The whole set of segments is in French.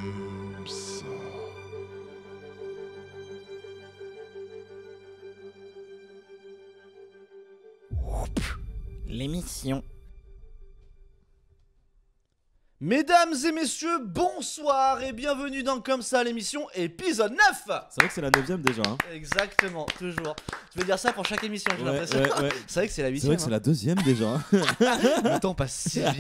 comme ça. L'émission. Mesdames et messieurs, bonsoir et bienvenue dans Comme ça l'émission, épisode 9. C'est vrai que c'est la 9ème déjà. Hein. Exactement, toujours. Je vais dire ça pour chaque émission, j'ai l'impression. ouais. C'est vrai que c'est la 8ème. C'est vrai que c'est la 2ème déjà. Hein. Le temps passe si vite.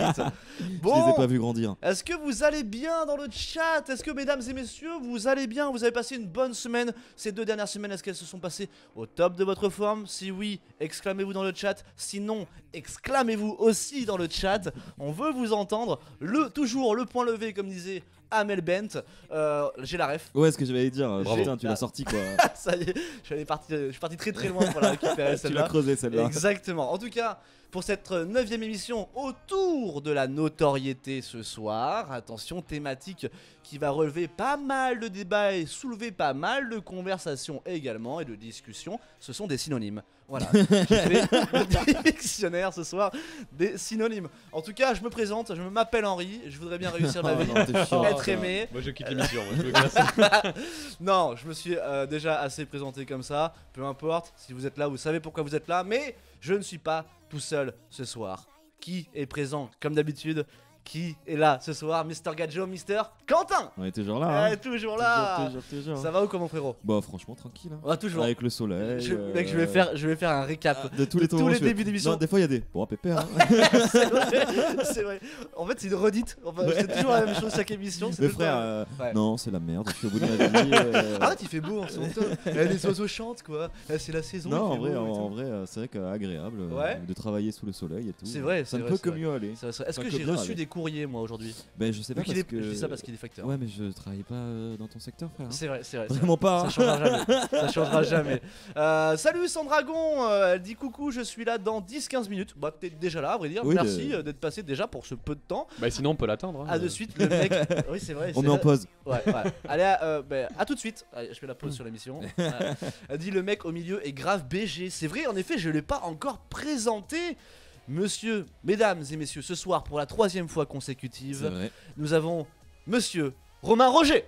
Je les ai Bon, pas vus grandir. est-ce que vous allez bien dans le chat? Est-ce que mesdames et messieurs, vous allez bien? Vous avez passé une bonne semaine? Ces 2 dernières semaines, est-ce qu'elles se sont passées au top de votre forme? Si oui, exclamez-vous dans le chat. Sinon, exclamez-vous aussi dans le chat. On veut vous entendre. Toujours le point levé, comme disait Amel Bent. J'ai la ref. Ouais, ce que j'allais dire. Bravo. Putain, tu l'as sorti quoi. Ça y est, je suis parti très très loin pour la récupérer Tu l'as celle-là. creusé celle-là. Exactement. En tout cas, pour cette 9ème émission autour de la notoriété ce soir, attention, thématique qui va relever pas mal de débats et soulever pas mal de conversations également et de discussions, ce sont des synonymes. Voilà, j'ai fait le dictionnaire ce soir des synonymes. En tout cas, je me présente, je m'appelle Henri, je voudrais bien réussir ma Oh vie, non, t'es chiant, être ça. aimé. Moi je quitte l'émission, moi je me casse. Non, je me suis déjà assez présenté comme ça. Peu importe, si vous êtes là, vous savez pourquoi vous êtes là. Mais je ne suis pas tout seul ce soir. Qui est présent comme d'habitude? Qui est là ce soir? Mr. Gadjo, Mr. Quentin. On est toujours là. Hein. Toujours là. Toujours. Ça va ou comment, frérot? Bah, franchement, tranquille. Hein. Ouais, toujours. Avec le soleil. Mec, je vais faire un récap. De tous les, tous les débuts d'émission. Non, des fois, il y a des. Bon, pépère. Hein. C'est vrai. En fait, c'est une redite. Enfin, c'est toujours la même chose chaque émission. c'est Mais tout le temps- frère, Ouais. non, c'est la merde. Je suis au bout de ma vie. Arrête, il fait beau en ce moment. Les oiseaux chantent, quoi. C'est la saison. Non, il fait en beau vrai, et tout. c'est vrai qu'agréable Ouais. de travailler sous le soleil et tout. C'est vrai, Ça c'est ne vrai, peut c'est que vrai. mieux aller. Est-ce Ça que peut j'ai bien reçu aller. des courriers, moi, aujourd'hui? Ben, je sais pas Vu qu'il parce est- que. Je dis ça parce qu'il est facteur. Ouais, mais je travaille pas dans ton secteur, frère. Hein. C'est vrai, c'est vrai. Vraiment pas. Ça Hein. changera jamais. Ça changera jamais. Salut Sandragon, elle dit coucou, je suis là dans 10-15 minutes. Bah, t'es déjà là, à vrai dire. Oui, Merci d'être passé déjà pour ce peu de temps. Bah sinon on peut l'atteindre. Hein. À de suite, le mec. Oui, c'est vrai. On c'est est en là- pause. Ouais. Allez, à tout de suite. Allez, je fais la pause sur l'émission. Elle dit le mec au milieu est grave BG. C'est vrai, en effet, je l'ai pas encore présenté. Monsieur, mesdames et messieurs, ce soir, pour la 3e fois C'est consécutive, vrai. nous avons Monsieur Romain Roger.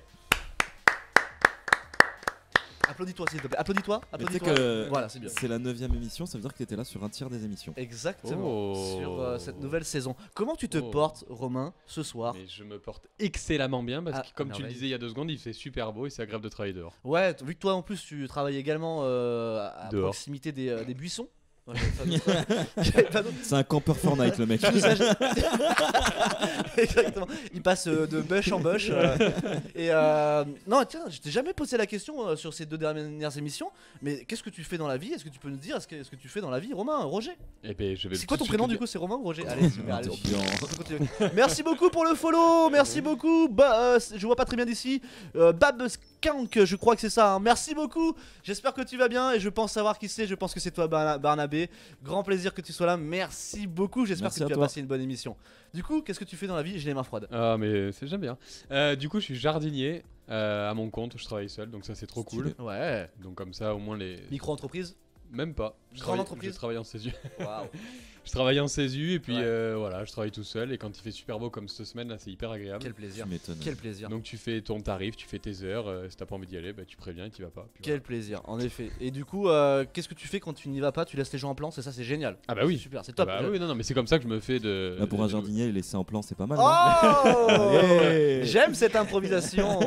Applaudis-toi s'il te plaît. Applaudis-toi. Mais tu sais Applaudis-toi. que Voilà, c'est bien. c'est la 9ème émission, ça veut dire que t'étais là sur un tiers des émissions. Exactement. Oh. Sur cette nouvelle saison. Comment tu te Oh. portes, Romain, ce soir? Mais je me porte excellemment bien parce Ah, que comme tu le merveille. disais il y a 2 secondes, il fait super beau et c'est agréable de travailler dehors. Ouais, vu que toi en plus tu travailles également à Dehors. proximité des buissons. Ouais, j'avais pas d'autre- C'est un campeur Fortnite le mec. Tout ça, Exactement. Il passe de bush en bush. Non, tiens, je t'ai jamais posé la question sur ces 2 dernières émissions. Mais qu'est-ce que tu fais dans la vie? Est-ce que tu peux nous dire? Est-ce que tu fais dans la vie, Romain? Roger? Et ben je vais. C'est quoi ton tout de suite prénom te du dire. coup? C'est Romain ou Roger? Allez, super. Allez, Attention. on peut continuer. Merci beaucoup pour le follow. Merci beaucoup. Je vois pas très bien d'ici. Bab Skank, je crois que c'est ça. Hein. Merci beaucoup. J'espère que tu vas bien et je pense savoir qui c'est. Je pense que c'est toi, Barnabé. Grand plaisir que tu sois là. Merci beaucoup. J'espère Merci que à tu as toi. passé une bonne émission. Du coup, qu'est-ce que tu fais dans la vie? J'ai les mains froides. Ah mais c'est j'aime bien. Du coup je suis jardinier à mon compte, je travaille seul donc ça c'est trop cool. Stylé. Ouais. Donc comme ça au moins les. Micro-entreprise. Même pas. Grande entreprise. Je travaille en CESU. Waouh. Je travaille en CESU et puis Ouais. voilà, je travaille tout seul et quand il fait super beau comme cette semaine là, c'est hyper agréable. Quel plaisir. Tu m'étonnes. Quel plaisir. Donc tu fais ton tarif, tu fais tes heures, si t'as pas envie d'y aller, bah, tu préviens et tu vas pas. Puis Quel plaisir, en effet. Et du coup, qu'est-ce que tu fais quand tu n'y vas pas? Tu laisses les gens en plan? C'est ça, c'est génial. voilà. Ah bah oui. Super, c'est Ah top. bah oui, non mais c'est comme ça que je me fais de. Là, pour un de- jardinier, les laisser en plan, c'est pas mal. hein. Oh Allez. J'aime cette improvisation.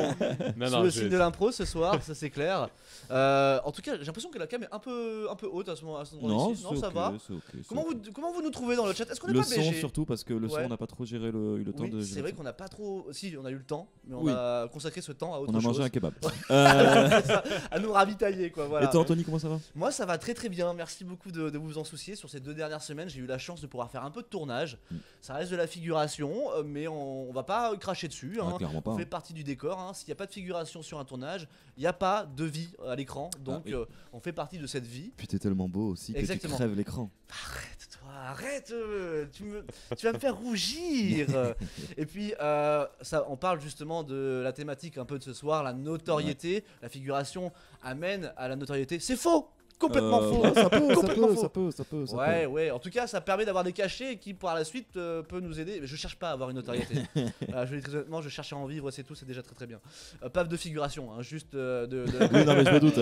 Non, Sous non, le je- signe de l'impro ce soir, ça c'est clair. En tout cas, j'ai l'impression que la cam est un peu haute à ce moment-là. Non, Non, ça ok, va. c'est ok, c'est Comment ok. vous nous trouvez dans le chat? Est-ce qu'on est Le pas son BG? surtout parce que le son Ouais. on n'a pas trop eu le temps Oui, de. c'est vrai qu'on n'a pas trop. Si, on a eu le temps, mais on Oui. a consacré ce temps à autre On a chose. mangé un kebab. C'est ça, à nous ravitailler quoi. Voilà. Et toi Anthony, comment ça va? Moi ça va très très bien, merci beaucoup de vous en soucier. Sur ces 2 dernières semaines, j'ai eu la chance de pouvoir faire un peu de tournage. Ça reste de la figuration, mais on va pas cracher dessus. Ah, Hein. clairement pas. On fait hein. partie du décor. Hein. S'il n'y a pas de figuration sur un tournage, il n'y a pas de vie à l'écran. Donc Ah, oui. on fait partie de cette vie. Puis t'es tellement beau aussi que tu Exactement. crèves l'écran. Arrête toi, arrête, tu vas me faire rougir. Et puis on parle justement de la thématique un peu de ce soir, la notoriété. La figuration amène à la notoriété. C'est faux. complètement faux. Ouais, ça peut, Complètement faux. ça peut. Ouais, ouais, en tout cas, ça permet d'avoir des cachets qui, par la suite, peut nous aider. Mais je cherche pas à avoir une notoriété. Je le dis très honnêtement, je cherche à en vivre, c'est tout, c'est déjà très très bien. Pas de figuration, hein, juste de. Oui, non, mais je me doute.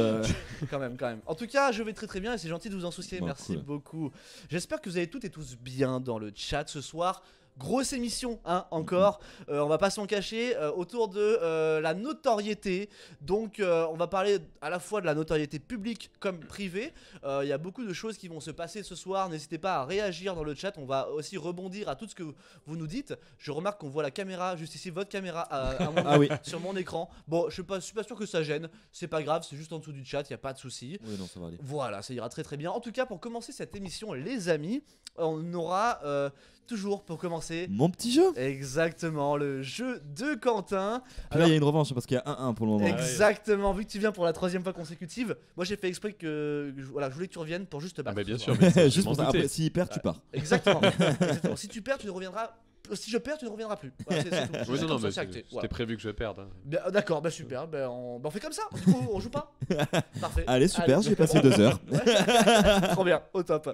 quand même, quand même. En tout cas, je vais très très bien et c'est gentil de vous en soucier. Bon, Merci cool. beaucoup. J'espère que vous allez toutes et tous bien dans le chat ce soir. Grosse émission, hein, encore. On va pas s'en cacher autour de la notoriété. Donc, on va parler à la fois de la notoriété publique comme privée. Il y a beaucoup de choses qui vont se passer ce soir. N'hésitez pas à réagir dans le chat. On va aussi rebondir à tout ce que vous nous dites. Je remarque qu'on voit la caméra juste ici, votre caméra Ah oui. sur mon écran. Bon, je suis pas sûr que ça gêne. C'est pas grave, c'est juste en dessous du chat. Il y a pas de souci. Oui, non, ça va aller. Voilà, ça ira très très bien. En tout cas, pour commencer cette émission, les amis, on aura toujours pour commencer. Mon petit jeu. Exactement, le jeu de Quentin. Puis là, il y a une revanche parce qu'il y a 1-1 pour le moment. Exactement, vu que tu viens pour la 3e fois consécutive, moi j'ai fait exprès que voilà, je voulais que tu reviennes pour juste te Ah battre. bah bien ce sûr, soir. mais Juste je pour m'en ça. doutais. Après, s'il perd, tu pars. Exactement. Exactement. Si tu perds, tu ne reviendras. Si je perds, tu ne reviendras plus. Voilà, c'est tout. Oui, C'est non, comme non, ça, mais c'est acté. c'était Voilà. prévu que je perde. hein. D'accord, bah super. On fait comme ça. Du coup, on joue pas. Parfait. Allez, super, j'ai passé 2 heures. Trop bien, au top.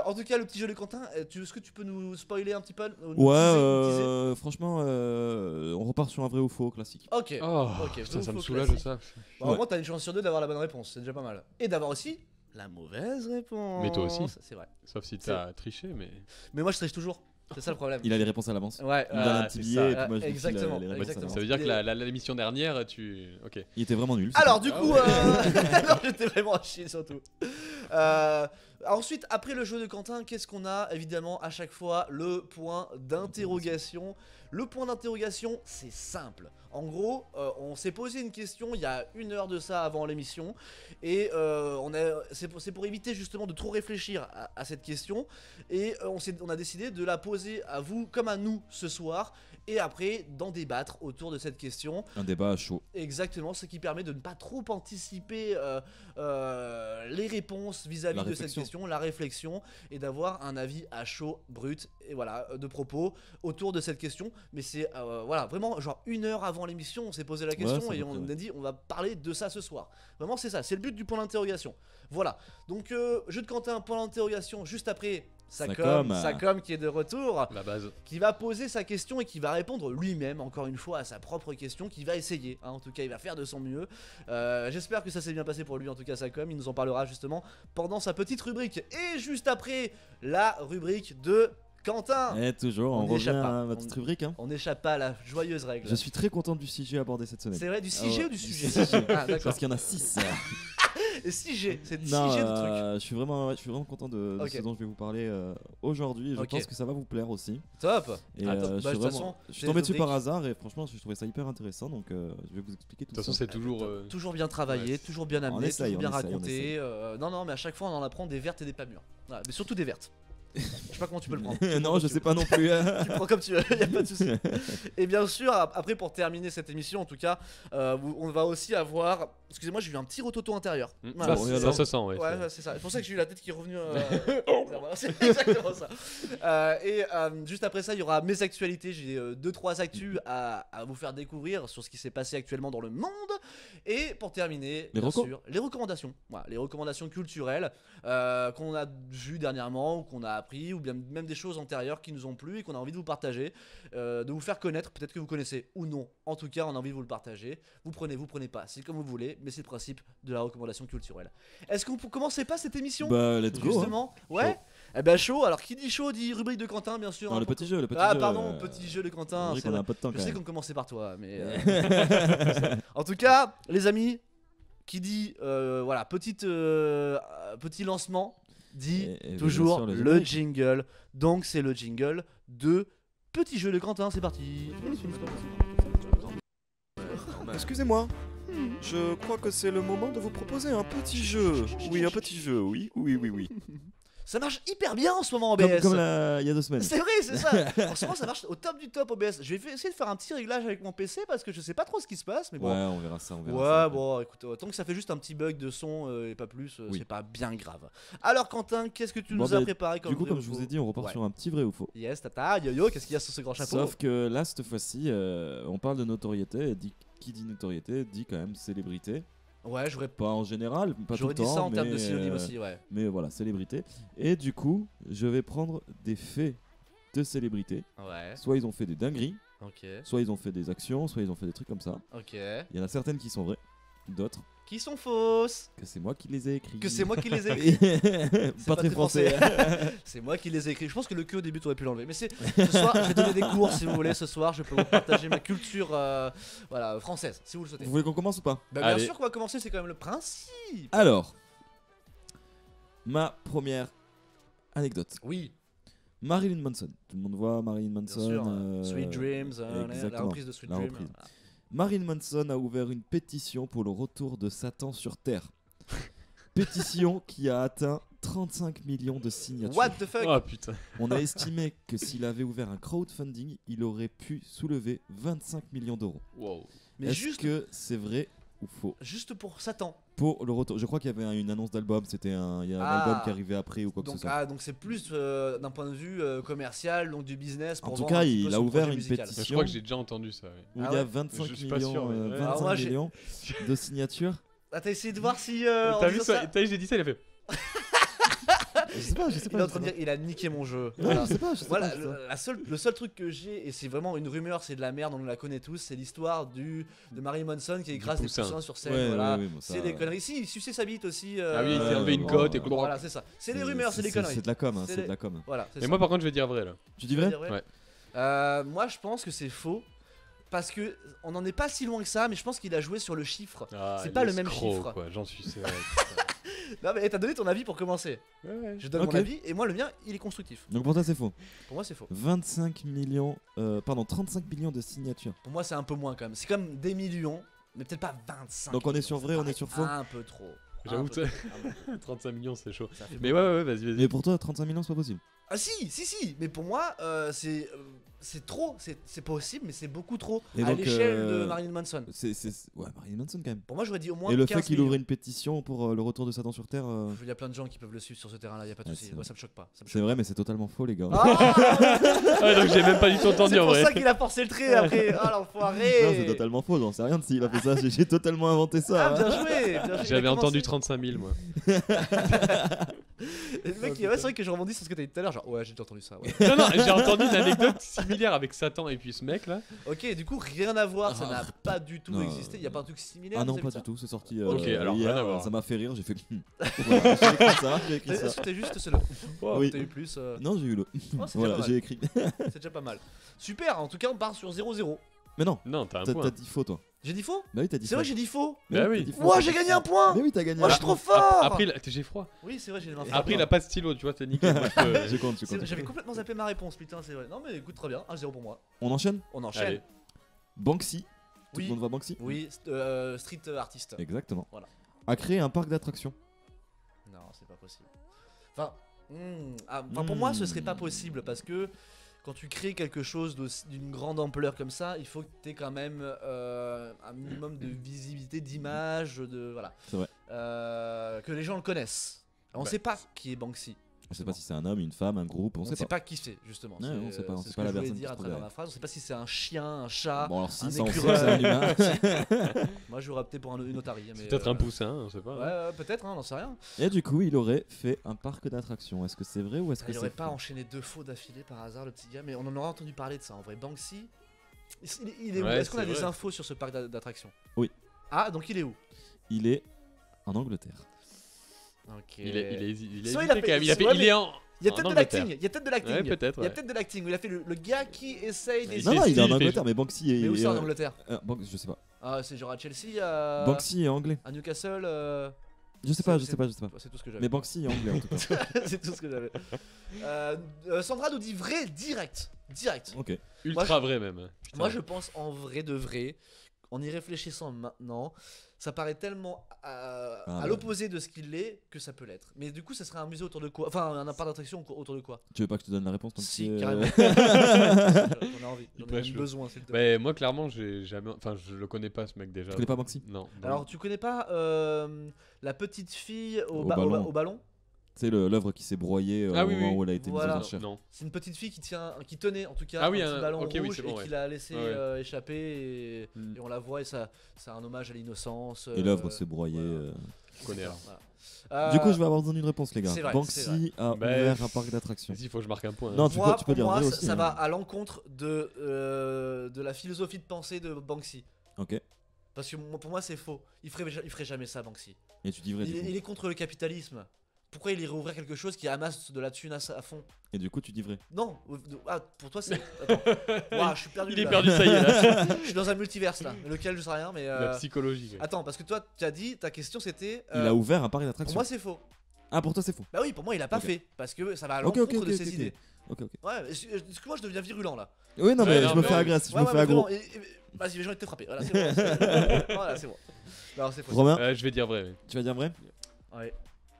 En tout cas, le petit jeu de Quentin, est-ce que tu peux nous spoiler un petit peu nous Ouais, teaser franchement, on repart sur un vrai ou faux classique. Ok. Oh, Ok, putain, ça faux me soulage classique. ça. Bah, au moins, t'as une chance sur 2 d'avoir la bonne réponse, c'est déjà pas mal. Et d'avoir aussi la mauvaise réponse. Mais toi aussi. C'est vrai. Sauf si t'as triché, mais. Mais moi, je triche toujours. C'est ça le problème. Il a les réponses à l'avance. Ouais. Il me donne un Ah, petit c'est billet ça. et puis moi je lui file Exactement, les réponses à exactement. l'avance. Ça veut dire que l'émission dernière, tu. Ok. Il était vraiment nul. Alors, du coup, Ah non, j'étais vraiment à chier surtout. Ensuite, après le jeu de Quentin, qu'est-ce qu'on a? Évidemment, à chaque fois, le point d'interrogation. Le point d'interrogation, c'est simple. En gros, on s'est posé une question il y a 1 heure de ça avant l'émission. Et c'est pour éviter justement de trop réfléchir à cette question. Et on a décidé de la poser à vous comme à nous ce soir. Et après, d'en débattre autour de cette question. Un débat chaud. Exactement, ce qui permet de ne pas trop anticiper les réponses vis-à-vis La de cette réflexion. question, la réflexion, et d'avoir un avis à chaud, brut, et voilà, de propos autour de cette question. Mais c'est voilà, vraiment, genre 1 heure avant l'émission, on s'est posé la question c'est à et peu on près, a dit on va parler de ça ce soir. Vraiment, c'est ça, c'est le but du point d'interrogation. Voilà, donc jeu de Quentin, point d'interrogation, juste après. Sacom qui est de retour, La base. qui va poser sa question et qui va répondre lui-même, encore une fois, à sa propre question, qui va essayer, hein, en tout cas il va faire de son mieux. J'espère que ça s'est bien passé pour lui, en tout cas Sacom, il nous en parlera justement pendant sa petite rubrique. Et juste après, la rubrique de Quentin. Et toujours, on n'échappe revient pas. à ma petite rubrique. Hein. On n'échappe pas à la joyeuse règle. Je suis très content du sujet abordé cette semaine. C'est vrai, du sujet ouais, ou du du sujet sujet. Ah d'accord. Parce qu'il y en a 6. Et 6G, c'est 6G Non, de trucs. je suis vraiment content de Ok. ce dont je vais vous parler aujourd'hui. Je Ok. pense que ça va vous plaire aussi. Top. Et Attends, je bah, suis de toute façon, je suis c'est tombé le dessus rubrique. par hasard et franchement, je trouvais ça hyper intéressant. Donc, je vais vous expliquer tout De toute façon, ça. c'est toujours. Toujours bien travaillé, ouais, toujours bien on amené, essaye, toujours bien on essaye, on raconté. essaye. Non, mais à chaque fois on en apprend des vertes et des pas mûres. Voilà, mais surtout des vertes. Je sais pas comment tu peux le prendre. Non, je sais pas non plus. Tu prends comme tu veux, y a pas de souci. Et bien sûr, après pour terminer cette émission, en tout cas, on va aussi avoir. Excusez-moi, j'ai eu un petit rototo intérieur. Voilà, bon, c'est alors. Ça se sent, ouais. Ouais, c'est ça. C'est pour ça que j'ai eu la tête qui est revenue. Voilà, c'est exactement ça. Et juste après ça, il y aura mes actualités. J'ai 2-3 actus à vous faire découvrir sur ce qui s'est passé actuellement dans le monde. Et pour terminer, Les bien recos. sûr, les recommandations. Voilà, les recommandations culturelles qu'on a vues dernièrement ou qu'on a appris, ou bien même des choses antérieures qui nous ont plu et qu'on a envie de vous partager, de vous faire connaître. Peut-être que vous connaissez ou non. En tout cas, on a envie de vous le partager. Vous prenez pas. C'est comme vous voulez, mais c'est le principe de la recommandation culturelle. Est-ce qu'on commençait pas cette émission? Bah, let's go. Hein. Justement, ouais. Chaud. Eh ben chaud. Alors qui dit chaud dit rubrique de Quentin, bien sûr. Non, hein, le pour- petit jeu, le petit Ah jeu. pardon, petit jeu de Quentin. C'est c'est vrai qu'on a vrai. un peu de temps Je quand sais même. qu'on commençait par toi, mais en tout cas, les amis, qui dit voilà petit lancement dit Et toujours bien sûr, le jingle. Donc c'est le jingle de petit jeu de Quentin. C'est parti. Excusez-moi, je crois que c'est le moment de vous proposer un petit jeu. Oui, un petit jeu, oui. Ça marche hyper bien en ce moment Comme, OBS. comme il y a 2 semaines. C'est vrai, c'est ça. En ce moment, ça marche au top du top OBS. Je vais essayer de faire un petit réglage avec mon PC parce que je sais pas trop ce qui se passe, mais bon. Ouais, on verra ça. On verra Ouais, ça après. bon, écoute, tant que ça fait juste un petit bug de son et pas plus, Oui. c'est pas bien grave. Alors, Quentin, qu'est-ce que tu Bon, nous as bah, préparé comme Du coup, vrai comme ou je vous faux ai dit, on repart Ouais. sur un petit vrai ou faux. Yes, tata, yo-yo, qu'est-ce qu'il y a sur ce grand chapeau? Sauf que là, cette fois-ci, on parle de notoriété. Et qui dit notoriété dit quand même célébrité. Ouais, j'aurais Pas en général, pas tout le J'aurais dit temps. ça en termes de mais, synonyme aussi, ouais. Mais voilà, célébrité. Et du coup, je vais prendre des faits de célébrité. Ouais, Soit ils ont fait des dingueries, ok, soit ils ont fait des actions, soit ils ont fait des trucs comme ça. ok. Il y en a certaines qui sont vraies, d'autres Qui sont fausses. que c'est moi qui les ai écrits. Que c'est moi qui les ai écrites. pas très français. C'est moi qui les ai écrits. Je pense que le que au début, tu aurais pu l'enlever. Mais ce soir, je vais donner des cours si vous voulez. Ce soir, je peux vous partager ma culture voilà, française, si vous le souhaitez. Vous voulez qu'on commence ou pas? Bah, bien Allez. sûr qu'on va commencer, c'est quand même le principe. Alors, ma première anecdote. Oui, Marilyn Manson. Tout le monde voit Marilyn bien Manson. sûr. Sweet Dreams, la exactement, reprise de Sweet la Dreams. reprise. Marilyn Manson a ouvert une pétition pour le retour de Satan sur Terre. Pétition qui a atteint 35 millions de signatures. What the fuck. Oh putain. On a estimé que s'il avait ouvert un crowdfunding, il aurait pu soulever 25 millions d'euros. Wow. Mais Est-ce juste, que c'est vrai ou faux? juste pour Satan. Pour le retour, je crois qu'il y avait une annonce d'album, il y a un Ah. album qui arrivait après ou quoi que ce Donc, soit. donc c'est plus d'un point de vue commercial, donc du business. Pour En tout vendre un cas, petit peu il a son ouvert projet une musical. pétition. Je crois que j'ai déjà entendu ça. Oui. Où Ah il y a ouais 25 Je suis pas millions, sûr, mais ouais. 25 Alors moi, j'ai- millions de signatures. Ah, t'as essayé de voir si. T'as vu ça? T'as vu, j'ai dit ça, il a fait. Je sais pas, Il est en train de dire, il a niqué mon jeu. Ouais, Voilà. je sais pas, je sais Voilà, pas, je sais pas. le seul truc que j'ai, et c'est vraiment une rumeur, c'est de la merde, on la connaît tous, c'est l'histoire de Marilyn Manson qui écrase des poussin. poussins sur scène. Ouais, voilà. ouais, ouais, bon, ça- C'est des conneries. Si, il suçait sa bite aussi. Ah oui, il s'est Ouais, enlevé une bon, côte et Voilà, c'est ça. C'est des rumeurs, c'est des conneries. C'est de la com, hein, C'est c'est des- de la com. Voilà, c'est Et ça. moi, par contre, je vais dire vrai là. Tu dis Tu veux vrai? dire vrai Ouais. Moi, je pense que c'est faux. Parce que on n'en est pas si loin que ça, mais je pense qu'il a joué sur le chiffre. Ah, C'est pas le même l'escroc, chiffre. quoi. J'en suis sûr. Non, mais t'as donné ton avis pour commencer. Ouais, ouais. Je donne Ok. mon avis, et moi, le mien, il est constructif. Donc pour toi, c'est faux. Pour moi, c'est faux. 25 millions, pardon, 35 millions de signatures. Pour moi, c'est un peu moins quand même. C'est comme des millions, mais peut-être pas 25. Donc on est millions. sur Ça vrai, on paraît est sur faux. Un peu trop. J'avoue Un que peu ça- trop. Ah bon, 35 millions, c'est chaud. ça fait Mais beaucoup. ouais, vas-y, vas-y. Mais pour toi, 35 millions, c'est pas possible. Ah si, mais pour moi, c'est trop, c'est possible, mais c'est beaucoup trop Et à donc, l'échelle de Marilyn Manson. Ouais, Marilyn Manson quand même. Pour moi, j'aurais dit au moins Et le 15 fait qu'il millions. ouvre une pétition pour le retour de Satan sur Terre, Il y a plein de gens qui peuvent le suivre sur ce terrain-là, il y a pas de Ouais, souci. c'est Moi, vrai. ça me choque pas. Ça me c'est choque vrai, mais c'est totalement faux, les gars. pas. Ah Ah, donc j'ai même pas du tout entendu c'est en pour vrai. ça qu'il a forcé le trait après. Ah l'enfoiré. Non, c'est totalement faux, j'en sais rien de s'il a fait ça, j'ai totalement inventé Ah, ça. hein. bien joué, bien joué. Il J'avais a entendu commencé. 35 000 moi. Et le mec, ouais, c'est vrai que je rebondis sur ce que t'as dit tout à l'heure. Genre, ouais, j'ai déjà entendu ça. Ouais. Non, non, j'ai entendu une anecdote similaire avec Satan et puis ce mec là. Ok, du coup, rien à voir, ça Ah, n'a pas du tout non. existé. Il y a pas un truc similaire. Ah non, vis-à-vis pas de ça du tout, c'est sorti Ok, alors, rien à hier, voir. ça m'a fait rire, j'ai fait voilà, j'ai écrit ça, j'ai écrit ça. C'était juste cela. Wow, Oui. T'as eu plus. Non, j'ai eu le. Oh, c'est Voilà, déjà pas j'ai mal. écrit. C'est déjà pas mal. Super, en tout cas, on part sur 0-0. Mais non, Non, t'as un t'as point. dit faux toi. J'ai dit faux? Bah oui, t'as dit C'est vrai faux. que j'ai dit faux? Mais Bah t'as oui. dit faux. Ouah, j'ai gagné un point! Mais oui, t'as gagné. Moi, je suis trop fort! Après, j'ai froid. Oui, c'est vrai, j'ai les mains Après, il froides. a pas de stylo, tu vois, t'es nickel. Moi, je peux- Je compte, je C'est- compte. J'avais complètement zappé ma réponse, putain, c'est vrai. Non, mais écoute, très bien, 1-0 pour moi. On enchaîne. On enchaîne. Allez. Banksy. Tout Oui. le monde voit Banksy. Oui, street artiste. Exactement. Voilà. A créé un parc d'attractions. Non, c'est pas possible. Enfin, pour moi, ce serait pas possible parce que quand tu crées quelque chose d'une grande ampleur comme ça, il faut que tu aies quand même un minimum de visibilité, d'image, de voilà. C'est vrai. Que les gens le connaissent. Alors, on Bah. sait pas qui est Banksy. On sait pas si c'est un homme, une femme, un groupe, on sait pas. qui c'est justement. Ouais, on sait pas, on c'est sait ce pas que la je voulais personne dire qui à se travers trouve ma phrase. On sait pas si c'est un chien, un chat. Bon alors si, un ça on sait que écureuil. c'est un humain. Moi, j'aurais opté pour une otarie. C'est mais, peut-être un poussin, on sait pas. Ouais, peut-être, hein, on n'en sait rien. Et du coup, il aurait fait un parc d'attractions. Est-ce que c'est vrai ou est-ce que Il c'est aurait pas faux? enchaîné 2 faux d'affilée par hasard, le petit gars, mais on en aura entendu parler de ça en vrai. Banksy, il est où? Ouais, Est-ce qu'on a c'est des vrai. infos sur ce parc d'attractions? Oui. Ah, donc il est où? Il est en Angleterre. Ok. Il est Soit hésité quand même. Il est en. Il y a en peut-être de Angleterre. l'acting. Il y a peut-être de l'acting. Ouais, peut-être. Il y a ouais. peut-être de l'acting. où Il a fait le gars qui essaye Il des. Non, fait non, il est en style, Angleterre, mais Banksy est. Mais où c'est en est- Angleterre? Je sais pas. Ah, c'est genre à Chelsea, à. Banksy est anglais. À Newcastle. Je sais pas, je c'est- sais pas, je sais pas. C'est tout ce que j'avais. Mais Banksy est anglais en tout cas. C'est tout ce que j'avais. Sandra nous dit vrai direct. Direct. Ok. Ultra vrai même. Putain. Moi je pense en vrai de vrai, en y réfléchissant maintenant, ça paraît tellement à ouais. l'opposé de ce qu'il est que ça peut l'être. Mais du coup ça serait un musée autour de quoi? Enfin un parc d'attraction autour de quoi? Tu veux pas que je te donne la réponse tant que Si, tu- carrément. J'en ai envie, j'en ai Pas même chaud. besoin s'il te plaît. Bah, moi, clairement, j'ai jamais. Enfin, je le connais pas ce mec déjà. Tu connais pas Banksy? Non. Alors tu connais pas la petite fille Au ballon. au ballon? C'est l'œuvre qui s'est broyée Ah au oui, moment oui. où elle a été Voilà. mise aux enchères. Non. C'est une petite fille qui tenait en tout cas Ah oui, un petit ballon ok, oui, rouge c'est bon, et ouais. qui l'a laissé Ouais, ouais. échapper et Mm. on la voit et ça c'est un hommage à l'innocence. Et l'œuvre s'est broyée. voilà. Je connais alors. Voilà. Du coup, je vais avoir besoin d'une réponse, les gars. c'est vrai, Banksy a Bah, ouvert un parc d'attractions. Vas-y, faut que je marque un point. Non, hein. tu moi, peux pour dire moi, vrai ça aussi, hein. va à l'encontre de la philosophie de pensée de Banksy. Ok. Parce que pour moi, c'est faux. Il ferait jamais ça, Banksy. Et tu dis vrai, du coup. Il est contre le capitalisme. Pourquoi il irait ouvrir quelque chose qui amasse de la thune à fond? Et du coup, tu dis vrai. Non, pour toi c'est. Attends. Ouah, je suis perdu. Il est là. perdu, ça y est là. Je suis dans un multiverse là. Lequel je sais rien, mais. La psychologie. quoi. Attends, parce que toi, tu as dit, ta question c'était. Il a ouvert un parc Pour d'attractions. moi, c'est faux. Ah, pour toi, c'est faux. Bah oui, pour moi, il a pas Ok. fait. Parce que ça va à Ok, l'encontre ok, de ok, ses ok. idées. Ok, ok. Ouais, est-ce que moi je deviens virulent là? Oui, non, Ouais, mais non, je me mais fais ouais. agresse, je Ouais, me ouais, fais mais aggro. vraiment, Vas-y, j'ai envie de te frapper. Voilà, c'est bon. Voilà, c'est bon. Non, c'est faux. Romain, Je vais dire vrai. oui. tu vas dire vrai? Ouais.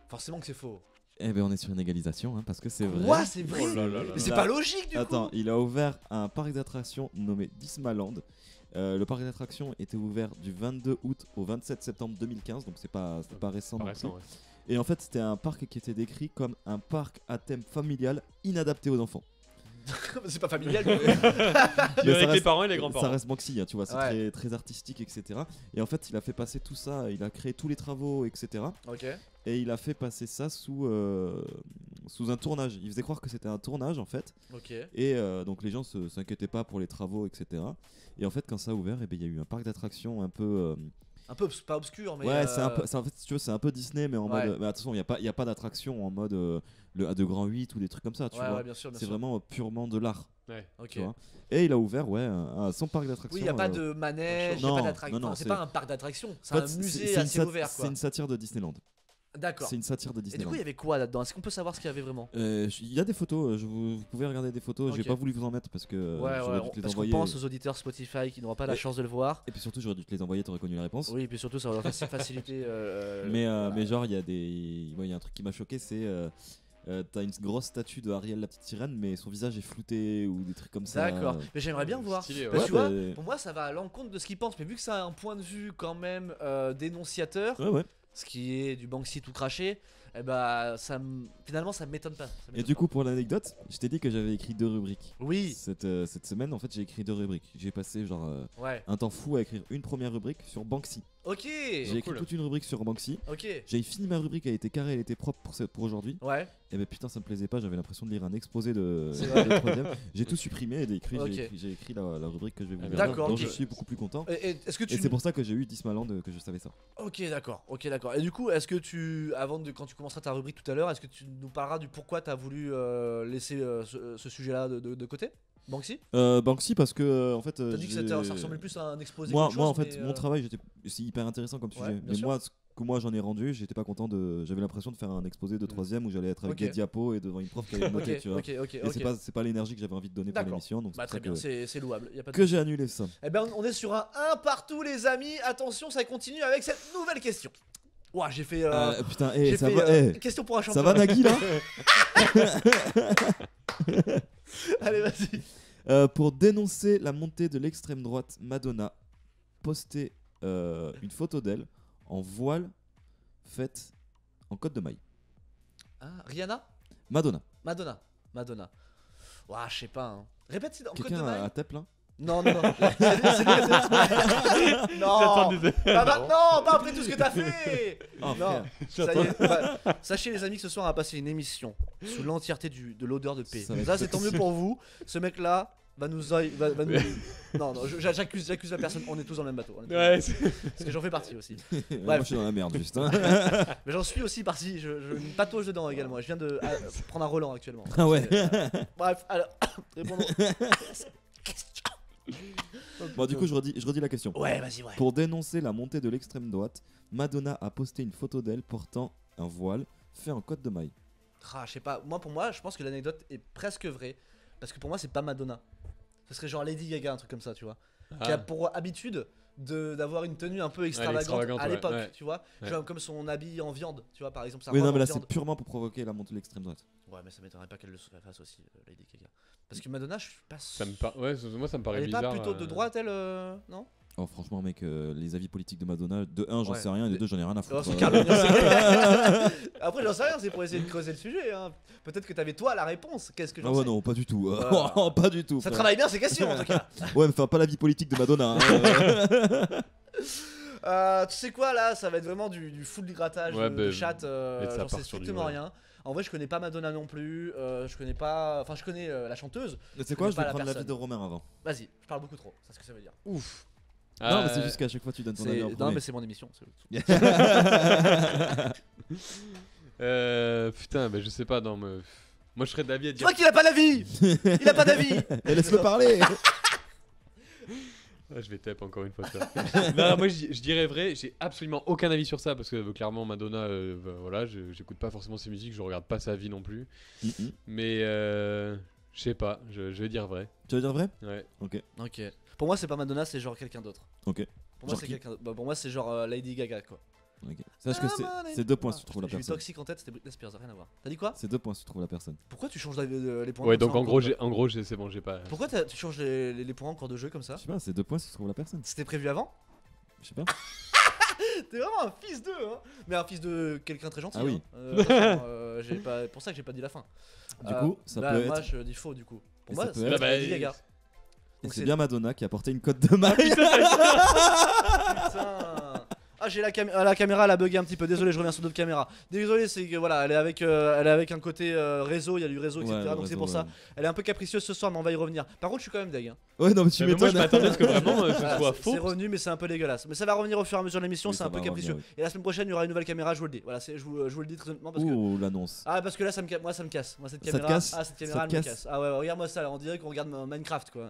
Forcément que c'est faux. Eh ben, on est sur une égalisation, hein, parce que c'est vrai. Quoi, c'est vrai? Oh là là là. Mais c'est Là- pas logique du Attends, coup. il a ouvert un parc d'attractions nommé Dismaland. Le parc d'attractions était ouvert du 22 août au 27 septembre 2015, donc c'était pas récent. Pas non récent, plus. ouais. Et en fait, c'était un parc qui était décrit comme un parc à thème familial inadapté aux enfants. C'est pas familial. Il Mais est avec ça les reste- parents et les Ça grands-parents. reste Banksy, hein, tu vois, c'est Ouais. très, très artistique, etc. Et en fait, il a fait passer tout ça, il a créé tous les travaux, etc. Ok. Et il a fait passer ça sous un tournage. Il faisait croire que c'était un tournage, en fait. Ok. Et donc les gens s'inquiétaient pas pour les travaux, etc. Et en fait, quand ça a ouvert, eh ben, il y a eu un parc d'attractions un peu. Un peu pas obscur, mais. Ouais, en fait, si tu veux, c'est un peu Disney, mais en Ouais. mode. Mais attention, il n'y a pas d'attraction en mode le A2 Grand 8 ou des trucs comme ça, tu Ouais, vois. ouais, bien sûr, bien C'est sûr. vraiment purement de l'art, Ouais. Ok. tu vois. Et il a ouvert, ouais, son parc d'attractions. Oui, il n'y a pas de manège, il Non, a pas d'attraction. non, non, C'est c'est- pas un parc d'attractions, c'est En un fait, musée c'est une assez ouvert, C'est quoi. une satire de Disneyland. D'accord. C'est une satire de Et du Disneyland. coup, il y avait quoi là-dedans? Est-ce qu'on peut savoir ce qu'il y avait vraiment? Il y a des photos, vous pouvez regarder des photos. Ok. J'ai pas voulu vous en mettre parce que Ouais, j'aurais ouais, dû te les parce qu'on envoyer. pense aux auditeurs Spotify qui n'auront pas la Et- chance de le voir. Et puis surtout, j'aurais dû te les envoyer, t'aurais connu la réponse. Oui, et puis surtout, ça va faciliter. Mais genre, il y a il y a un truc qui m'a choqué, c'est t'as une grosse statue de Ariel la petite sirène, mais son visage est flouté ou des trucs comme ça. D'accord. Mais j'aimerais bien voir. Stylé, ouais. Parce que tu vois, bah, pour moi, ça va à l'encontre de ce qu'ils pensent. Mais vu que ça a un point de vue quand même dénonciateur, ouais, ouais. ce qui est du Banksy tout craché, eh bah, finalement, ça m'étonne pas. Et du coup, pour l'anecdote, je t'ai dit que j'avais écrit 2 rubriques. Oui, Cette semaine, en fait, j'ai écrit 2 rubriques. J'ai passé genre ouais. un temps fou à écrire une première rubrique sur Banksy. Ok, J'ai écrit cool. toute une rubrique sur Banksy. ok. J'ai fini ma rubrique, elle était carrée, elle était propre pour aujourd'hui. Ouais, Et ben putain, ça me plaisait pas, j'avais l'impression de lire un exposé de C'est vrai. de troisième. J'ai tout supprimé et Ok. j'ai écrit la rubrique que je vais vous Ah, lire. d'accord, Donc ok. je suis beaucoup plus content. Est-ce que Et tu. c'est pour ça que j'ai eu Dismaland, que je savais ça. Ok, d'accord, ok, d'accord. Et du coup, est-ce que tu, quand tu commenceras ta rubrique tout à l'heure, est-ce que tu nous parleras du pourquoi tu as voulu laisser ce sujet-là de côté? Banksy? Banksy parce que en fait. T'as dit que ça ressemblait plus à un exposé Moi, qu'autre moi en chose, fait, mais, mon travail, c'est hyper intéressant comme Ouais, sujet. bien Mais sûr. moi, ce que moi j'en ai rendu, j'étais pas content de. J'avais l'impression de faire un exposé de troisième où j'allais être avec Ok. des diapos et devant une prof qui allait me Ok, noter, tu vois. ok, ok, Et ok. c'est pas l'énergie que j'avais envie de donner pour D'accord. l'émission, donc c'est Bah pour très ça bien, que, c'est louable. Y a pas de que j'ai annulé ça. Eh ben on est sur un partout les amis. Attention, ça continue avec cette nouvelle question. Ouah, j'ai fait. Putain, j'ai ça fait va, question pour un ça champion. va Nagui là? Allez, vas-y. Pour dénoncer la montée de l'extrême droite, Madonna postait une photo d'elle en voile faite en côte de maille. Ah, Rihanna? Madonna. Madonna. Ouah, je sais pas. Hein. Répète, c'est en côte de Quelqu'un maille. a tape là? Non. Non. Pas maintenant, pas après tout ce que t'as fait. Oh, Non, frère. ça y est. Bah, sachez les amis que ce soir on va passer une émission sous l'entièreté de l'odeur de paix. Ça va être Ça c'est tant mieux pour vous. Ce mec là va nous non, j'accuse la personne. On est tous dans le même bateau. Ouais, Parce que j'en fais partie aussi. Moi je suis dans la merde juste. Hein. Mais j'en suis aussi partie. Je me patauge dedans également. Je viens de prendre un Roland actuellement. Ah ouais. Bref, alors répondons. Bon du coup je redis la question. Ouais, vas-y, ouais. Pour dénoncer la montée de l'extrême droite, Madonna a posté une photo d'elle portant un voile fait en côte de maille. Ah, je sais pas. Pour moi, je pense que l'anecdote est presque vraie. Parce que pour moi, c'est pas Madonna. Ce serait genre Lady Gaga, un truc comme ça, tu vois. Qui a pour habitude d'avoir une tenue un peu extravagante extravagante, à ouais, l'époque, ouais. tu vois. Ouais. Genre comme son habit en viande, tu vois, par exemple. Sa Oui robe non mais en là viande. c'est purement pour provoquer la montée de l'extrême droite. Ouais, mais ça m'étonnerait pas qu'elle le fasse aussi, Lady Gaga. Parce que Madonna, je suis pas ça me moi ça me paraît Elle est bizarre. pas plutôt de droite, elle, non? Oh, franchement, mec, les avis politiques de Madonna, de 1, j'en Ouais. sais rien, et de Mais- 2, j'en ai rien à Oh, foutre. c'est Carl Benyon, c'est clair. Après, j'en sais rien, c'est pour essayer de creuser le sujet. Hein. Peut-être que t'avais toi la réponse. Qu'est-ce que Ah j'en ouais, sais non, pas du tout. Voilà. Pas du tout. Ça frère. travaille bien ces questions en tout cas. Ouais, mais enfin, pas la vie politique de Madonna. Tu sais quoi là, ça va être vraiment du full grattage Ouais, de bah, chat. et ça J'en part sais sur du strictement vrai. rien. En vrai, je connais pas Madonna non plus. Je connais pas. Enfin, je connais la chanteuse. C'est quoi, connais je pas vais la prendre l'avis personne. de Romain avant. Vas-y, je parle beaucoup trop. C'est ce que ça veut dire. Ouf. Non, mais c'est juste qu'à chaque fois, tu donnes ton avis en Non, premier. mais c'est mon émission. Putain, bah je sais pas, non, mais... Moi je serais d'avis à Tu dire. vois qu'il a pas d'avis. Il a pas d'avis. Et laisse-le parler. Ah, je vais tape encore une fois ça. Non, moi je dirais vrai, j'ai absolument aucun avis sur ça parce que clairement Madonna, bah, voilà, j'écoute pas forcément ses musiques, je regarde pas sa vie non plus. Mais je sais pas, je vais dire vrai. Tu veux dire vrai? Ouais. Ok. Ok. Pour moi, c'est pas Madonna, c'est genre quelqu'un d'autre. Ok. Pour moi, Genre c'est qui quelqu'un d'autre. Bah, pour moi, c'est genre Lady Gaga quoi. Ok. Sache que c'est 2 points si tu trouves la J'ai eu personne. Toxic en tête, c'était Britney Spears, rien à voir. T'as dit quoi? C'est 2 points si tu trouves la personne. Pourquoi tu changes les points Ouais, comme donc ça en gros, c'est bon, j'ai pas. Pourquoi tu changes les points en cours de jeu comme ça? Je sais pas, c'est 2 points si tu trouves la personne. C'était prévu avant? Je sais pas. T'es vraiment un fils d'eux, hein. Mais un fils de quelqu'un très gentil. Ah oui. Hein. Attention, j'ai pas... Pour ça que j'ai pas dit la fin. Du coup, ça peut Moi, être. je dis faux du coup. Pour Et moi, ça peut c'est être- Lady Gaga. Et Donc c'est bien Madonna qui a porté une cote de maille. Putain. Ah, j'ai la caméra, elle a bugué un petit peu. Désolé, je reviens sur d'autres caméras. Désolé, c'est que voilà, elle est avec un côté réseau, il y a du réseau, etc. Ouais, le donc c'est réseau, pour ça. ouais. Elle est un peu capricieuse ce soir, mais on va y revenir. Par contre, je suis quand même deg. Hein. Ouais, non, mais tu Mais moi je m'étonnes. m'attendais à ce que vraiment ce Voilà, soit c'est faux. revenu, mais c'est un peu dégueulasse. Mais ça va revenir au fur et à mesure de l'émission, Oui, c'est ça un peu va capricieux. revenir, Et la semaine prochaine, il y aura une nouvelle caméra, je vous le dis. Voilà, je vous le dis très honnêtement parce que. Ouh, l'annonce. Ah, parce que là, moi, ça me casse. Moi, cette Ça te caméra. casse Ah, cette Ça caméra, te elle me casse casse. Ah ouais, regarde-moi ça, là, on dirait qu'on regarde Minecraft quoi.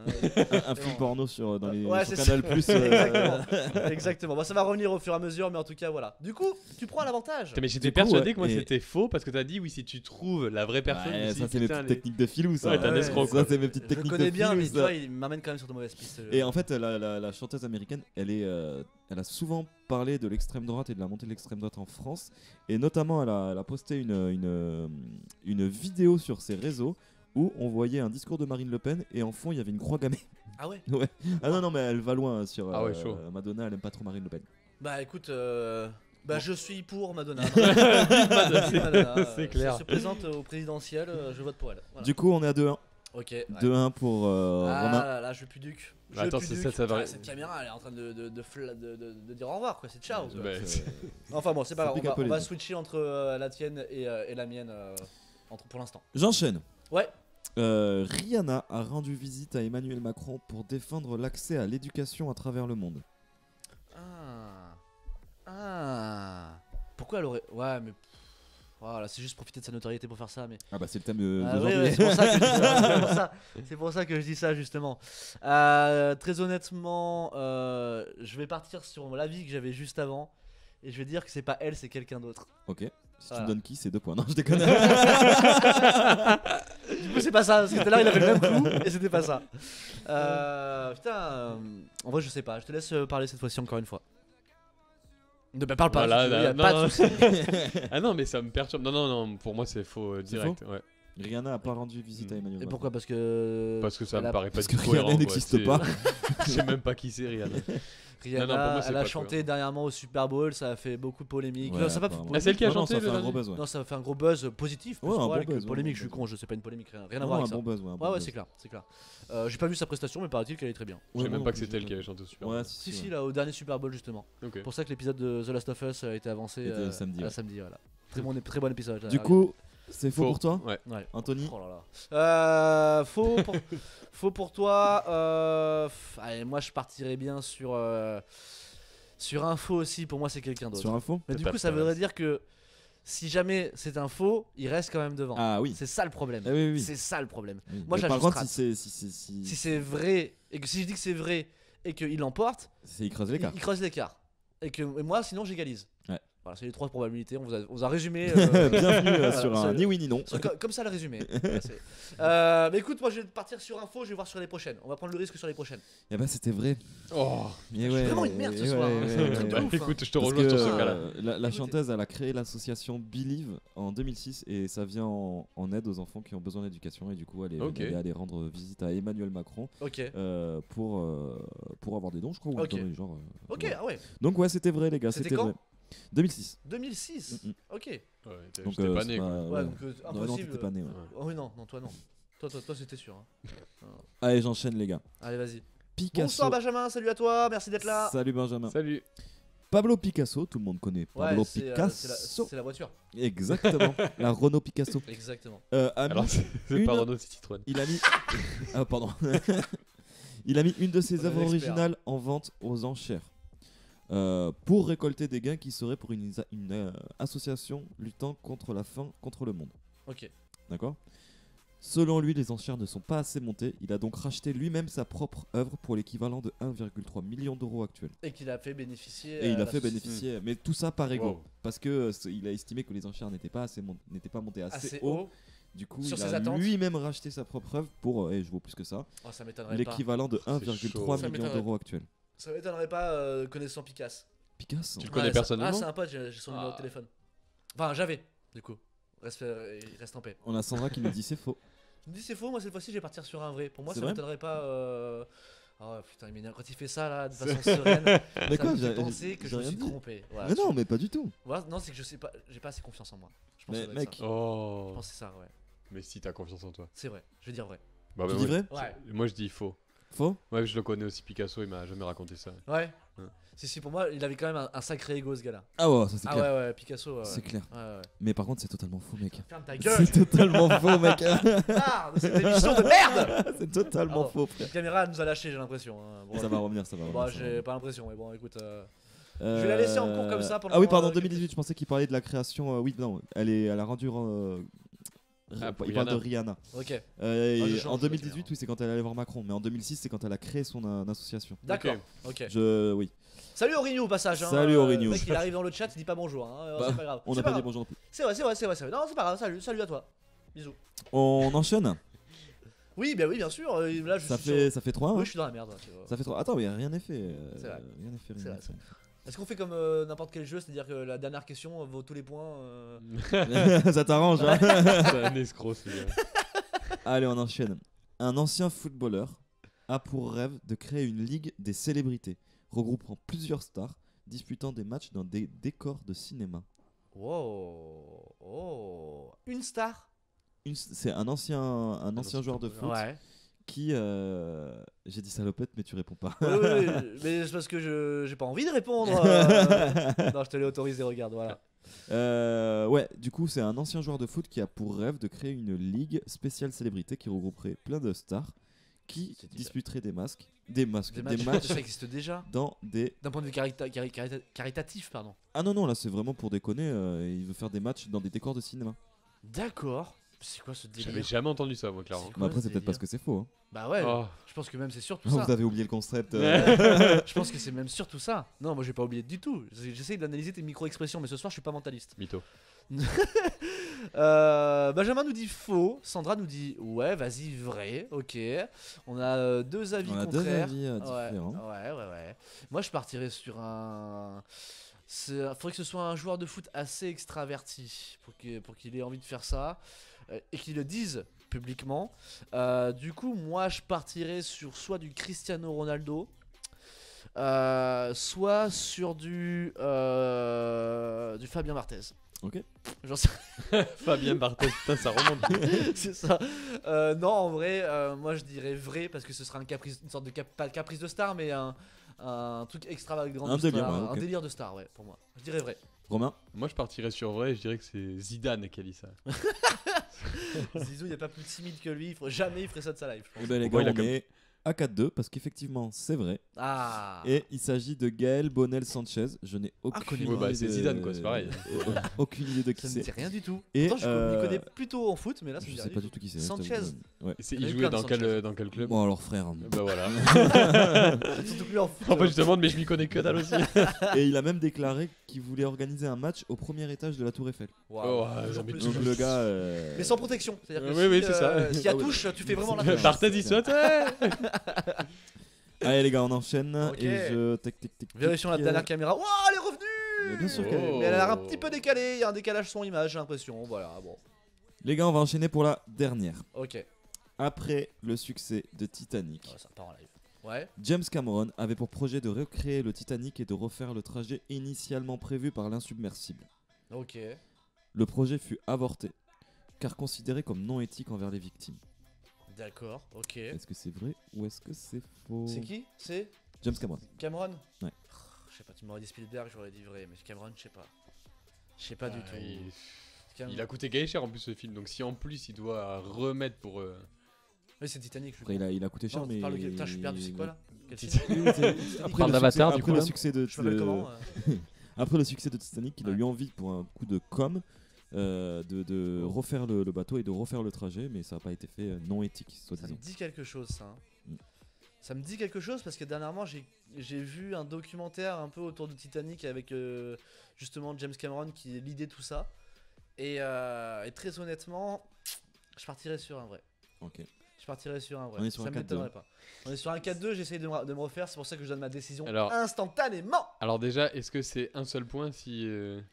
Un film porno sur, dans les, Ouais, sur c'est Canal ça. Plus. Exactement. Exactement. Bon, ça va revenir au fur et à mesure, mais en tout cas, voilà. Du coup, tu prends l'avantage. Mais j'étais Du coup, persuadé ouais, que moi et- c'était faux parce que t'as dit oui si tu trouves la vraie personne. Ouais, si, ça c'est mes putain, petites les- techniques de filou ça. Ouais, t'es un Ouais, escroc, Ça quoi. c'est mes petites Je techniques connais de bien, filou mais tu ça. vois, il m'amène quand même sur de mauvaises pistes. Et en fait, la chanteuse américaine, elle a souvent parlé de l'extrême droite et de la montée de l'extrême droite en France. Et notamment, elle a posté une vidéo sur ses réseaux où on voyait un discours de Marine Le Pen et en fond, il y avait une croix gammée. Ah ouais. Ouais. Ah non, mais elle va loin sur Ah ouais, chaud. Madonna, elle aime pas trop Marine Le Pen. Bah écoute, je suis pour Madonna. C'est clair. Si elle se présente au présidentiel, je vote pour elle. Voilà. Du coup, on est à 2-1. Ok. Ouais. 2-1 pour Ah Romain. là, je veux plus duc. Bah, attends, ça va- Cette caméra, elle est en train de dire au revoir, quoi. C'est ciao. quoi. Bah, Enfin bon, c'est pas Ça grave. pique un peu On les va deux. switcher entre la tienne et la mienne pour l'instant. J'enchaîne. Ouais. Rihanna a rendu visite à Emmanuel Macron pour défendre l'accès à l'éducation à travers le monde. Ah. Pourquoi elle aurait. Ouais, mais. Voilà, c'est juste profiter de sa notoriété pour faire ça, mais. Ah bah c'est le thème de Ah oui, d'aujourd'hui. ouais, c'est pour ça que je dis ça, c'est pour ça que je dis ça justement. Très honnêtement, je vais partir sur l'avis que j'avais juste avant et je vais dire que c'est pas elle, c'est quelqu'un d'autre. Ok. Si tu Voilà. me donnes qui, c'est 2 points. Non, je déconne. Du coup, c'est pas ça parce que tout à l'heure il avait le même coup et c'était pas ça. En vrai, je sais pas. Je te laisse parler cette fois-ci encore une fois. Ne bah, parle pas. Voilà, si tu veux, y a non, pas non. de souci. Ah non mais ça me perturbe. Non, pour moi c'est faux direct. Ouais. Rihanna a pas rendu visite à Emmanuel Et Macron. pourquoi? Parce que. Parce que ça elle me a- paraît pas Parce du que tout Rihanna cohérent. n'existe pas. Je sais même pas qui c'est Rihanna. Rihanna, Non, pour moi, c'est elle a pas chanté dernièrement au Super Bowl, ça a fait beaucoup de polémiques. Ouais, Non, ça a pas apparemment. Ah, celle qui a Non, non, chanté ça fait le un gros dernier buzz, ouais. Non, ça a fait un gros buzz positif. Plus Ouais, un pour bon elle que buzz, ouais, polémique, un je suis bon con, je sais pas une polémique, rien à Non, voir un avec ça. bon buzz, ouais. un bon Ouais, buzz. c'est clair, c'est clair. J'ai pas vu sa prestation, mais paraît-il qu'elle est très bien. Je sais Ouais, même non, pas que plus, c'est elle ouais. qui avait chanté au Super. Ouais, Si, là, au dernier Super Bowl justement. Ok. C'est pour ça que l'épisode de The Last of Us a été avancé C'était samedi, à ouais. samedi, voilà. Très bon épisode. Du coup, c'est faux pour toi, Ouais. Ouais. Anthony? Oh là là. Faux pour toi. Allez, moi, je partirais bien sur un faux aussi. Pour moi, c'est quelqu'un d'autre. Sur info? Mais C'est du pas coup, ça Perez. voudrait dire que si jamais c'est un faux, il reste quand même devant. Ah oui. C'est ça le problème. Ah oui, oui. C'est ça le problème. Oui. Moi, Mais j'ajoute par contre, rate. Si c'est vrai, et que si je dis que c'est vrai et qu'il l'emporte, il creuse il l'écart. creuse l'écart. Et moi, sinon, j'égalise. Ouais. Voilà, c'est les 3 probabilités. On vous a résumé. Bienvenue sur voilà, un ni oui ni non. Comme ça le résumé. Voilà, mais écoute, moi je vais partir sur info, je vais voir sur les prochaines. On va prendre le risque sur les prochaines. Et bah c'était vrai. Oh, Et vraiment une merde ce soir, hein. C'est un truc de ouf, hein. écoute, je te Parce rejoins que, sur ce cas-là. la Écoutez. chanteuse, elle a créé l'association Believe en 2006 et ça vient en aide aux enfants qui ont besoin d'éducation et du coup elle est allée rendre visite à Emmanuel Macron Ok. pour avoir des dons, je crois. Ou Ok. dans les genres, Ok, voilà. ah ouais. Donc ouais, c'était vrai les gars, C'était c'était quand vrai. 2006. 2006. Mm, mm. Ok. Ouais, Donc j'étais pas c'est né. pas- quoi. Ouais, ouais. donc Non, non, impossible. t'étais pas né. Ouais. Oh oui, non, toi non. Toi c'était sûr. Hein. Allez, j'enchaîne les gars. Allez, vas-y. Picasso. Bonsoir Benjamin, salut à toi, merci d'être là. Salut Benjamin. Salut. Pablo Picasso, tout le monde connaît Pablo c'est Picasso. c'est la voiture. Exactement, la Renault Picasso. Exactement. A mis- Alors, c'est une- pas Renault, c'est Citroën. il a mis. Ah, pardon. Il a mis une de ses On est œuvres un expert. originales en vente aux enchères pour récolter des gains qui seraient pour une association luttant contre la faim contre le monde. Ok. D'accord. Selon lui, les enchères ne sont pas assez montées. Il a donc racheté lui-même sa propre œuvre pour l'équivalent de 1,3 million d'euros actuels. Et qu'il a fait bénéficier. Et il à a fait la bénéficier, mais tout ça par ego, Wow. parce que il a estimé que les enchères n'étaient pas montées assez, assez haut. haut. Du coup, Sur il ses a attentes. lui-même racheté sa propre œuvre pour, et je vaux plus que ça, Oh, ça m'étonnerait pas. l'équivalent de C'est 1,3 chaud. Ça million m'étonnerait. d'euros actuels. Ça m'étonnerait pas connaissant Picasso. Picasso. Tu le connais Ouais, personnellement c'est un pote, j'ai son numéro de Ah. téléphone. Enfin, j'avais, du coup. Il reste en paix. On a Sandra qui nous dit c'est faux. Je me dis c'est faux, moi cette fois-ci je vais partir sur un vrai. Pour moi C'est ça vrai m'étonnerait pas. Oh putain, il m'énerve quand il fait ça là de façon sereine. Mais ça quoi, me fait j'ai penser que j'ai je me rien suis dit. trompé. Voilà, Mais non, mais pas du tout. Voilà, non, c'est que je sais pas, j'ai pas assez confiance en moi. Je pense Mais que ça doit être mec, ça. Oh. Je pense que c'est ça, ouais. Mais si t'as confiance en toi. C'est vrai, je vais dire vrai. Bah, Tu bah, dis moi, vrai Ouais. Moi je dis faux. Faux. Ouais, je le connais aussi, Picasso, il m'a jamais raconté ça. Ouais. Ouais. Si, pour moi, il avait quand même un sacré ego ce gars-là. Ah ouais, ça c'est Ah clair. ouais, Picasso. Ouais, C'est clair. ouais. Mais par contre, c'est totalement faux, mec. Ferme ta gueule, C'est totalement faux, mec. marre de cette émission de merde. C'est totalement Ah, faux, frère. La caméra nous a lâché, j'ai l'impression. Hein. Bon, Ça va revenir, ça va revenir. Bah, ça va j'ai revenir. pas l'impression, mais bon, écoute. Je vais la laisser en cours comme ça pendant, Ah oui, pardon, quelques- 2018, je pensais qu'il parlait de la création. Oui, non, elle a rendu. pour Il parle de Rihanna. Rihanna. Ok, Et je change, en je 2018, vais dire. oui, c'est quand elle allait voir Macron. Mais en 2006, c'est quand elle a créé son association. d'accord. Ok. Ok. Oui. Salut Aurignou au passage. Hein. Salut, Aurignou. Le mec, il arrive dans le chat, il dit pas bonjour. Hein. Bah, C'est pas grave. On C'est n'a pas pas dit grave. bonjour non plus. C'est vrai. Non, c'est pas grave. Salut à toi. Bisous. On enchaîne. Oui, bien sûr. Là, je Ça suis fait 3 Oui, je suis dans la merde. Tu vois. Ça fait 3. Attends, mais rien n'est fait. C'est vrai. Rien n'est fait. C'est rien vrai, n'est Est-ce qu'on fait comme n'importe quel jeu, c'est-à-dire que la dernière question vaut tous les points fait. Ça t'arrange, hein. C'est un escroc, c'est vrai. Allez, on enchaîne. Un ancien footballeur a pour rêve de créer une ligue des célébrités, regroupant plusieurs stars, disputant des matchs dans des décors de cinéma. Wow. Oh. Une star. C'est un ancien joueur de foot Ouais. qui... J'ai dit salopette, mais tu réponds pas. Oui, mais c'est parce que j'ai pas envie de répondre. Non, je te l'ai autorisé, regarde, voilà. Ouais, du coup, c'est un ancien joueur de foot qui a pour rêve de créer une ligue spéciale célébrité qui regrouperait plein de stars qui C'est disputeraient des matchs, Des matchs, ça existe déjà. dans des... D'un point de vue caritatif, pardon. Ah non, là c'est vraiment pour déconner, il veut faire des matchs dans des décors de cinéma. D'accord. C'est quoi ce J'avais délire? jamais entendu ça, moi, clairement. Mais après ce c'est peut-être parce délire que c'est faux. Hein. Bah ouais, Oh. je pense que même c'est surtout Vous ça. avez oublié le concept. Je pense que c'est même surtout ça. Non, moi j'ai pas oublié du tout. J'essaie d'analyser tes micro-expressions, mais ce soir je suis pas mentaliste. Mytho. Benjamin nous dit faux, Sandra nous dit ouais, vas-y, vrai, ok. On a deux avis On a deux contraires. avis différents. Ouais. Moi je partirais sur un. Faudrait que ce soit un joueur de foot assez extraverti pour qu'il ait envie de faire ça et qu'il le dise publiquement. Du coup, moi je partirais sur soit du Cristiano Ronaldo. Soit sur du Fabien Barthez. Ok. J'en sais- Fabien Barthez, putain, ça remonte. c'est ça. Non, en vrai, moi je dirais vrai parce que ce sera une sorte de pas de caprice de star, mais un truc extravagant. Un de délire, star, ouais, ok. un délire de star, ouais, pour moi. Je dirais vrai. Romain. Moi, je partirais sur vrai, je dirais que c'est Zidane qui a dit ça. Zizou, il n'y a pas plus timide que lui. Jamais il ferait ça de sa life. je pense. Eh ben les Pourquoi gars, il a on est à 4-2 parce qu'effectivement c'est vrai. Ah. Et il s'agit de Gaël Bonnel Sanchez. Je n'ai aucune connu. idée. Ouais, c'est Zidane, quoi, c'est pareil. Aucune idée de qui Ça me dit c'est. rien du tout. Et, Pourtant, je m'y connais plutôt en foot, mais là, ça me Je dit sais rien pas du du tout qui c'est. Sanchez. Ouais. Il Il y a eu jouait plein de dans Sanchez. quel club? Bon alors frère. Bah voilà. Surtout que lui en foot. En fait, je demande, mais je m'y connais que dalle aussi. Et il a même déclaré qu'il voulait organiser un match au premier étage de la Tour Eiffel. Waouh. Oh, Toujours mais plus. Donc le gars. Mais sans protection. C'est-à-dire que Oui, oui, si, c'est ça. S'il y a Ah oui. touche, tu fais vraiment la touche. Barthez, il saute. Ouais. Allez les gars, on enchaîne. Ok. Et je. Tic. Vérifions la dernière caméra. Waouh, elle est revenue. Mais bien sûr Oh. qu'elle Mais elle a l'air un petit peu décalée. Il y a un décalage son-image, j'ai l'impression. Voilà, bon. Les gars, on va enchaîner pour la dernière. Ok. Après le succès de Titanic, Ouais, ça part en live. Ouais. James Cameron avait pour projet de recréer le Titanic et de refaire le trajet initialement prévu par l'insubmersible. Ok. Le projet fut avorté, car considéré comme non éthique envers les victimes. D'accord. Ok. Est-ce que c'est vrai ou est-ce que c'est faux? C'est qui? C'est James Cameron. Cameron? Ouais. Je sais pas, tu m'aurais dit Spielberg, j'aurais dit vrai, mais Cameron, je sais pas. Je sais pas du tout. Il a coûté gaé cher en plus ce film, donc si en plus il doit remettre pour. Oui, c'est Titanic. Je Après, il a coûté cher, Non, mais. parle de- Putain, je suis perdu, c'est quoi là Quel film Oui, après, Parle le d'Avatar, succès- du après coup, le là. succès de, Je m'appelle comment après le succès de Titanic, il a Ouais. eu envie pour un coup de com de refaire le bateau et de refaire le trajet, mais ça n'a pas été fait non éthique, Ça me soi-disant. dit quelque chose, ça. Hein. Mm. Ça me dit quelque chose parce que dernièrement, j'ai vu un documentaire un peu autour de Titanic avec justement James Cameron qui lidait tout ça. Et très honnêtement, je partirais sur un vrai. Ok. Je partirais sur un vrai. On est sur ça un 4-2. m'étonnerait pas. On est sur un 4-2, j'essaye de me refaire, c'est pour ça que je donne ma décision Alors- instantanément. Alors, déjà, est-ce que c'est un seul point si.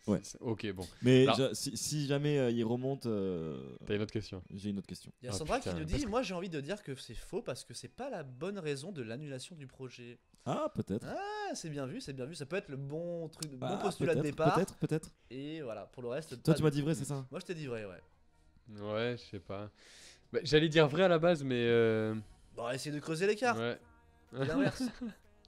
Ouais. Ok, bon. Mais Alors- si jamais il remonte, T'as une autre question? j'ai une autre question. Il y a Ah, Sandra putain, qui nous parce dit moi j'ai envie de dire que c'est faux parce que c'est pas la bonne raison de l'annulation du projet. Ah, peut-être. Ah, c'est bien vu, ça peut être le bon truc, le bon Ah, postulat de peut-être, départ. Peut-être. Et voilà, pour le reste. Toi, pas tu de- m'as dit vrai, c'est ça? Moi je t'ai dit vrai, ouais. Ouais, je sais pas. Bah, j'allais dire vrai à la base, mais. Bon, essayez de creuser l'écart. Ouais. Et l'inverse. Toi,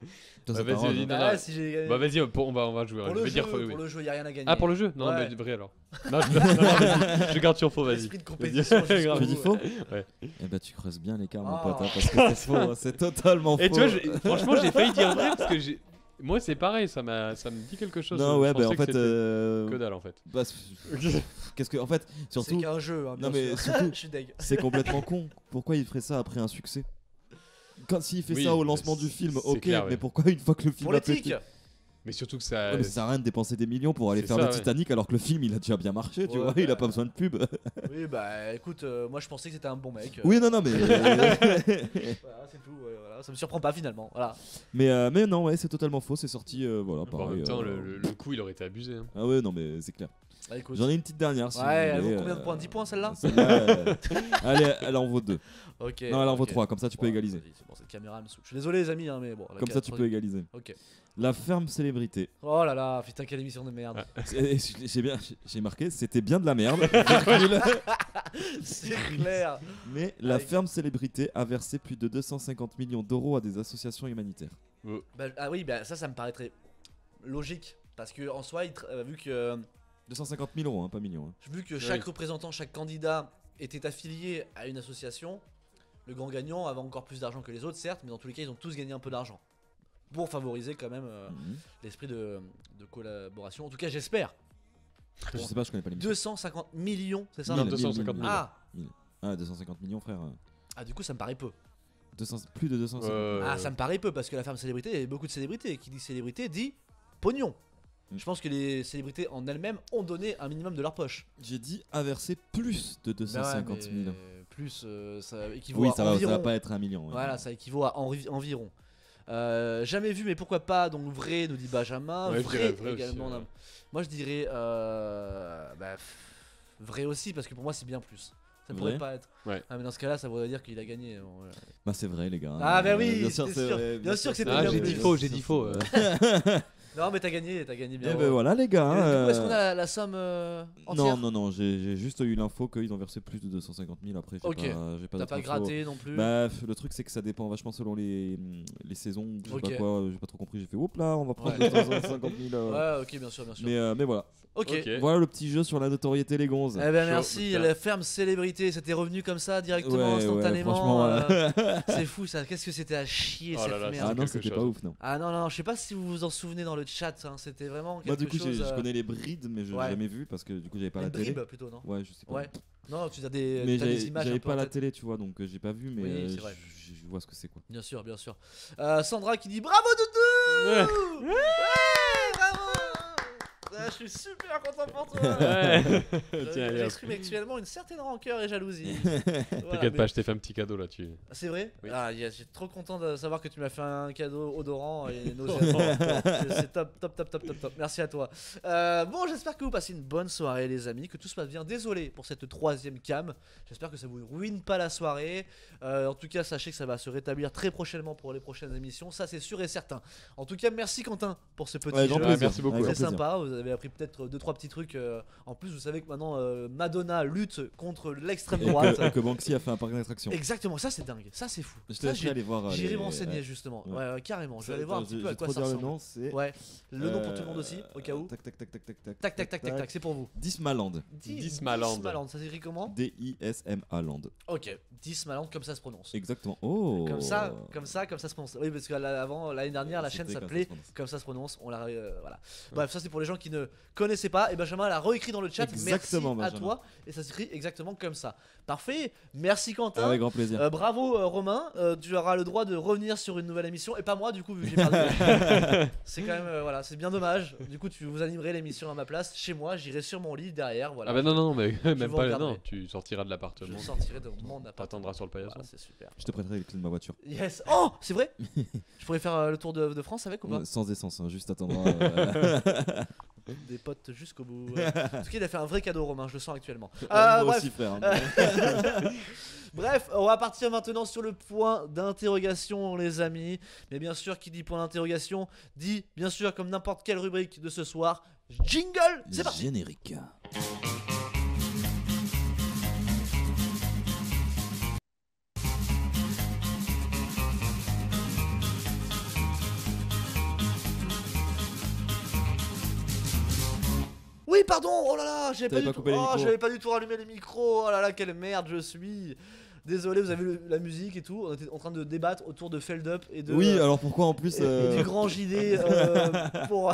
Bah, c'est vas-y, parole, vas-y, hein. non, Ah, non. si j'ai gagné. Bah, vas-y, on va jouer. pour Je le vais jeu, dire faux, oui. pour le jeu, y a rien à gagner. Ah, pour le jeu? Non, Ouais. mais vrai alors. Non, vas-y, je garde sur faux, vas-y. Esprit de compétition. Vas-y. jusqu'au Tu Tu dis bout, faux? Ouais. Eh ben, tu creuses bien l'écart, mon Ah. pote, hein, parce que c'est faux, hein, c'est totalement faux. Et tu vois, franchement, j'ai failli dire vrai parce que moi, c'est pareil, ça me dit quelque chose. Non, Je ouais, bah pensais en que fait. c'était que dalle en fait. bah, qu'est-ce que. En fait, C'est surtout, qu'un jeu, hein, bien Non, mais sûr. surtout- Je suis deg. c'est complètement con. Pourquoi il ferait ça après un succès? Quand s'il fait Oui, ça au bah, lancement du c'est- film, c'est ok, clair, mais ouais. pourquoi une fois que le film Pour a pété? l'éthique. Mais surtout que ça. Ouais, mais ça sert à rien de dépenser des millions pour aller C'est faire ça, le ouais. Titanic alors que le film il a déjà bien marché, tu Ouais, vois, il a pas besoin de pub. Oui, bah écoute, moi je pensais que c'était un bon mec. Oui, non, mais. Voilà, c'est tout. Ouais, voilà. Ça me surprend pas finalement. Voilà. mais non, ouais, c'est totalement faux, c'est sorti, voilà, Bon, en pareil. même temps, le coup, il aurait été abusé. Hein. Ah ouais, non, mais c'est clair. Bah, écoute. J'en ai une petite dernière. Si Ouais, vous elle voulez, vaut combien de points? 10 points celle-là? Allez, elle en vaut 2. Ok. Non, elle en vaut ok. 3, comme ça tu peux Ouais, égaliser. vas-y, c'est bon, cette caméra me saoule. Je suis désolé les amis, hein, mais bon. Comme ça tu peux égaliser. Ok. La ferme célébrité. Oh là là, putain, quelle émission de merde. J'ai marqué, c'était bien de la merde. virgule. C'est clair. Mais la Avec- ferme célébrité a versé plus de 250 millions d'euros à des associations humanitaires. Bah, ah oui, bah ça me paraîtrait logique. Parce que en soi, vu que 250 000 euros, hein, pas millions. hein. vu que chaque représentant, chaque candidat était affilié à une association, le grand gagnant avait encore plus d'argent que les autres, certes, mais dans tous les cas, ils ont tous gagné un peu d'argent. Pour favoriser quand même Mhm. l'esprit de collaboration. En tout cas, j'espère. Je sais pas, je connais pas l'émission. 250 millions, c'est ça? Non, 1000, 250 000. Ah, Ah, 250 millions, frère. du coup, ça me paraît peu. 200, plus de 250 millions. Ah, ça me paraît peu parce que la femme célébrité, il y a beaucoup de célébrités. Qui dit célébrité dit pognon. Mm. Je pense que les célébrités en elles-mêmes ont donné un minimum de leur poche. J'ai dit a versé plus de 250 Bah ouais, 000. mais plus, ça équivaut Oui, à ça va environ. pas être un million. ouais. Voilà, ça équivaut à environ. Jamais vu, mais pourquoi pas? Donc vrai, nous dit Benjamin. Ouais, je vrai, dirais vrai également. aussi, ouais. non. Moi, je dirais vrai aussi parce que pour moi, c'est bien plus. Ça Vrai pourrait pas être. Ouais. Ah, mais dans ce cas-là, ça voudrait dire qu'il a gagné. Bon, voilà. Bah, c'est vrai, les gars. Ah, bah oui, bien sûr, c'était c'est sûr. vrai. Bien sûr que c'était Ah, bien j'ai plus. dit faux, j'ai dit faux. Non, mais t'as gagné bien. Et ben voilà les gars. Et du coup, est-ce qu'on a la somme entière? Non, j'ai juste eu l'info qu'ils ont versé plus de 250 000. Après, j'ai Ok. j'ai pas T'as d'autres pas infos. gratté non plus? Bah, le truc c'est que ça dépend vachement selon les saisons. Je sais Ok. pas quoi, j'ai pas trop compris. J'ai fait oups là, on va prendre Ouais. 250 000. Ouais, ok, bien sûr. Mais voilà. Ok. Ok. Voilà le petit jeu sur la notoriété les gonzes. Eh ben Chaud, merci, putain. la ferme célébrité, c'était revenu comme ça directement, Ouais, instantanément. franchement, C'est fou ça, qu'est-ce que c'était à chier Oh cette là là, merde. Ah non, quelque c'était chose. pas ouf non. Ah non, je sais pas si vous vous en souvenez dans le chat, hein, c'était vraiment quelque Moi du coup chose. je connais les brides mais je l'ai Ouais. jamais vu parce que du coup j'avais pas les la télé. bribes plutôt, non? Ouais, je sais pas. Ouais. Non, tu as Mais t'as des images un j'avais peu pas en la tête. télé, tu vois, donc j'ai pas vu, mais Oui, c'est vrai. je vois ce que c'est quoi. Bien sûr. Sandra qui dit bravo Doudou. Ouais, bravo. Ah, je suis super content pour toi. Ouais. Tiens, allez, hop. J'exprime actuellement une certaine rancœur et jalousie. Voilà, T'inquiète mais- pas, je t'ai fait un petit cadeau là-dessus. C'est vrai? Oui. Ah, je suis trop content de savoir que tu m'as fait un cadeau odorant et nauséabond. C'est top. Merci à toi. Bon, j'espère que vous passez une bonne soirée, les amis, que tout se passe bien. Désolé pour cette troisième cam. J'espère que ça vous ruine pas la soirée. En tout cas, sachez que ça va se rétablir très prochainement pour les prochaines émissions. Ça, c'est sûr et certain. En tout cas, merci Quentin pour ce petit Ouais, jeu. grand Ouais, plaisir. merci beaucoup. Avec Très grand plaisir. sympa, vous avez appris peut-être 2-3 petits trucs. En plus, vous savez que maintenant Madonna lutte contre l'extrême Et droite. que Banksy a fait un parc d'attractions. Exactement, ça c'est dingue, ça c'est fou. Je te Ça, laisserai aller voir. J'irai les- m'enseigner ouais. justement. Ouais. Ouais, carrément. Je vais aller voir un Attends, petit je peu à vais quoi trop ça dire le ressemble. nom, c'est. Ouais, le nom pour tout le monde aussi, au cas où. Tac. C'est pour vous. Dismaland. Dismaland. Dismaland, ça s'écrit comment? D-I-S-M-A Land. Ok, Dismaland comme ça se prononce. Exactement. Oh. Comme ça se prononce. Oui, parce que avant l'année dernière, la chaîne C'était s'appelait comme ça se prononce. comme ça se prononce. On l'a, voilà. Bref, ça c'est pour les gens qui ne connaissaient pas. Et Benjamin l'a réécrit dans le chat. Exactement, Merci à Benjamin. toi. Et ça s'écrit exactement comme ça. Parfait. Merci Quentin. Avec grand plaisir. Bravo Romain, tu auras le droit de revenir sur une nouvelle émission et pas moi du coup vu que j'ai perdu. C'est quand même voilà, c'est bien dommage. Du coup tu vous animerai l'émission à ma place chez moi, j'irai sur mon lit derrière, voilà. Ah bah non, mais même vous pas. regarderai. Non, tu sortiras de Je l'appartement. sortirai de mon appart. T'attendras sur le paillasson. Voilà, c'est super. Je te prêterai les clés de ma voiture. Yes. Oh, c'est vrai. Je pourrais faire le tour de France avec ou pas? Sans essence, hein, juste attendra. Des potes jusqu'au bout. En tout cas, il a fait un vrai cadeau Romain, je le sens actuellement. Moi Bref. aussi, frère. Bref, on va partir maintenant sur le point d'interrogation, les amis. Mais bien sûr, qui dit point d'interrogation dit, bien sûr, comme n'importe quelle rubrique de ce soir, jingle. C'est parti. Générique. Oui, pardon. Oh là là, T'avais pas coupé les micros. j'avais pas du tout rallumé les micros. Oh là là, quelle merde je suis. Désolé, vous avez la musique et tout. On était en train de débattre autour de Feld Up et de. Oui, alors pourquoi en plus. Et du grand JD pour.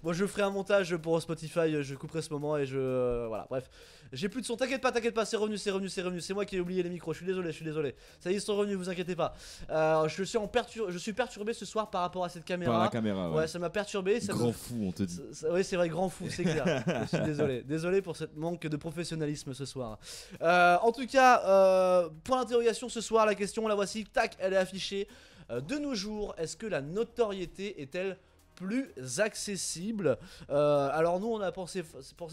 Moi, je ferai un montage pour Spotify. Je couperai ce moment et je. Voilà, bref. J'ai plus de son. T'inquiète pas, c'est revenu. C'est moi qui ai oublié les micros. Je suis désolé. Ça y est, ils sont revenus. Vous inquiétez pas. Je suis perturbé ce soir par rapport à cette caméra. Par la caméra, Ouais, ça m'a perturbé. Grand fou, on te dit. Oui, c'est vrai, grand fou, c'est clair. Je suis désolé pour ce manque de professionnalisme ce soir. En tout cas, point d'interrogation ce soir, la question, la voici, tac, elle est affichée. De nos jours, est-ce que la notoriété est-elle plus accessible? Alors nous on a pensé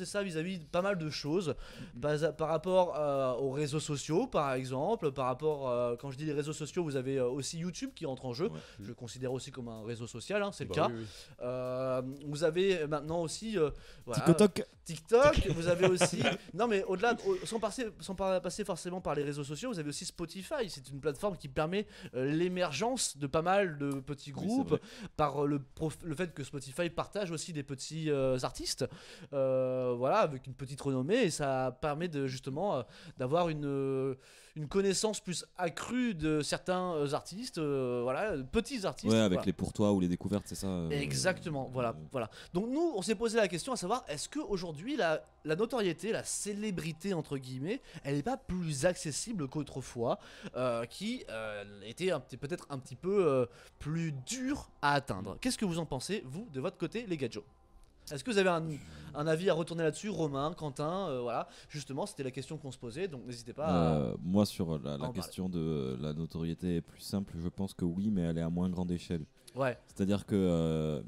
ça vis-à-vis de pas mal de choses par rapport aux réseaux sociaux par exemple, par rapport quand je dis les réseaux sociaux, vous avez aussi YouTube qui entre en jeu. Ouais. Je le considère aussi comme un réseau social, hein, c'est Bah le cas. oui, oui. Vous avez maintenant aussi voilà, TikTok. vous avez aussi non mais au-delà sans passer forcément par les réseaux sociaux, vous avez aussi Spotify. C'est une plateforme qui permet l'émergence de pas mal de petits Oui, c'est groupes vrai. par le fait que Spotify partage aussi des petits artistes, voilà, avec une petite renommée, et ça permet de justement d'avoir une connaissance plus accrue de certains artistes, voilà, petits artistes. Ouais, avec voilà. les pour toi ou les découvertes, c'est ça. Exactement, voilà. Donc nous, on s'est posé la question à savoir, est-ce qu'aujourd'hui la notoriété, la célébrité entre guillemets, elle n'est pas plus accessible qu'autrefois, qui était peut-être un petit peu plus dur à atteindre. Qu'est-ce que vous en pensez, vous, de votre côté, les gadgets? Est-ce que vous avez un avis à retourner là-dessus, Romain, Quentin, voilà, justement, c'était la question qu'on se posait, donc n'hésitez pas à... Moi, sur la en question de la notoriété est plus simple, je pense que oui, mais elle est à moins grande échelle. Ouais, C'est-à-dire que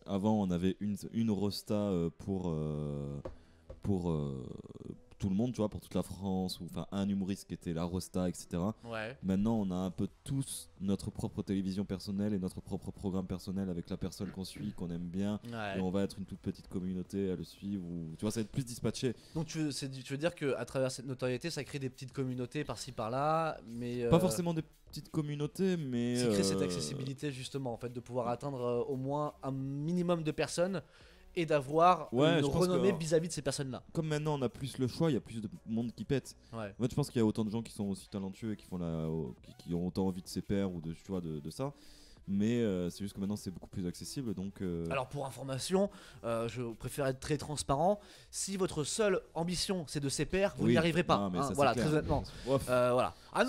avant, on avait une rosta pour tout le monde, tu vois, pour toute la France, ou enfin un humoriste qui était la Rosta, etc. Ouais. Maintenant, on a un peu tous notre propre télévision personnelle et notre propre programme personnel avec la personne qu'on suit, qu'on aime bien, Ouais. et on va être une toute petite communauté à le suivre, ou tu vois, ça va être plus dispatché. Donc tu veux dire qu'à travers cette notoriété, ça crée des petites communautés par-ci par-là, mais Pas forcément des petites communautés, mais ça crée cette accessibilité justement, en fait, de pouvoir atteindre au moins un minimum de personnes et d'avoir Ouais, une je pense renommée que- vis-à-vis de ces personnes-là. comme maintenant on a plus le choix, il y a plus de monde qui pète. Ouais. En fait, je pense qu'il y a autant de gens qui sont aussi talentueux et qui qui ont autant envie de ses pairs ou de, tu vois, de ça. Mais c'est juste que maintenant c'est beaucoup plus accessible, donc. Alors pour information, je préfère être très transparent. Si votre seule ambition c'est de ses pairs, vous Oui. n'y arriverez pas. Non, mais hein, ça, c'est voilà, clair. très honnêtement. Ouf. Voilà. Ah,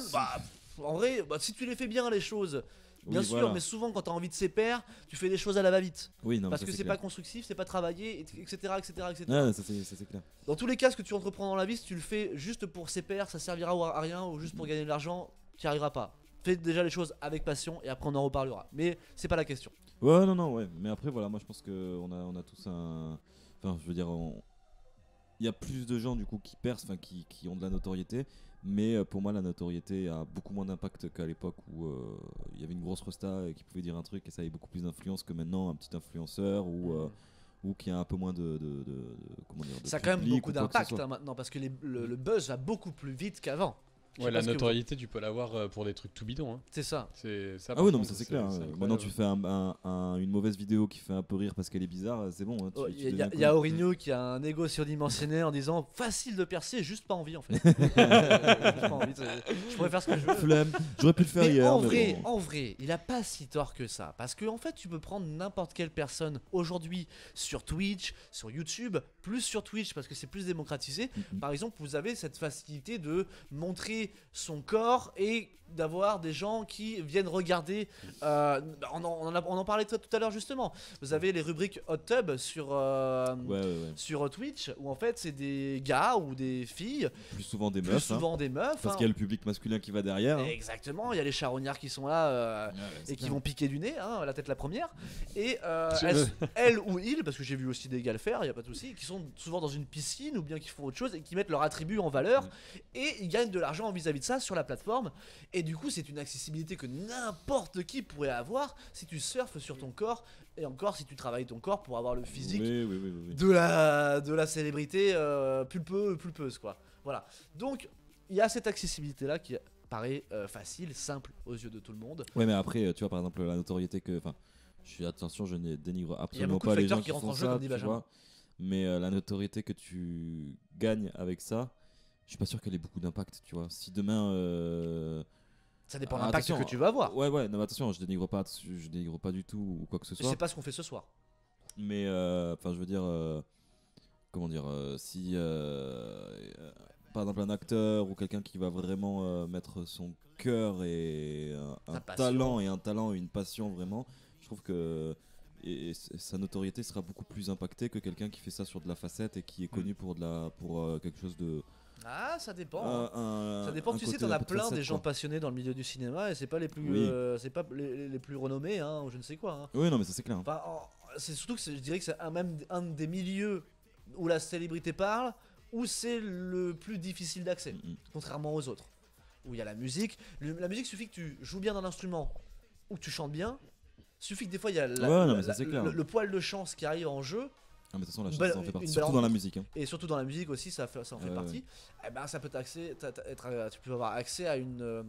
en vrai, si tu les fais bien les choses, bien Oui, sûr, voilà. mais souvent quand tu as envie de ses pairs, tu fais des choses à la va-vite. Oui, non, mais Parce ça, que c'est clair. pas constructif, c'est pas travaillé, etc. etc., etc. Ouais, ça c'est clair. Dans tous les cas, ce que tu entreprends dans la vie, si tu le fais juste pour ses pairs, ça servira à rien, ou juste pour gagner de l'argent, tu n'y arriveras pas. Fais déjà les choses avec passion et après on en reparlera. Mais c'est pas la question. Ouais, non, ouais. Mais après, voilà, moi je pense qu'on a tous un. Enfin, je veux dire, il y a plus de gens du coup qui percent, enfin qui ont de la notoriété. Mais pour moi, la notoriété a beaucoup moins d'impact qu'à l'époque où il y avait une grosse rosta et qui pouvait dire un truc et ça avait beaucoup plus d'influence que maintenant un petit influenceur ou qui a un peu moins comment dire, de Ça a quand même public beaucoup ou quoi que ce d'impact soit. hein, maintenant parce que le buzz va beaucoup plus vite qu'avant. Je Ouais, sais la pas ce que notoriété, tu peux l'avoir pour des trucs tout bidons. Hein. C'est ça. C'est ça. Ah par oui, non, mais contre, ça c'est clair. c'est Maintenant, tu incroyable. fais une mauvaise vidéo qui fait un peu rire parce qu'elle est bizarre, c'est bon. Hein, Il y a Aurigno qui a un ego surdimensionné en disant facile de percer, juste pas envie en fait. Juste pas envie, je pourrais faire ce que je veux. Flemme. J'aurais pu le faire Mais hier. en mais vrai, bon. en vrai, il a pas si tort que ça. Parce que en fait, tu peux prendre n'importe quelle personne aujourd'hui sur Twitch, sur YouTube, plus sur Twitch parce que c'est plus démocratisé. Mhm. Par exemple, vous avez cette facilité de montrer son corps et d'avoir des gens qui viennent regarder. On en parlait tout à l'heure justement. Vous avez les rubriques Hot Tub Ouais. sur Twitch où en fait c'est des gars ou des filles, Plus souvent des plus meufs. Hein, souvent des meufs. parce hein. qu'il y a le public masculin qui va derrière. Hein. Exactement, il y a les charognards qui sont là et qui vont piquer du nez, hein, la tête la première. Et elles ou ils, parce que j'ai vu aussi des gars le faire, il n'y a pas de souci, qui sont souvent dans une piscine ou bien qui font autre chose et qui mettent leur attribut en valeur et ils gagnent de l'argent vis-à-vis de ça sur la plateforme. Et du coup, c'est une accessibilité que n'importe qui pourrait avoir si tu surfes sur ton corps et encore si tu travailles ton corps pour avoir le physique Oui. de la célébrité pulpeuse quoi. Voilà. Donc il y a cette accessibilité là qui paraît facile, simple aux yeux de tout le monde. Ouais, mais après, tu vois, par exemple, la notoriété que. Enfin, attention, je ne dénigre absolument beaucoup pas de les facteurs gens qui qui rentrent font en jeu, ça, comme dit tu Benjamin. vois. Mais la notoriété que tu gagnes avec ça, je suis pas sûr qu'elle ait beaucoup d'impact, tu vois. Si demain. Ça dépend de Ah, l'impact attention, que tu vas avoir. Ouais, non, mais attention, je dénigre pas du tout ou quoi que ce Et soit. c'est pas ce qu'on fait ce soir. Mais enfin, je veux dire, comment dire, si par exemple un acteur ou quelqu'un qui va vraiment mettre son cœur et un talent et une passion vraiment, je trouve que sa notoriété sera beaucoup plus impactée que quelqu'un qui fait ça sur de la facette et qui est connu pour quelque chose de. Ah, ça dépend. Ça dépend, tu sais, côté t'en un as peu de plein facette, des gens quoi. passionnés dans le milieu du cinéma et c'est pas les plus, Oui. c'est pas les plus renommés, hein, ou je ne sais quoi. Hein. Oui, non, mais ça c'est clair. Hein. Enfin, c'est surtout que je dirais que c'est même un des milieux où la célébrité parle, où c'est le plus difficile d'accès, contrairement aux autres. Où il y a la musique. La musique suffit que tu joues bien dans l'instrument ou que tu chantes bien. Suffit que des fois il y a le poil de chance qui arrive en jeu. Ah, mais de toute façon, la Une chance, belle- ça en fait partie. une Surtout belle dans la rencontre. musique. Hein. Et surtout dans la musique aussi, ça en fait partie. Eh ben, ça peut tu peux avoir accès à une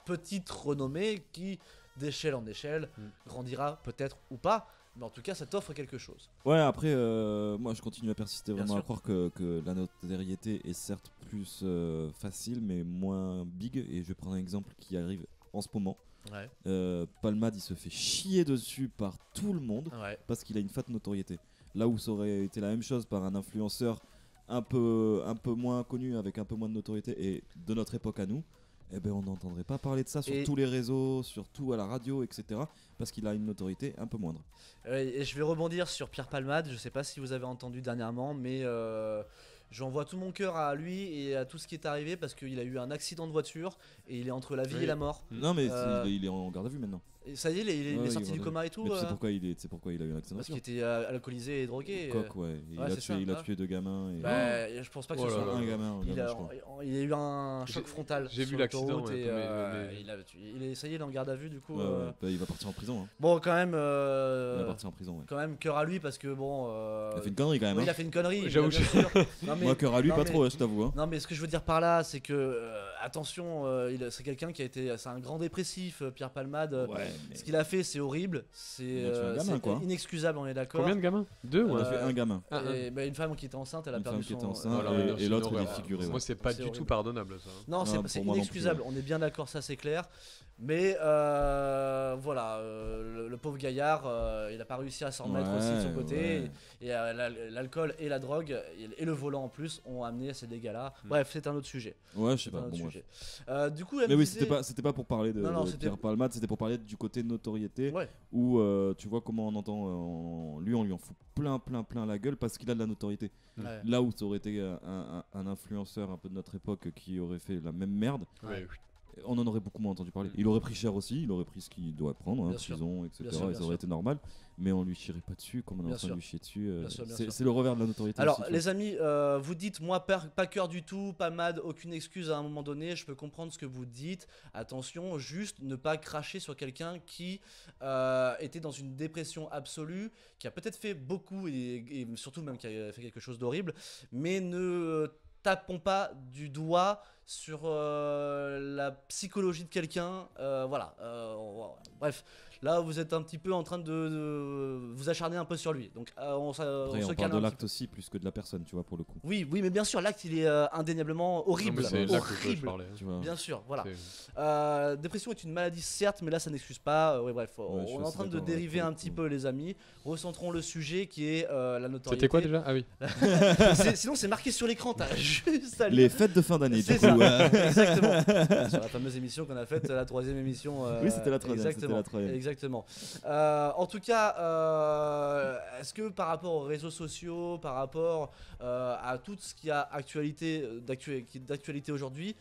petite renommée qui, d'échelle en échelle, grandira peut-être ou pas, mais en tout cas, ça t'offre quelque chose. Ouais, après, moi je continue à persister Bien vraiment à sûr. croire que la notoriété est certes plus facile, mais moins big. Et je vais prendre un exemple qui arrive en ce moment. Ouais. Palmade, il se fait chier dessus par tout le monde Ouais. parce qu'il a une fat notoriété. Là où ça aurait été la même chose par un influenceur un peu moins connu, avec un peu moins de notoriété, et de notre époque à nous, eh ben on n'entendrait pas parler de ça sur tous les réseaux, surtout à la radio, etc. Parce qu'il a une notoriété un peu moindre. Et je vais rebondir sur Pierre Palmade. Je sais pas si vous avez entendu dernièrement, mais j'envoie tout mon cœur à lui et à tout ce qui est arrivé parce qu'il a eu un accident de voiture et il est entre la vie et la mort. Non, mais il est en garde à vue maintenant. Et ça y est, il est Ouais, sorti il du revient. coma et tout. Mais tu sais pourquoi il a eu un accident de Parce qu'il voiture. était alcoolisé et drogué. Coq, ouais. ouais, c'est ça, Il a ouais. tué 2 gamins. Et... Bah, je pense pas que Oh ce là soit là. un gamin, il je a, crois. il a eu un choc frontal. j'ai vu sur l'accident, l'autoroute ouais, et, ça y est, il est en garde à vue du coup. Ouais, ouais. Bah, il va partir en prison. Hein. Bon, quand même, Il va partir en prison. Ouais. quand même, cœur à lui parce que bon. Il a fait une connerie quand même. oui, il Hein. a fait une connerie. J'avoue, bien sûr. Non, mais- Moi, cœur à lui, non, pas mais- trop, je t'avoue. Hein. Non, mais ce que je veux dire par là, c'est que attention, c'est quelqu'un qui a été, c'est un grand dépressif, Pierre Palmade. Ouais, mais... Ce qu'il a fait, c'est horrible, c'est Il a tué un gamin, quoi. inexcusable, on est d'accord. Combien de gamins 2 On ouais. a fait un gamin. Et, bah, une femme qui était enceinte, elle a Une perdu femme qui son. était enceinte. Voilà, et- non, et c'est l'autre, une il est horreur. figuré, ouais. Moi, c'est pas C'est du tout horrible. pardonnable ça. Non, Non, c'est pour moi non plus, inexcusable, on est bien d'accord, ça c'est clair. Mais voilà, le pauvre gaillard, il a pas réussi à s'en remettre aussi de son côté. ouais. Et l'alcool et la drogue et le volant en plus ont amené à ces dégâts-là. Bref, c'est un autre sujet. Ouais, je sais C'est pas. un autre Bon, bref. sujet. Du coup, elle Mais me oui, disait- c'était pas pour parler de, Non, non, de c'était- Pierre Palmade, c'était pour parler du côté notoriété Ouais. où tu vois comment on entend on lui en fout plein la gueule parce qu'il a de la notoriété. Ouais. Là où ça aurait été un influenceur un peu de notre époque qui aurait fait la même merde, Ouais. on en aurait beaucoup moins entendu parler. Il aurait pris cher aussi, il aurait pris ce qu'il doit prendre, hein, Bien sûr. prison, etc. Bien sûr, et bien ça aurait été normal, mais on lui chierait pas dessus comme on est Bien en train de sûr. lui chier dessus. Bien sûr, bien sûr. C'est le revers de la notoriété. Alors, aussi, tu vois. les amis, vous dites, moi, pas cœur du tout, pas mad, aucune excuse à un moment donné. Je peux comprendre ce que vous dites. Attention, juste ne pas cracher sur quelqu'un qui était dans une dépression absolue, qui a peut-être fait beaucoup et surtout même qui a fait quelque chose d'horrible, mais ne tapons pas du doigt sur la psychologie de quelqu'un. Voilà. Bref. Là, vous êtes un petit peu en train de vous acharner un peu sur lui. Donc, on Après, se on parle calme de un l'acte petit aussi plus que de la personne, tu vois, pour le coup. peu. Oui, mais bien sûr, l'acte, il est indéniablement Non, horrible. mais c'est là que je Horrible. parlais. Tu vois. Bien sûr, voilà. C'est- Dépression est une maladie, certes, mais là, ça n'excuse pas. Ouais, bref, je on suis est en assez train de d'accord, dériver pour un le petit coup. peu, les amis. Recentrons le sujet qui est la notoriété. C'était quoi déjà Ah oui. Sinon, c'est marqué sur l'écran. T'as juste à lire. Les fêtes de fin d'année, C'est du ça. coup. Exactement. Sur la fameuse émission qu'on a faite, la 3e émission. Oui, c'était la 3e, Exactement. c'était la 3e. Exactement. En tout cas, est-ce que par rapport aux réseaux sociaux, par rapport à tout ce qui a d'actualité aujourd'hui,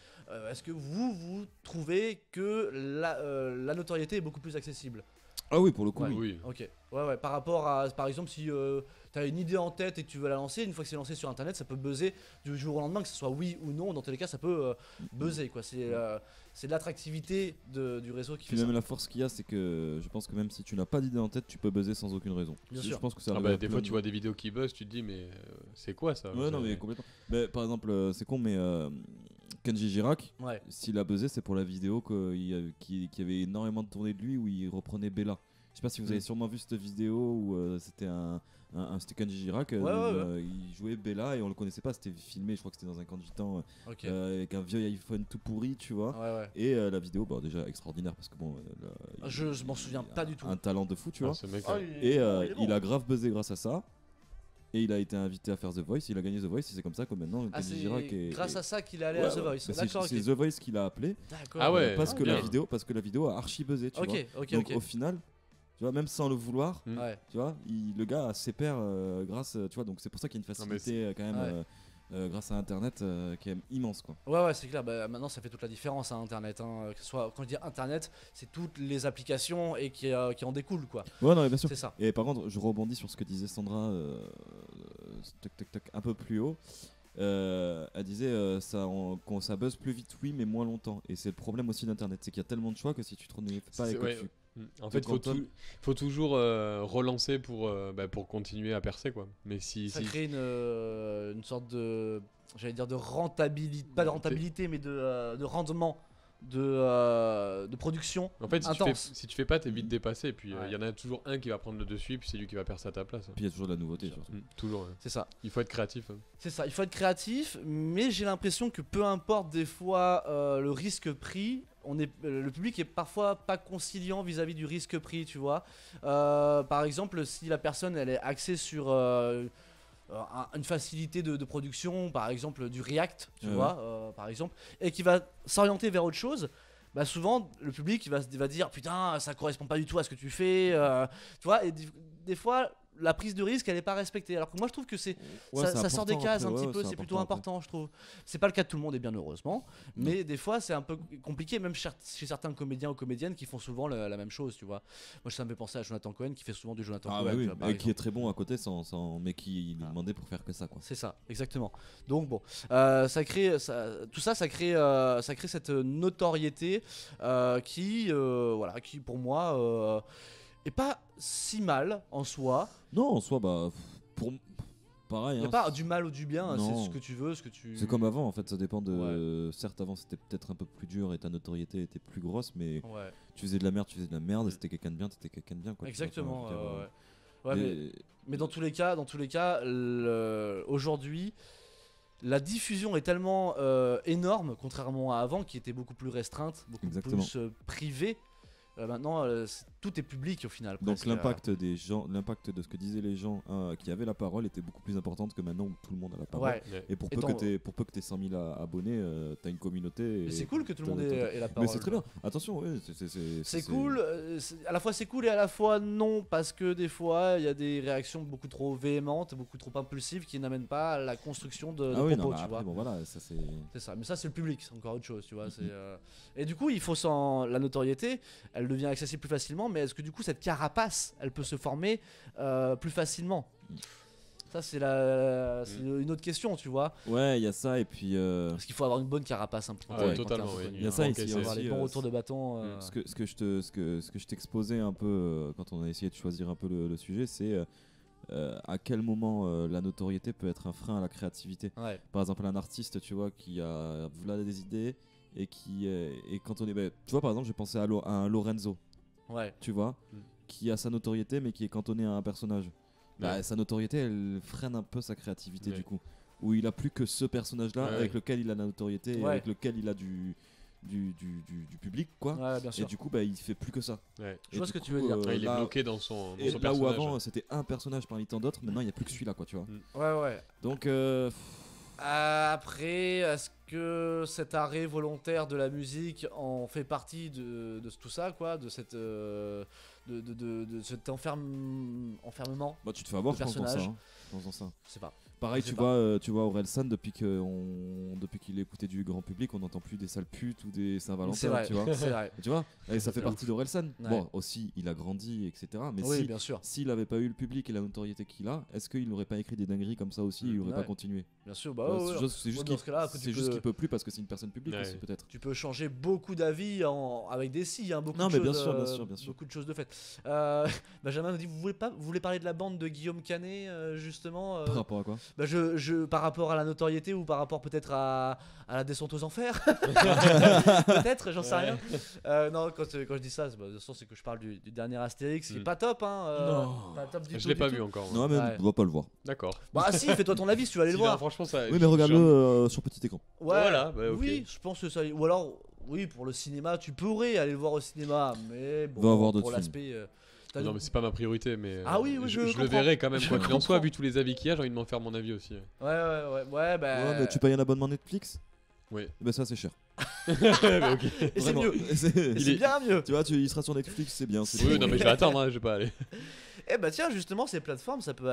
est-ce que vous trouvez que la notoriété est beaucoup plus accessible? Ah oui, pour le coup, Ouais. oui. Oui. Ok. Ouais. Par rapport à, par exemple, si tu as une idée en tête et que tu veux la lancer, une fois que c'est lancé sur internet, ça peut buzzer du jour au lendemain, que ce soit oui ou non. Dans tous les cas, ça peut buzzer, quoi. C'est de l'attractivité du réseau qui Puis fait ça. même la force qu'il y a, c'est que je pense que même si tu n'as pas d'idée en tête, tu peux buzzer sans aucune raison. Bien Je sûr. pense que ça Ah arrive bah, à des plein fois, de- tu vois des vidéos qui buzzent, tu te dis, mais c'est quoi ça Ouais, C'est- non, mais complètement. Mais par exemple, c'est con, mais Kenji Girac, Ouais. s'il a buzzé, c'est pour la vidéo qui avait énormément de tournées de lui où il reprenait Bella. Je sais pas si vous avez sûrement vu cette vidéo où c'était c'était Kenji Girac, Ouais. il jouait Bella et on le connaissait pas, c'était filmé, je crois que c'était dans un camp de gitans Ok. avec un vieux iPhone tout pourri, tu vois. Ouais. Et la vidéo, bah, déjà extraordinaire parce que bon, Je m'en souviens pas du tout. un talent de fou, tu Ah, vois. ce mec, Ah, Et il est bon. il a grave buzzé grâce à ça. Et il a été invité à faire The Voice, il a gagné The Voice, et c'est comme ça que maintenant Ah, Kenji Girac c'est est. grâce à ça qu'il est allé Ouais, à The ouais. Voice. Bah, D'accord, c'est ok. The Voice qui l'a appelé. D'accord. Ah ouais. parce que bien. la vidéo a archi buzzé, tu vois. Ok. Donc au final, tu vois, même sans le vouloir, Mm. Ouais. tu vois, le gars a ses pairs grâce, tu vois, donc c'est pour ça qu'il y a une Non, mais facilité quand même Ouais. grâce à Internet qui est immense, quoi. Ouais, c'est clair. Bah, maintenant, ça fait toute la différence à Internet. Hein. Que ce soit, quand je dis Internet, c'est toutes les applications et qui en découlent, quoi. Ouais, non, mais bien sûr. C'est ça. Et par contre, je rebondis sur ce que disait Sandra un peu plus haut. Elle disait quand ça buzz plus vite, oui, mais moins longtemps. Et c'est le problème aussi d'Internet, c'est qu'il y a tellement de choix que si tu te fais pas C'est- les ouais. codes, En fait, cantonnes. faut toujours relancer pour continuer à percer, quoi. Mais Ça crée une sorte de, j'allais dire, de rentabilité, pas de rentabilité, mais de rendement, de production. En fait, intense. si tu fais pas, t'es vite dépassé. Et puis, il Ouais. y en a toujours un qui va prendre le dessus, et puis c'est lui qui va percer à ta place. Puis il y a toujours de la nouveauté, surtout. Toujours. Ouais. C'est ça. Il faut être créatif. Hein. C'est ça, il faut être créatif, mais j'ai l'impression que peu importe des fois le risque pris, le public est parfois pas conciliant vis-à-vis du risque pris, tu vois. Par exemple, si la personne elle est axée sur une facilité de production, par exemple du React, tu Ouais. vois, par exemple, et qui va s'orienter vers autre chose. Bah souvent le public va dire putain ça correspond pas du tout à ce que tu fais, tu vois, et des fois la prise de risque elle est pas respectée. Alors que moi je trouve que c'est Ouais, ça sort des important cases après, un petit ouais, peu, c'est plutôt après. important je trouve. C'est pas le cas de tout le monde et bien heureusement, mais des fois c'est un peu compliqué même chez certains comédiens ou comédiennes qui font souvent la même chose, tu vois. Moi ça me fait penser à Jonathan Cohen qui fait souvent du Jonathan Ah Cohen. bah tu oui, vois, par et qui est exemple. très bon à côté mais qui est Ah. demandé pour faire que ça quoi. C'est ça, exactement. Donc bon, tout ça, ça crée cette notoriété qui pour moi est pas si mal en soi. Non, en soi bah pour pareil Il n'y a hein, pas du mal ou du bien, Non. c'est ce que tu veux, ce que tu. c'est comme avant en fait, ça dépend de certes avant c'était peut-être un peu plus dur et ta notoriété était plus grosse mais Ouais, tu faisais de la merde, c'était quelqu'un de bien, t'étais quelqu'un de bien quoi. tu vois, exactement. enfin, je veux dire, Ouais, mais dans tous les cas, aujourd'hui, la diffusion est tellement énorme, contrairement à avant, qui était beaucoup plus restreinte, beaucoup Exactement. plus privée. Maintenant, tout est public au final. Donc presque. l'impact des gens, l'impact de ce que disaient les gens qui avaient la parole était beaucoup plus importante que maintenant où tout le monde a la parole. Ouais. Et pour Étant- peu que t'aies 100 000 abonnés, t'as une communauté. Mais Et c'est cool que tout le t'as- monde t'as- ait la parole. Mais c'est très bien. Attention, ouais, C'est cool, à la fois c'est cool et à la fois non, parce que des fois il y a des réactions beaucoup trop véhémentes, beaucoup trop impulsives qui n'amènent pas à la construction de Ah oui, propos, non, mais tu après, vois. bon voilà, ça c'est. C'est ça, mais ça c'est le public, c'est encore autre chose, tu vois. Et du coup, il faut la notoriété, elle devient accessible plus facilement, mais est-ce que du coup cette carapace, elle peut se former plus facilement? Ça c'est une autre question, tu vois. Ouais, il y a ça et puis. Parce qu'il faut avoir une bonne carapace un peu. Ah ouais, en totalement, termes de oui. contenu, Il y a hein. ça Ok, ici c'est- Avoir les aussi, bons retours de bâton. Ce que je t'exposais un peu quand on a essayé de choisir un peu le sujet, c'est à quel moment la notoriété peut être un frein à la créativité. Ouais. Par exemple, un artiste, tu vois, qui a voilà des idées et qui est cantonné. Tu vois, par exemple, j'ai pensé à un Lorenzo, Ouais. tu vois, Mm. qui a sa notoriété mais qui est cantonné à un personnage. Bah, Ouais. sa notoriété, elle freine un peu sa créativité Ouais. du coup. Où il a plus que ce personnage-là Ouais, avec ouais. lequel il a la notoriété et Ouais. avec lequel il a du public, quoi. Ouais, bien Et sûr. du coup, bah, il fait plus que ça. Ouais. Je vois Et ce du que tu coup, veux dire. Ouais, il est là- bloqué dans son Et là où personnage. avant c'était un personnage parmi tant d'autres, maintenant il n'y a plus que celui-là, quoi, tu vois. Ouais, ouais. Donc, Après, est-ce que cet arrêt volontaire de la musique en fait partie de tout ça, quoi, de cet enfermement? bah, tu te fais avoir, Le je pense, dans ça. personnage. Dans ça. Je sais pas. Pareil, Je sais tu vois Orelsan, depuis qu'il est écouté du grand public, on n'entend plus des sales putes ou des C'est Saint-Valentin, vrai, tu vois. c'est vrai. Tu vois, et ça fait C'est partie d'Orelsan. Ouais. Bon, aussi, il a grandi, etc. Mais Oui, bien sûr, s'il n'avait pas eu le public et la notoriété qu'il a, est-ce qu'il n'aurait pas écrit des dingueries comme ça aussi, il n'aurait Ouais. pas continué. bien sûr. Bah, Ouais, ouais, c'est ouais. juste- c'est Ouais, juste dans ce cas-là, après, c'est juste qu'il peut plus parce que c'est une personne publique Ouais. aussi, peut-être. Tu peux changer beaucoup d'avis avec des si, hein, beaucoup Non, de mais bien choses, sûr, bien sûr, bien sûr. beaucoup de choses de fait. Benjamin nous dit, vous voulez parler de la bande de Guillaume Canet, justement Par rapport à quoi? Bah par rapport à la notoriété ou par rapport peut-être à la descente aux enfers peut-être, j'en sais rien. Non, quand je dis ça, de toute façon, c'est que je parle du dernier Astérix qui est pas top, hein. Non. Pas top du Je tout, l'ai du pas tout. vu encore. Non, mais Ouais. on doit pas le voir. D'accord. Bah si, fais-toi ton avis si tu vas aller le Si, non, voir. franchement, ça. Oui, mais regarde-le sur petit écran. Ouais, Voilà, bah, ok. oui, je pense que ça. Ou alors, oui, pour le cinéma, tu pourrais aller le voir au cinéma, mais bon, Va voir pour d'autres l'aspect. T'as Non, dit- mais c'est pas ma priorité, mais. Ah oui, oui, je je le comprends. verrai quand même, Je quoi qu'il en soit, comprends. vu tous les avis qu'il y a, j'ai envie de m'en faire mon avis aussi. Ouais, bah. Ouais, mais tu payes un abonnement Netflix? Oui. Ben ça, c'est cher. Mais ok. Et c'est Vraiment. mieux. Et c'est- Et c'est bien mieux. Tu vois, il sera sur Netflix, c'est bien. c'est Oui, bon. non, mais je vais attendre, hein, je vais pas aller. Eh bah tiens, justement, ces plateformes, ça peut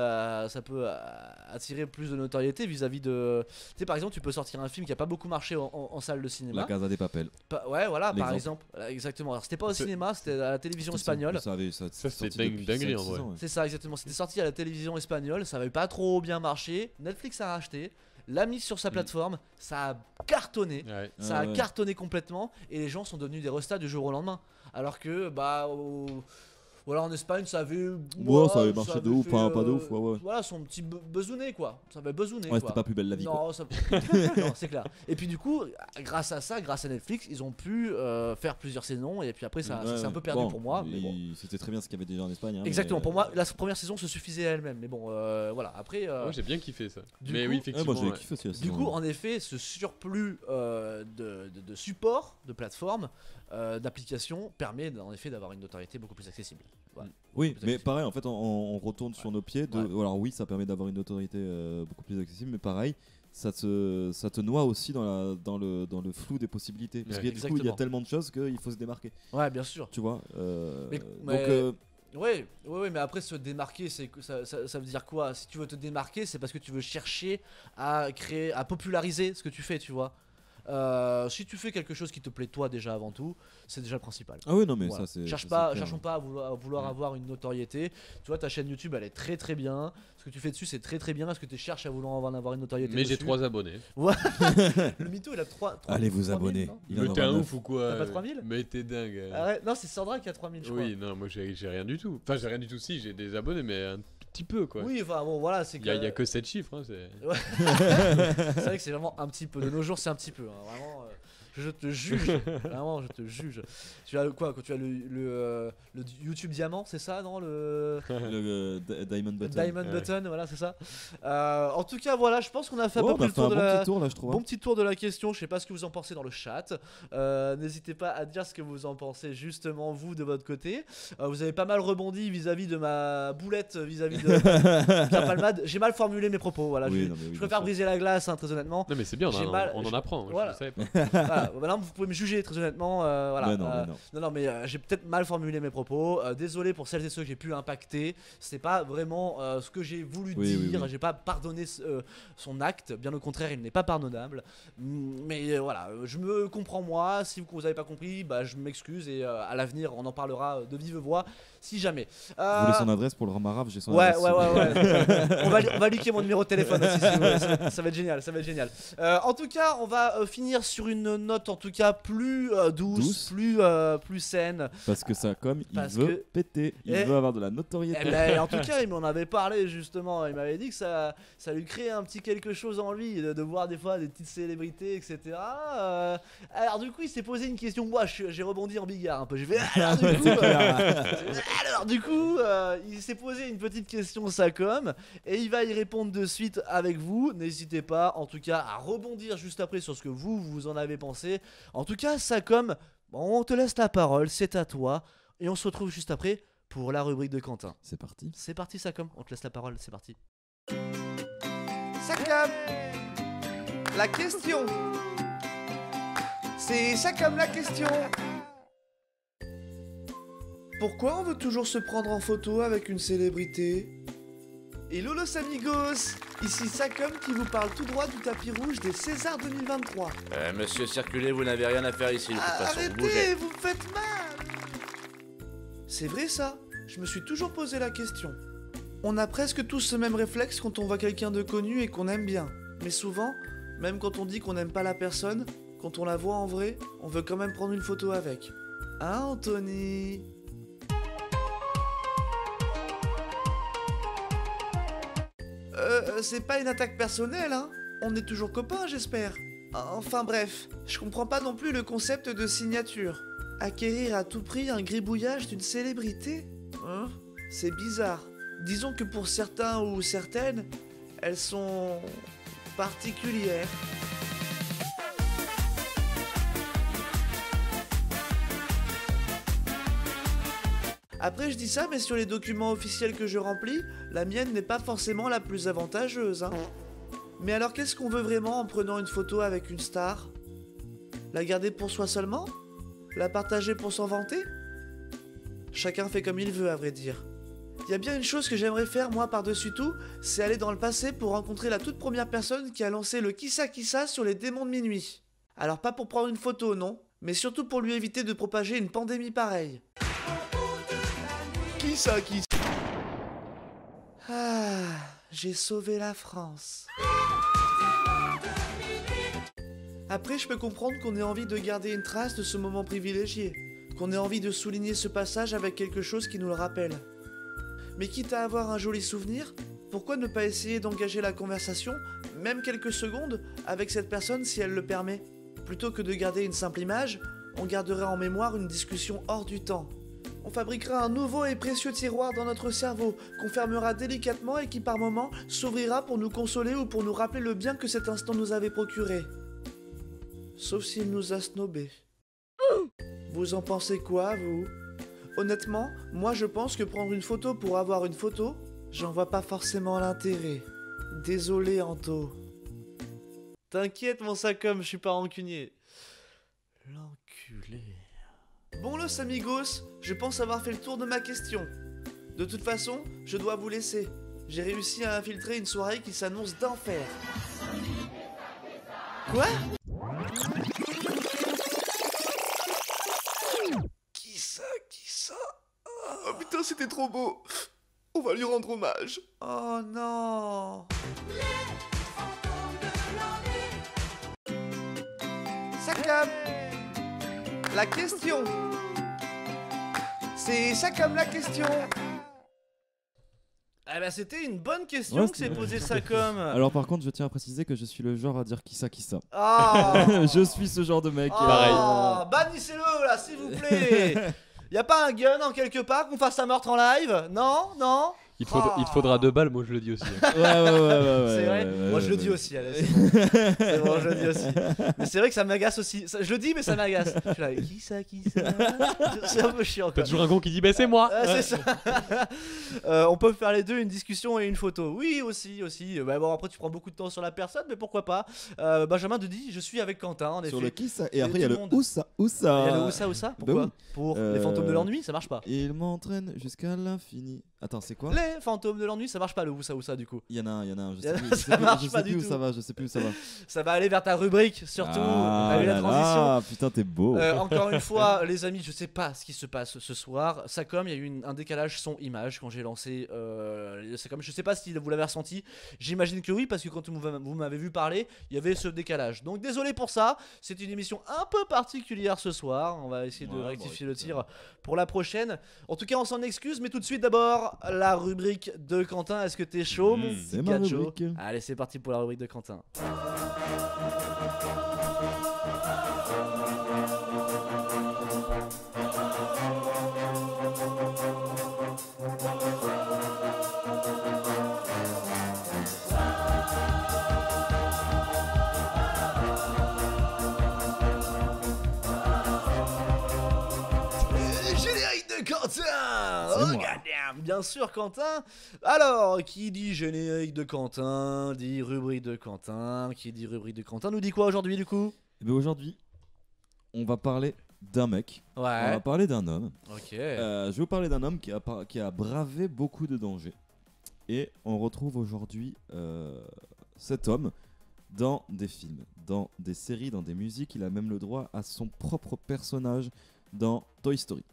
attirer plus de notoriété vis-à-vis de. Tu sais, par exemple, tu peux sortir un film qui a pas beaucoup marché en salle de cinéma. La Casa des Papel. Ouais, voilà, par L'exemple. exemple. Exactement. Alors, c'était pas au C'est- cinéma, c'était à la télévision espagnole. Ça, Ça, c'est c'était sorti depuis dinguerie, en 5-6 vrai. ans, ouais. C'est ça, exactement. C'était sorti à la télévision espagnole, ça avait pas trop bien marché. Netflix a racheté, l'a mis sur sa plateforme, ça a cartonné. Ouais. Ça a ouais. cartonné complètement et les gens sont devenus des restas du jour au lendemain. Alors que, voilà, en Espagne, ça avait. Ouais, ça avait marché de ouf, fait, enfin, pas de ouf, ouais. Voilà, son petit besouné, quoi. Ça avait besouné. Ouais, quoi. c'était pas plus belle la vie, quoi. Non, non, c'est clair. Et puis du coup, grâce à ça, grâce à Netflix, ils ont pu faire plusieurs saisons et puis après ça Ouais, s'est un peu perdu bon, pour moi. Mais bon. C'était très bien ce qu'il y avait déjà en Espagne. hein, Exactement, mais, pour moi, la première saison se suffisait à elle-même. Mais bon, voilà, après. Moi, j'ai bien kiffé ça. du Mais coup- oui, Ouais, effectivement. moi j'ai ouais. kiffé aussi. la Du saison coup, un. en effet, ce surplus de support, de plateforme, d'applications permet en effet d'avoir une notoriété beaucoup plus accessible. Voilà. Oui, plus mais accessible. pareil, en fait, on retourne sur nos pieds. Ouais. Alors oui, ça permet d'avoir une notoriété beaucoup plus accessible, mais pareil, ça te noie aussi dans le flou des possibilités. Parce Ouais. que du coup, il y a Exactement. tellement de choses qu'il faut se démarquer. Ouais, bien sûr. Tu vois. Mais- Donc, mais- Ouais, mais après se démarquer, ça veut dire quoi? Si tu veux te démarquer, c'est parce que tu veux chercher à créer, à populariser ce que tu fais, tu vois. Si tu fais quelque chose qui te plaît toi déjà avant tout, c'est déjà le principal. Ah oui, non, mais Voilà. ça c'est. Cherchons pas à vouloir avoir une notoriété. Tu vois, ta chaîne YouTube, elle est très très bien. Ce que tu fais dessus, c'est très très bien. Est-ce que tu cherches à vouloir en avoir une notoriété Mais j'ai dessus 3 abonnés. Le mytho, il a 3. Allez vous abonner. Il en Mais t'es aura un 9. ouf ou quoi? T'as pas 3000? Mais t'es dingue. Arrête. Non, c'est Sandra qui a 3000, je crois. Oui, non, moi j'ai rien du tout. Enfin, j'ai rien du tout, si, j'ai des abonnés, mais un petit peu quoi. Oui, enfin bon, voilà, c'est Il y a que 7 chiffres. Hein, c'est... C'est vrai que c'est vraiment un petit peu. De nos jours, c'est un petit peu. Hein. Vraiment, je te juge. Vraiment, je te juge. Tu as quoi? Quand tu as le YouTube Diamant, c'est ça, non? Le Diamond Button. Diamond Ouais. Button, voilà, c'est ça. En tout cas, voilà, je pense qu'on a fait à Oh, peu on près a le fait tour un de bon la. petit tour là, je trouve. Bon petit tour de la question, je sais pas ce que vous en pensez dans le chat. N'hésitez pas à dire ce que vous en pensez justement vous de votre côté. Vous avez pas mal rebondi vis-à-vis de ma boulette, vis-à-vis de Pierre Palmade. J'ai mal formulé mes propos, voilà. Oui, je non, mais oui, je bien préfère sûr. briser la glace, hein, très honnêtement. Non, mais c'est bien, J'ai mal- on en apprend. Voilà. Je savais pas. Voilà, maintenant vous pouvez me juger très honnêtement. Voilà. Mais non, mais non. Non, mais j'ai peut-être mal formulé mes propos. Désolé pour celles et ceux que j'ai pu impacter. C'est pas vraiment ce que j'ai voulu Oui, oui, dire. oui. J'ai pas pardonné son acte. Bien au contraire, il n'est pas pardonnable. Mais voilà, je me comprends moi. Si vous avez pas compris, bah, je m'excuse et à l'avenir, on en parlera de vive voix si jamais. Vous voulez son adresse pour le Ramarave? J'ai son Ouais, adresse. on va liker mon numéro de téléphone aussi, si vous voulez. Ça va être génial, ça va être génial. En tout cas, on va finir sur une note en tout cas plus douce, plus saine. Parce que ça, comme il Parce veut que- péter, il Eh- veut avoir de la notoriété. Eh ben, en tout cas, il m'en avait parlé justement. Il m'avait dit que ça lui créait un petit quelque chose en lui de voir des fois des petites célébrités, etc. Alors du coup, il s'est posé une question. Moi, j'ai rebondi en bigard un peu. J'ai fait. Alors du coup, il s'est posé une petite question Sacom et il va y répondre de suite avec vous. N'hésitez pas, en tout cas, à rebondir juste après sur ce que vous en avez pensé. En tout cas, Sacom, bon, on te laisse la parole, c'est à toi, et on se retrouve juste après pour la rubrique de Quentin. C'est parti. C'est parti, Sacom, on te laisse la parole, c'est parti. Sacom, la question. C'est Sacom la question. Pourquoi on veut toujours se prendre en photo avec une célébrité? Hello los amigos, ici Sacom qui vous parle tout droit du tapis rouge des Césars 2023. Monsieur, circulez, vous n'avez rien à faire ici, de toute façon, vous bougez. Arrêtez, vous me faites mal. C'est vrai ça, je me suis toujours posé la question. On a presque tous ce même réflexe quand on voit quelqu'un de connu et qu'on aime bien. Mais souvent, même quand on dit qu'on n'aime pas la personne, quand on la voit en vrai, on veut quand même prendre une photo avec. Hein, Anthony? C'est pas une attaque personnelle, hein? On est toujours copains, j'espère. Enfin bref, je comprends pas non plus le concept de signature. Acquérir à tout prix un gribouillage d'une célébrité? Hein? C'est bizarre. Disons que pour certains ou certaines, elles sont particulières. Après je dis ça, mais sur les documents officiels que je remplis, la mienne n'est pas forcément la plus avantageuse, hein. Mais alors qu'est-ce qu'on veut vraiment en prenant une photo avec une star? La garder pour soi seulement? La partager pour s'en vanter? Chacun fait comme il veut, à vrai dire. Il y a bien une chose que j'aimerais faire, moi, par-dessus tout, c'est aller dans le passé pour rencontrer la toute première personne qui a lancé le Kissa Kissa sur les démons de minuit. Alors pas pour prendre une photo, non, mais surtout pour lui éviter de propager une pandémie pareille. Kissa Kissa. Ah, j'ai sauvé la France. Après, je peux comprendre qu'on ait envie de garder une trace de ce moment privilégié, qu'on ait envie de souligner ce passage avec quelque chose qui nous le rappelle. Mais quitte à avoir un joli souvenir, pourquoi ne pas essayer d'engager la conversation, même quelques secondes, avec cette personne si elle le permet? Plutôt que de garder une simple image, on gardera en mémoire une discussion hors du temps. On fabriquera un nouveau et précieux tiroir dans notre cerveau, qu'on fermera délicatement et qui par moments s'ouvrira pour nous consoler ou pour nous rappeler le bien que cet instant nous avait procuré. Sauf s'il nous a snobés. Vous en pensez quoi, vous? Honnêtement, moi je pense que prendre une photo pour avoir une photo, j'en vois pas forcément l'intérêt. Désolé, Anto. T'inquiète, mon Sacom, je suis pas rancunier. L'enculé. Bon los amigos, je pense avoir fait le tour de ma question. De toute façon, je dois vous laisser. J'ai réussi à infiltrer une soirée qui s'annonce d'enfer. Quoi? Qui ça? Oh putain, c'était trop beau. On va lui rendre hommage. Oh non. Sakam. La question. C'est Sakam la question. Ah bah c'était une bonne question Ouais, que s'est posée Sacom. Alors par contre, je tiens à préciser que je suis le genre à dire qui ça. Ah. Je suis ce genre de mec. Ah, bannissez-le là s'il vous plaît. Y a pas un gun en quelque part qu'on fasse un meurtre en live? Non. Il te faudra 2 balles, moi je le dis aussi. Ouais. C'est vrai. Moi je le dis aussi, allez, c'est bon. C'est bon, je le dis aussi. Mais c'est vrai que ça m'agace aussi. Je le dis mais ça m'agace. Je suis là, qui ça? C'est un peu chiant T'as quoi. toujours un con qui dit bah c'est moi. C'est ça. On peut faire les deux, une discussion et une photo. Oui, aussi. Bah bon, après tu prends beaucoup de temps sur la personne, mais pourquoi pas. Benjamin te dit, je suis avec Quentin, en effet. Sur le qui ça. Et Et après, il y a tout le le monde. où ça. Il y a le où ça Pourquoi? oui. Pour les fantômes de l'ennui, ça marche pas. Il m'entraîne jusqu'à l'infini. Attends, c'est quoi? Les fantômes de l'ennui, ça marche pas le où ça du coup. Il y en a un. Je Il y en a- sais plus, ça marche je pas sais du plus où tout. ça va. Je sais plus où ça va. Ça va aller vers ta rubrique, surtout. Ah T'as eu la là transition. là, putain, t'es beau. Encore une fois, les amis, je sais pas ce qui se passe ce soir. Sacom, il y a eu un décalage son-image quand j'ai lancé Sacom. Je sais pas si vous l'avez ressenti. J'imagine que oui, parce que quand vous m'avez vu parler, il y avait ce décalage. Donc désolé pour ça. C'est une émission un peu particulière ce soir. On va essayer de Ouais, rectifier bon, le tir pour la prochaine. En tout cas, on s'en excuse, mais tout de suite d'abord la rubrique de Quentin. Est-ce que t'es chaud, mon petit C'est ma gacho? rubrique. Allez, c'est parti pour la rubrique de Quentin. Générique de Quentin. C'est Oh, moi. goddamn. Bien sûr, Quentin. Alors, qui dit générique de Quentin dit rubrique de Quentin. Qui dit rubrique de Quentin nous dit quoi aujourd'hui du coup? Eh ben, aujourd'hui, on va parler d'un mec. On va Ouais. parler d'un homme. Ok. Je vais vous parler d'un homme qui a bravé beaucoup de dangers. Et on retrouve aujourd'hui cet homme dans des films, dans des séries, dans des musiques. Il a même le droit à son propre personnage dans Toy Story.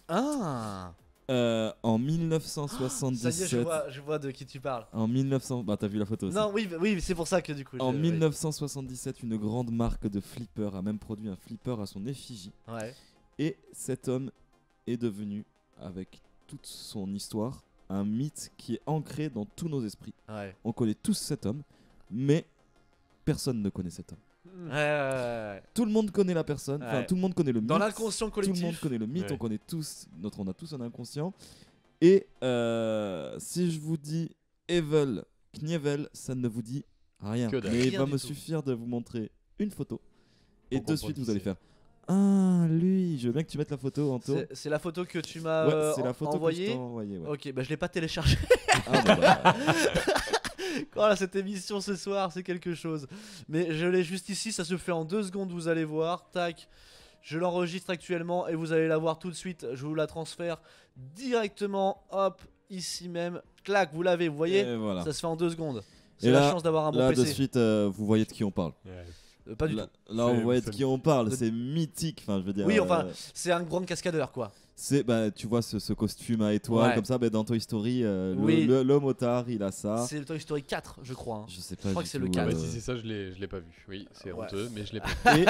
Ah. En Ça y est, 1977. je vois de qui tu parles. En 1900. Bah, t'as vu la photo aussi. Non, oui, c'est pour ça que du coup. En oui. 1977, une grande marque de flipper a même produit un flipper à son effigie. Ouais. Et cet homme est devenu, avec toute son histoire, un mythe qui est ancré dans tous nos esprits. Ouais. On connaît tous cet homme, mais personne ne connaît cet homme. Ouais. Tout le monde connaît la personne, enfin Ouais. tout le monde connaît le mythe. Dans l'inconscient Tout le monde collectif. connaît le mythe, Ouais. on connaît tous, on a tous un inconscient. Et si je vous dis Evel Knievel, ça ne vous dit rien. Que dalle. Mais il Rien va du me tout. suffire de vous montrer une photo. Et Pour de suite, comprendre vous allez qui faire Ah, lui, je veux bien que tu mettes la photo, Anto. C'est la photo que tu m'as Ouais, c'est la photo que je envoyée. t'ai envoyée. Ouais. Ok, bah je l'ai pas téléchargé. Ah, bah, Voilà, cette émission ce soir, c'est quelque chose. Mais je l'ai juste ici, ça se fait en 2 secondes, vous allez voir. Tac, je l'enregistre actuellement et vous allez la voir tout de suite. Je vous la transfère directement, hop, ici même. Clac, vous l'avez, vous voyez? et voilà. Ça se fait en 2 secondes. C'est Et la là- chance d'avoir un bon Là, de PC. suite, vous voyez de qui on parle. Ouais. Pas du Là, tout. là, on C'est- voit de c'est- qui on parle. de- C'est mythique. Enfin, je veux dire. Oui, enfin, c'est un grand cascadeur, quoi. c'est, bah, tu vois ce costume à étoiles Ouais. comme ça, bah, dans Toy Story, Oui. l'homme otard, il a ça. C'est le Toy Story 4, je crois. hein. Je sais pas. Je crois du que c'est le tout, cas. Ah bah si c'est ça, je l'ai pas vu. Oui, c'est Ouais. honteux, mais je l'ai pas vu. Et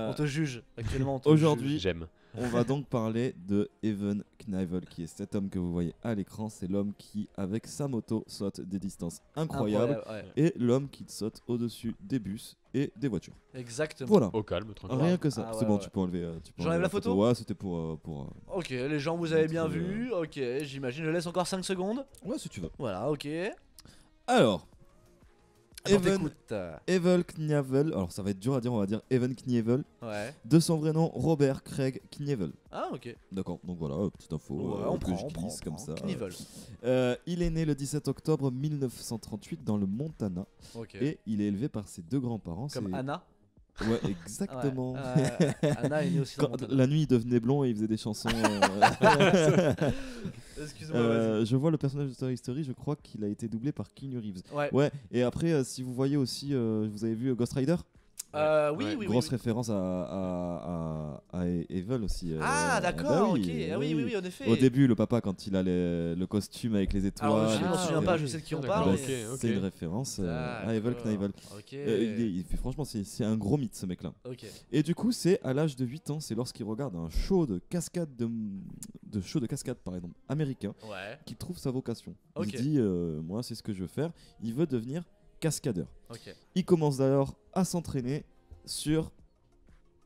On te juge, actuellement. on te aujourd'hui, J'aime. on va donc parler de Evan Knievel, qui est cet homme que vous voyez à l'écran. C'est l'homme qui, avec sa moto, saute des distances juge. incroyables. Ouais. Et l'homme qui saute au-dessus des bus et des voitures. Exactement. Voilà. Au calme, tranquille. Rien que ça. Ah, C'est ouais, bon, ouais. tu peux enlever. Tu peux J'enlève enlever la photo Ouais, c'était pour. Ok, les gens, vous avez bien Notre, vu. Ok, j'imagine. Je laisse encore 5 secondes. Ouais, si tu veux. Voilà, ok. Alors, Attends, Evan, t'écoutes. Evan Knievel. Alors, ça va être dur à dire, on va dire Evan Knievel. Ouais. De son vrai nom, Robert Craig Knievel. Ah, ok. D'accord, donc voilà, petite info Ouais, que je glisse comme ça. Knievel. Il est né le 17 octobre 1938 dans le Montana Ok. et il est élevé par ses deux grands-parents. Comme c'est- Anna. Ouais, exactement. Ouais. Anna est née aussi dans Quand Montana. la nuit il devenait blond et il faisait des chansons. Excuse-moi, vas-y. Je vois le personnage de Toy Story, je crois qu'il a été doublé par Keanu Reeves. Ouais. Ouais, et après, si vous voyez aussi, vous avez vu Ghost Rider? Oui. Grosse référence à Evil aussi. Ah, bah d'accord, oui, ok. Ah oui, en effet. Au début, le papa, quand il a le costume avec les étoiles. Alors, je m'en etc., souviens pas, je sais de qui on D'accord, parle. bah, mais- ok. c'est une référence à Evil Knievel. Ok. Franchement, c'est un gros mythe ce mec-là. Ok. Et du coup, c'est à l'âge de 8 ans, c'est lorsqu'il regarde un show de cascade, par exemple, américain, Ouais. qu'il trouve sa vocation. Ok. Il se dit, moi, c'est ce que je veux faire. Il veut devenir cascadeur. Ok. Il commence d'ailleurs à s'entraîner sur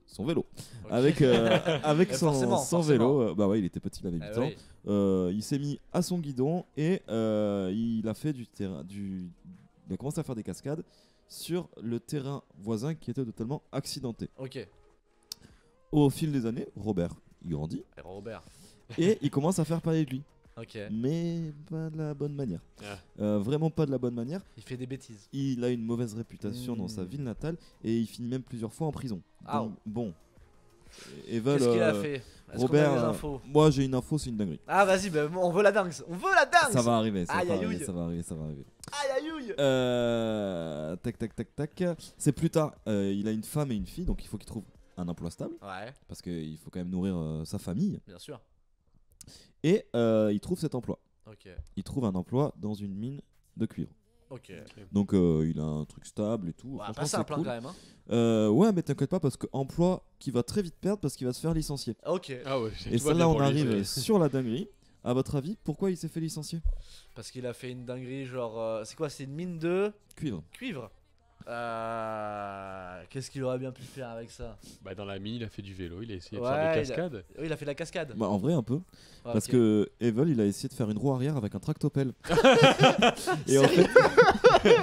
son vélo. Ok. Avec Forcément, son vélo. Bah ouais, il était petit, il avait 8 Ah ans. oui. Il s'est mis à son guidon et il a fait il a commencé à faire des cascades sur le terrain voisin qui était totalement accidenté. Ok. Au fil des années, Robert, il grandit Et Robert. et il commence à faire parler de lui. Ok. Mais pas de la bonne manière. Ah. Vraiment pas de la bonne manière. Il fait des bêtises. Il a une mauvaise réputation dans sa ville natale et il finit même plusieurs fois en prison. Ah. Donc, bon. Evel, Qu'est-ce qu'il a fait? Est-ce Robert, qu'on a des infos? moi j'ai une info, c'est une dinguerie. Ah, vas-y, bah, on veut la dingue. On veut la dingue. Ça va arriver, Aïe, aïe, aïe. ça va arriver. Aïe, aïe, aïe. Tac. C'est plus tard, il a une femme et une fille, donc il faut qu'il trouve un emploi stable, Ouais, parce qu'il faut quand même nourrir sa famille. bien sûr. Et il trouve cet emploi. Ok. Il trouve un emploi dans une mine de cuivre. Ok. Donc il a un truc stable et tout. Ouais, Franchement, pas c'est simple hein, cool. quand même. Hein. Ouais, mais t'inquiète pas, parce que emploi qui va très vite perdre parce qu'il va se faire licencier. Ok. Ah ouais, Et celle-là, on arrive sur la dinguerie. À votre avis, pourquoi il s'est fait licencier? Parce qu'il a fait une dinguerie, genre. C'est quoi? C'est une mine de Cuivre. cuivre. Qu'est-ce qu'il aurait bien pu faire avec ça? Bah, dans la mine, il a fait du vélo, il a essayé de Ouais, faire des il a- cascades. Oui, il a fait de la cascade. Bah, en vrai, un peu. Ouais, Parce ok. que Evil, il a essayé de faire une roue arrière avec un tractopelle. Et en fait,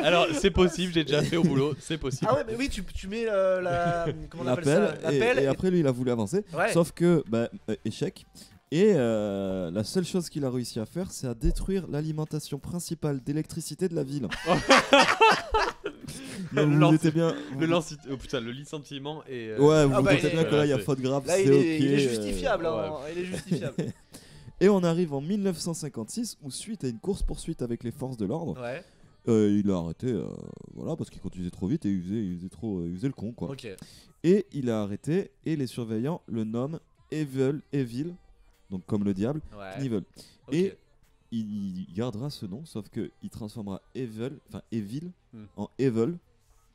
Alors, c'est possible, j'ai déjà fait au boulot, c'est possible. Ah ouais, mais oui, tu mets la. Comment on appelle ça? l'appel, et après lui, il a voulu avancer. Ouais. Sauf que, bah, échec. Et la seule chose qu'il a réussi à faire, c'est à détruire l'alimentation principale d'électricité de la ville. Donc, vous Lance- étiez bien. Oh putain, le licenciement et. Ouais, vous Ah bah, doutez il bien est- que là, il y a c'est- faute grave. Là, c'est il est, ok, il est justifiable. ouais. Hein, il est justifiable. Et on arrive en 1956 où, suite à une course-poursuite avec les forces de l'ordre, Ouais. il a arrêté, voilà, parce qu'il conduisait trop vite et il faisait le con, quoi. Ok. Et il a arrêté et les surveillants le nomment Evil, donc comme le diable, Ouais. Knievel. Ok. Et il gardera ce nom, sauf que il transformera Evil Hmm. en Evil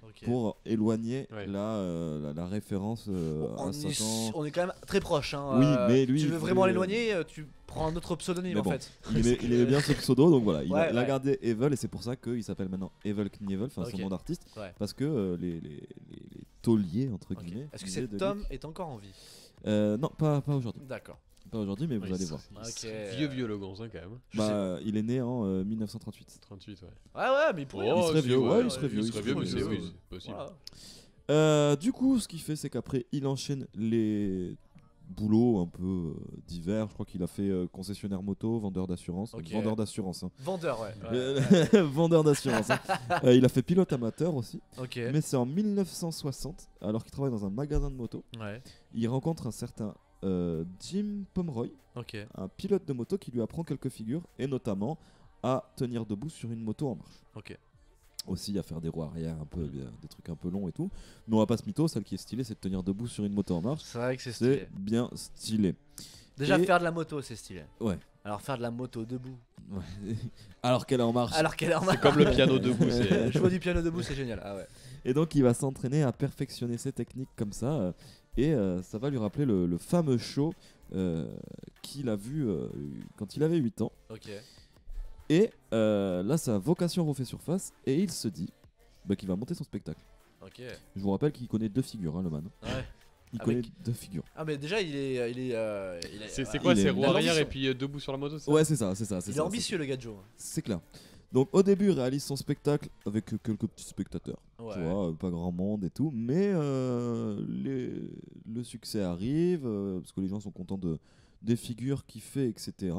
Ok. pour éloigner Ouais. la référence on, à Satan. on est quand même très proche. Hein. Oui, mais lui, Tu il veux vraiment voulait- l'éloigner, tu prends un autre pseudomime Mais en bon. fait. Il aimait bien ce pseudo, donc voilà, il a Ouais. gardé Evil et c'est pour ça qu'il s'appelle maintenant Evil Knievel, enfin Ok. son nom d'artiste, Ouais. parce que les tauliers entre Ok. guillemets. Est-ce que disaient de cet lui- homme est encore en vie? Non, pas aujourd'hui. D'accord. Pas aujourd'hui, mais vous allez voir. Ok. Vieux le gonzin quand même. Je sais Bah, il est né en 1938. 38, ouais. Ouais, mais il pourrait. il serait si, vieux, ouais, il serait il vieux, serait il vieux, serait mais c'est vieux. oui, c'est possible. Voilà. Du coup, ce qu'il fait, c'est qu'après, il enchaîne les boulots un peu divers. Je crois qu'il a fait concessionnaire moto, vendeur d'assurance. Ok. Vendeur d'assurance. Hein. Vendeur, ouais. Vendeur d'assurance. Hein. Il a fait pilote amateur aussi. Ok. Mais c'est en 1960, alors qu'il travaille dans un magasin de moto, Ouais. il rencontre un certain Jim Pomeroy, Ok. un pilote de moto qui lui apprend quelques figures, et notamment à tenir debout sur une moto en marche. Ok. Aussi à faire des roues arrière, un peu, des trucs un peu longs et tout. Mais on va pas se mytho, celle qui est stylée, c'est de tenir debout sur une moto en marche. C'est vrai que c'est stylé. C'est bien stylé. Déjà, Et- faire de la moto, c'est stylé. Ouais. Alors, faire de la moto debout. Ouais. Alors qu'elle est en marche. Alors qu'elle est en C'est comme le piano debout, c'est. Je vois du piano debout, c'est génial. Ah ouais. Et donc il va s'entraîner à perfectionner ses techniques comme ça. Et ça va lui rappeler le fameux show qu'il a vu quand il avait 8 ans. Ok. Et là, sa vocation refait surface et il se dit qu'il va monter son spectacle. Ok. Je vous rappelle qu'il connaît 2 figures, hein, le man. Ouais. Il Avec- connaît 2 figures. Ah, mais déjà, il est. C'est voilà. quoi, Il est- c'est il roue a arrière l'ambition. et puis debout sur la moto, c'est ça Ouais, c'est ça, c'est ça. Il est ambitieux, le gars de Joe. C'est clair. Donc au début, il réalise son spectacle avec quelques petits spectateurs. Ouais. Tu vois, pas grand monde et tout. Mais le succès arrive, parce que les gens sont contents des figures qu'il fait, etc.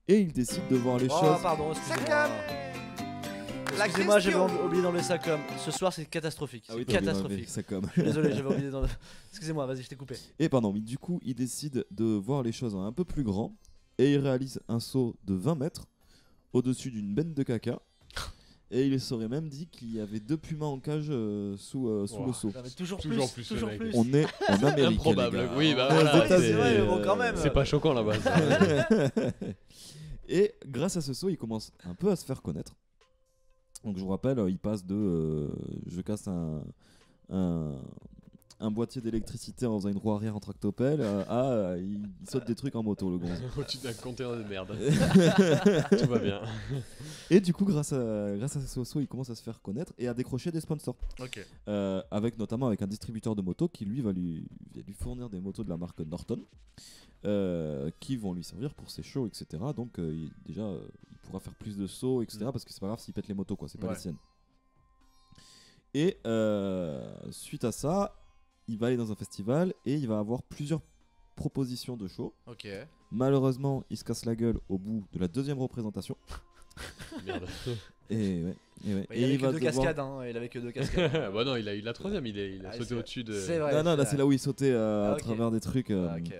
Et il décide de voir les Oh, choses. pardon, excusez-moi. Excusez-moi, j'avais question. oublié d'enlever ça comme. Ce soir, c'est catastrophique. Ah oui, C'est t'as oublié d'enlever catastrophique. ça comme. Je suis désolé, j'avais oublié d'enlever. Excusez-moi, vas-y, je t'ai coupé. Et pardon, mais du coup, il décide de voir les choses un peu plus grand et il réalise un saut de 20 mètres au-dessus d'une benne de caca. Et il serait même dit qu'il y avait 2 pumas en cage sous le seau. Non, mais toujours Toujours plus, plus, le toujours mec. plus. On est en Amérique. Improbable. les gars. Oui, bah Aux voilà, oui, États-Unis, c'est vrai, mais bon, quand même. C'est pas choquant là-bas. Et grâce à ce saut, il commence un peu à se faire connaître. Donc je vous rappelle, il passe de je casse un boîtier d'électricité en faisant une roue arrière en tractopelle à il saute des trucs en moto, le gonze. Au-dessus d'un conteneur de merde. Tout va bien. Et du coup, grâce à ce saut, il commence à se faire connaître et à décrocher des sponsors. Ok. Notamment avec un distributeur de motos qui lui va lui fournir des motos de la marque Norton qui vont lui servir pour ses shows, etc. Donc il pourra faire plus de sauts, etc. Parce que c'est pas grave s'il pète les motos, quoi, c'est pas Ouais. les siennes. Et suite à ça, il va aller dans un festival et il va avoir plusieurs propositions de shows. Ok. Malheureusement, il se casse la gueule au bout de la 2e représentation. Merde. Et ouais. Il avait que 2 devoir- cascades, hein. Il avait que 2 cascades. Bah non, il a eu la 3ème, il a Ah, sauté c'est- au-dessus de. c'est vrai. Non, là c'est là où il sautait à ok. travers des trucs. Ah, ok.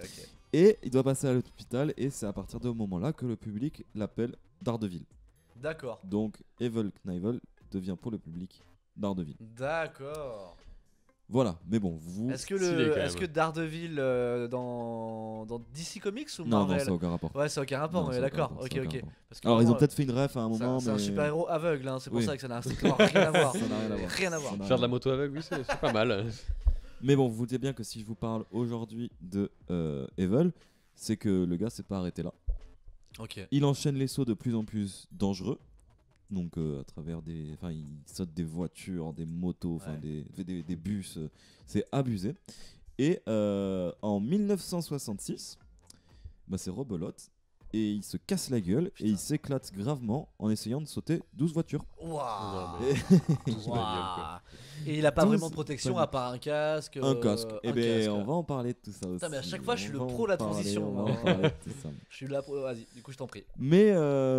Et il doit passer à l'hôpital et c'est à partir de ce moment-là que le public l'appelle Daredevil. D'accord. Donc Evel Knievel devient pour le public Daredevil. D'accord. Voilà, mais bon, vous... Est-ce que Stylé, quand est-ce même. que Daredevil dans DC Comics ou Non, Marvel ça n'a aucun rapport. Ouais, ça n'a aucun rapport, Non, on ça est n'a aucun d'accord. rapport, Ok, ça n'a aucun ok. rapport. Parce que Alors ils ont vraiment, peut-être fait une ref à un c'est moment, c'est un mais... super héros aveugle, hein, c'est pour Oui. ça que ça n'a strictement rien à voir. Ça n'a rien à voir. Rien à voir. Ça n'a Faire de la rien moto avec, oui, c'est pas mal. Mais bon, vous vous dites bien que si je vous parle aujourd'hui de Evel, c'est que le gars s'est pas arrêté là. Ok. Il enchaîne les sauts de plus en plus dangereux. Donc à travers des... Enfin, il saute des voitures, des motos, enfin des bus. C'est abusé. Et en 1966, bah, c'est rebelote. Et il se casse la gueule et il s'éclate gravement en essayant de sauter 12 voitures. Waouh. Non, mais- Tous ma gueule, quoi. Et il a pas 12 vraiment de protection à part un casque. Un casque. un Et ben casque. on va en parler de tout ça aussi. Putain, mais à chaque fois, je suis On le va pro en de la parler, transition, on va hein. en parler de tout ça. Je suis là pour. Vas-y, du coup, je t'en prie. Mais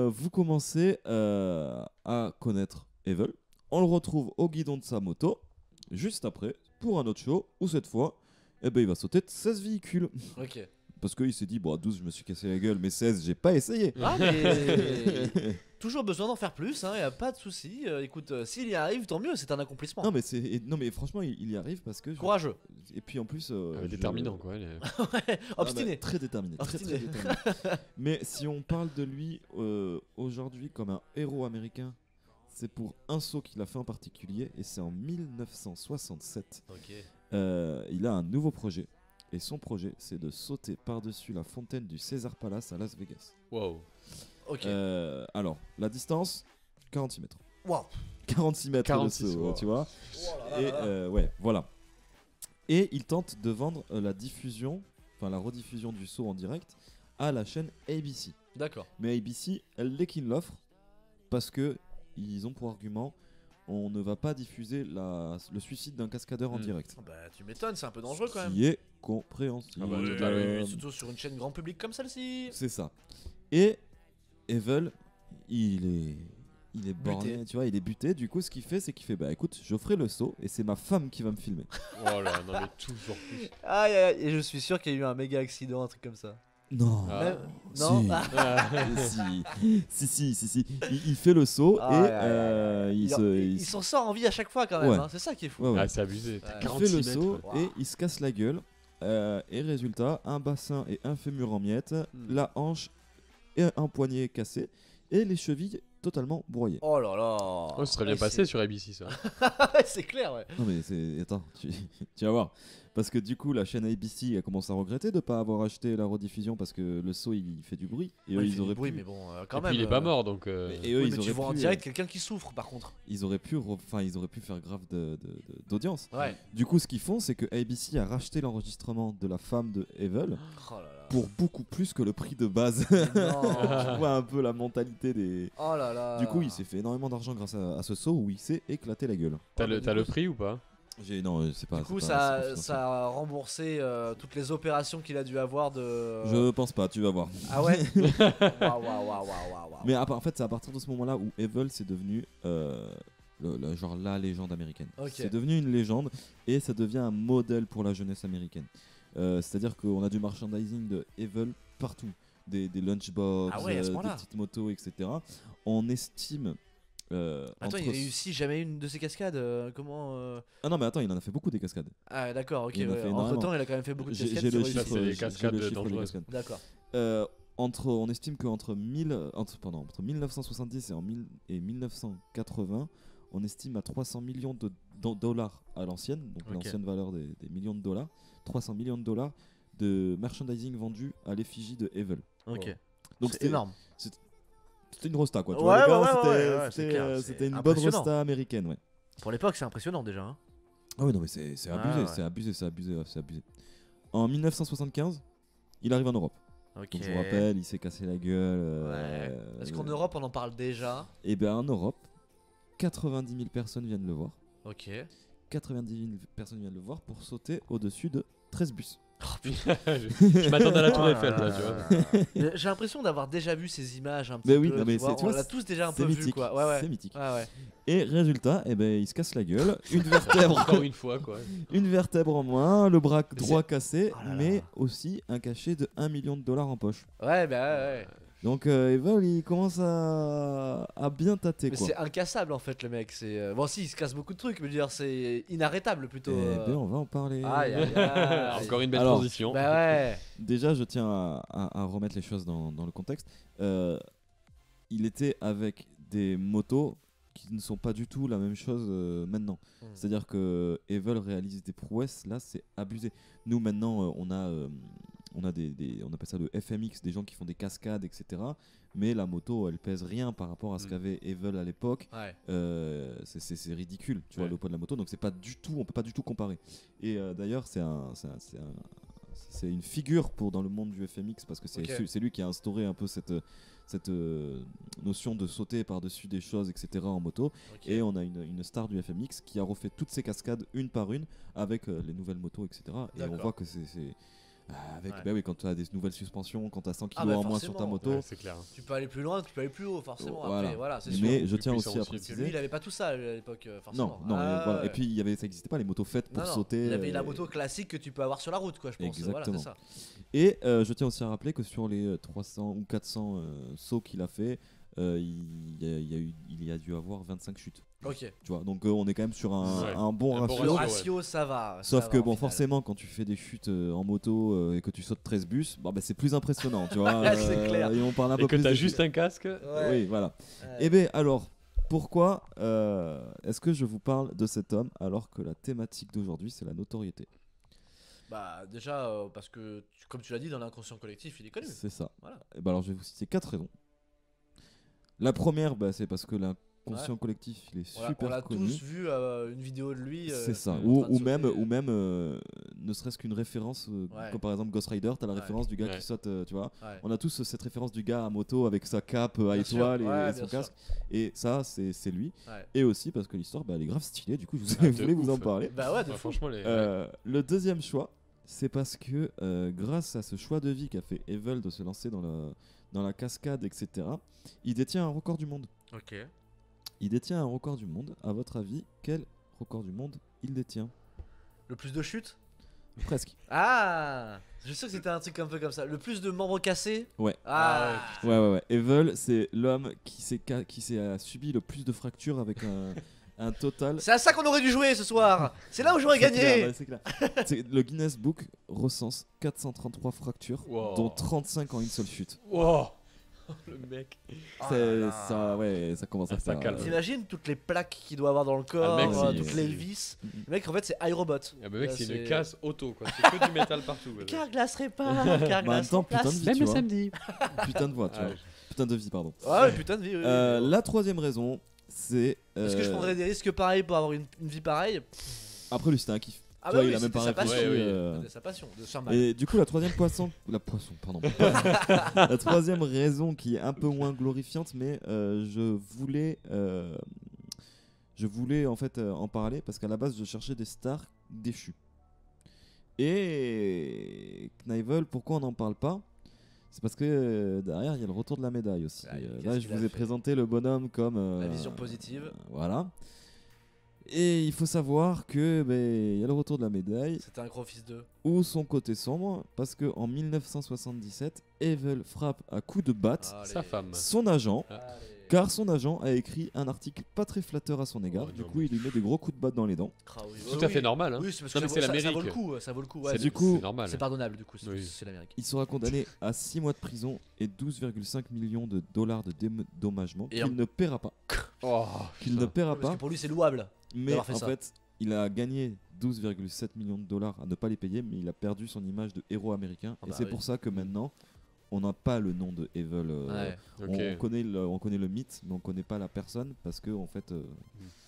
vous commencez à connaître Evel. On le retrouve au guidon de sa moto, juste après, pour un autre show, où cette fois, eh ben, il va sauter de 16 véhicules. Ok. Parce qu'il s'est dit, bon, à 12, je me suis cassé la gueule, mais 16, j'ai pas essayé. Ah, mais. Toujours besoin d'en faire plus, hein, y a pas de souci. Écoute, s'il y arrive, tant mieux, c'est un accomplissement. Non, mais franchement, il y arrive parce que. Courageux. Et puis en plus. Déterminant, quoi. Obstiné. Très déterminé. Très, Obstiné. très déterminé. Mais si on parle de lui aujourd'hui comme un héros américain, c'est pour un saut qu'il a fait en particulier, et c'est en 1967. Ok. Il a un nouveau projet, et son projet, c'est de sauter par-dessus la fontaine du Caesar Palace à Las Vegas. Wow. Ok. Alors, la distance, 46 mètres. Waouh. 46 mètres 46, de saut, wow. tu vois. Oh là là Et là là. ouais, voilà. Et il tente de vendre la diffusion, enfin la rediffusion du saut en direct à la chaîne ABC. D'accord. Mais ABC, elle dès qu'ils l'offrent, parce que ils ont pour argument, on ne va pas diffuser le suicide d'un cascadeur en direct. Bah, tu m'étonnes, c'est un peu dangereux quand même. Qui est compréhensible. Ah bah, Oui, totalement. oui, surtout sur une chaîne grand public comme celle-ci. C'est ça. Et Evel, il est borné, tu vois, il est buté. Du coup, ce qu'il fait, c'est qu'il fait, bah écoute, je ferai le saut et c'est ma femme qui va me filmer. Oh là, non, mais toujours plus. Aïe, aïe, et je suis sûr qu'il y a eu un méga accident, un truc comme ça. Non. Ah. Même- Non. Si. Ah. si. Il fait le saut Ah, et ouais, ouais, ouais. il Il s'en sort en vie à chaque fois quand même, Ouais. hein, c'est ça qui est fou. Ouais, ouais. Ah, c'est abusé. Ouais. Il 46 fait le mètres. saut Wow. et il se casse la gueule. Et résultat, un bassin et un fémur en miettes, la hanche et un poignet cassé et les chevilles totalement broyées. Oh là là. Oh, ce serait bien Ouais, passé sur ABC, ça. c'est clair, ouais. Non mais c'est... Attends, tu vas voir. Parce que du coup, la chaîne ABC a commencé à regretter de ne pas avoir acheté la rediffusion parce que le saut il fait du bruit. Et eux, Ouais, il ils fait du auraient bruit, pu... mais bon, quand Et même. puis il est pas mort, donc. Et eux, Oui, ils mais tu auraient vois en pu, direct quelqu'un qui souffre par contre. ils auraient pu faire grave d'audience. Ouais. Du coup, ce qu'ils font, c'est que ABC a racheté l'enregistrement de la femme de Evel Oh là là. pour beaucoup plus que le prix de base. Mais Tu non. vois un peu la mentalité des... Oh là là. Du coup, il s'est fait énormément d'argent grâce à ce saut où il s'est éclaté la gueule. T'as Ouais, le bah, du coup, prix ou pas Non, c'est pas. Du coup, c'est pas ça, financier. ça a remboursé toutes les opérations qu'il a dû avoir de. Je pense pas, tu vas voir. Ah ouais. Waouh. Mais en fait, c'est à partir de ce moment-là où Evil c'est devenu genre la légende américaine. Ok. C'est devenu une légende et ça devient un modèle pour la jeunesse américaine. C'est-à-dire qu'on a du merchandising de Evil partout, des lunchbox, Ah ouais, à ce des point-là. petites motos, etc. On estime. Attends, il réussit jamais une de ses cascades. Comment Ah non, mais attends, il en a fait beaucoup des cascades. Ah d'accord, ok. Il en a Ouais. fait Entre énormément. temps, il a quand même fait beaucoup de J'ai cascades. j'ai qui le ont chiffre, réussi. c'est des j'ai cascades le chiffre des dangereuses. cascades. D'accord. On estime qu'entre 1970 et 1980, on estime à 300 millions de dollars à l'ancienne, donc Ok. l'ancienne valeur des millions de dollars, 300 millions de dollars de merchandising vendu à l'effigie de Evil. Ok. Donc C'est énorme. C'était une rosta quoi. Tu Ouais, vois, les gars, ouais, c'était- ouais, c'est c'était clair, euh, c'est c'était une bonne impressionnant. rosta américaine, ouais. Pour l'époque, c'est impressionnant déjà. Hein. Ah ouais, non mais c'est abusé, ouais. c'est abusé. En 1975, il arrive en Europe. Ok. Donc je vous rappelle, il s'est cassé la gueule. Ouais. Est-ce qu'en Europe, on en parle déjà? Et bien en Europe, 90 000 personnes viennent le voir. Ok. 90 000 personnes viennent le voir pour sauter au-dessus de 13 bus. Je m'attendais à la Tour Eiffel, là, tu vois. J'ai l'impression d'avoir déjà vu ces images un petit Mais oui, peu. non, mais tu vois. c'est- tu vois, On l'a tous déjà un c'est peu vu mythique, quoi. Ouais, ouais. c'est mythique. Ouais. Et résultat, eh ben, il se casse la gueule, une vertèbre, Encore une fois, quoi. une vertèbre en moins, le bras Mais droit cassé, Oh là là. mais aussi un cachet de 1 million de dollars en poche. Ouais, bah ouais. Donc Evil, il commence à bien tâter Mais quoi. c'est incassable en fait, le mec. C'est bon, si, il se casse beaucoup de trucs, mais je veux dire, c'est inarrêtable plutôt. Eh ben, on va en parler. Aïe, aïe, aïe. Encore une belle Alors, transition. Bah ouais. Déjà, je tiens à remettre les choses dans le contexte. Il était avec des motos qui ne sont pas du tout la même chose maintenant. C'est-à-dire que Evil réalise des prouesses, là c'est abusé. Nous maintenant on a on appelle ça le FMX, des gens qui font des cascades, etc. Mais la moto elle pèse rien par rapport à ce qu'avait Evil à l'époque. Ouais. C'est ridicule, tu vois, Ouais. le poids de la moto, donc c'est pas du tout, on peut pas du tout comparer. Et d'ailleurs c'est une figure dans le monde du FMX parce que Ok. c'est lui qui a instauré un peu cette notion de sauter par-dessus des choses, etc. en moto. Ok. Et on a une star du FMX qui a refait toutes ces cascades une par une avec les nouvelles motos, etc. Et on D'accord. voit que c'est avec, Ouais. bah oui, quand tu as des nouvelles suspensions, quand tu as 100 kg Ah bah en moins sur ta forcément. moto. Ouais, c'est clair. Tu peux aller plus loin, tu peux aller plus haut, forcément. Voilà. Après, voilà, c'est sûr. Mais je Plus tiens puissant aussi à aussi. Parce que lui, préciser. il avait pas tout ça à l'époque, forcément. Non, mais voilà. ouais. Et puis ça n'existait pas les motos faites pour Non, non. sauter. Il avait la moto classique que tu peux avoir sur la route, quoi, je pense. Voilà, Exactement. c'est ça. Et je tiens aussi à rappeler que sur les 300 ou 400 sauts qu'il a fait, il y a dû avoir 25 chutes. Ok. Tu vois, donc on est quand même sur Ouais. un bon Un bon ratio. Le ratio, ratio, ça va. Sauf ça que va, au bon, final. forcément, quand tu fais des chutes en moto et que tu sautes 13 bus, bah, c'est plus impressionnant, tu vois. C'est clair. Et on parle un Et peu que plus t'as de- juste un casque. Ouais. Oui, voilà. Ouais. Et bien alors, pourquoi est-ce que je vous parle de cet homme alors que la thématique d'aujourd'hui c'est la notoriété? Bah, déjà, parce que, comme tu l'as dit, dans l'inconscient collectif, il est connu. C'est ça. Voilà. Et ben alors je vais vous citer 4 raisons. La première, bah, c'est parce que l'inconscient collectif il est On l'a- super on l'a connu. tous vu une vidéo de lui. C'est ça. en Ou, train de ou sauter. même ne serait-ce qu'une référence, Ouais. comme par exemple Ghost Rider, t'as la Ouais. référence du gars Ouais. qui saute, tu vois. Ouais. On a tous cette référence du gars à moto avec sa cape à Bien sûr. étoile et, Ouais, et son bien sûr. casque. Et ça, c'est lui. Ouais. Et aussi parce que l'histoire, bah, elle est grave stylée. Du coup, je Ah, de voulais vous en ouf. parler. Bah ouais, de Ouais, fou. franchement, les. Le deuxième choix, c'est parce que grâce à ce choix de vie qu'a fait Evil de se lancer dans la cascade, etc., il détient un record du monde. Ok. Il détient un record du monde. À votre avis, quel record du monde il détient? Le plus de chutes. Presque. Ah, je sais que c'était un truc un peu comme ça. Le plus de membres cassés. Ouais. Ah, Ouais. Evil, c'est l'homme qui a subi le plus de fractures avec un total. c'est à ça qu'on aurait dû jouer ce soir. C'est là où j'aurais C'est clair, gagné. ouais, c'est clair. Le Guinness Book recense 433 fractures, Wow. dont 35 en une seule chute. Wow. Le mec. Oh C'est- là là. ça commence à Ah, ça faire. calme. T'imagines toutes les plaques qu'il doit avoir dans le corps, Ah, le mec, toutes c'est- les vis. Le mec, en fait, c'est iRobot. Ah bah mec, Là, c'est c'est- une casse auto quoi. C'est que du métal partout. quoi. Carglasserait pas, Carglass Mais en même temps, en putain de place. vie, tu vois. samedi. Putain de voix, tu Ah, vois. Putain de vie, pardon. Ah ouais, putain de vie. oui, oui. La troisième raison, c'est. Est-ce que je prendrais des risques pareils pour avoir une vie pareille? Après, lui, c'était un kiff. Ah Tu bah vois, oui, il a même c'était pas sa réfléchi. passion. Ouais, oui. C'était sa passion de faire mal. Et du coup, la troisième pardon. La troisième raison qui est un peu moins glorifiante, mais je je voulais en fait en parler parce qu'à la base, je cherchais des stars déchues. Et Knievel, pourquoi on n'en parle pas? C'est parce que derrière, il y a le retour de la médaille aussi. Ah, qu'est-ce Là, je qu'il vous a ai fait présenté le bonhomme comme... La vision positive. Voilà. Et il faut savoir que il y a le retour de la médaille C'était un gros fils de. ou son côté sombre, parce que en 1977, Evel frappe à coups de batte Sa femme. son agent, Ah. car son agent a écrit un article pas très flatteur à son égard. Oh, Du non, coup, mais- il lui met des gros coups de batte dans les dents. Ah oui, Tout à fait normal. Hein. Oui, c'est parce Non, que mais c'est ça vaut l'Amérique. le coup. Ça vaut le coup. Ouais, C'est- Du coup, c'est normal. c'est pardonnable du coup. Oui. C'est l'Amérique. Il sera condamné à 6 mois de prison et 12,5 millions de dollars de dédommagement Et qu'il en- ne paiera pas. Oh, Qu'il ne paiera Parce pas. que pour lui, c'est louable. Mais d'avoir fait en ça. fait, il a gagné 12,7 millions de dollars à ne pas les payer, mais il a perdu son image de héros américain. Ah et bah c'est oui. pour ça que maintenant, on n'a pas le nom de Evel. Ouais. ok. On connaît le mythe, mais on connaît pas la personne parce que en fait,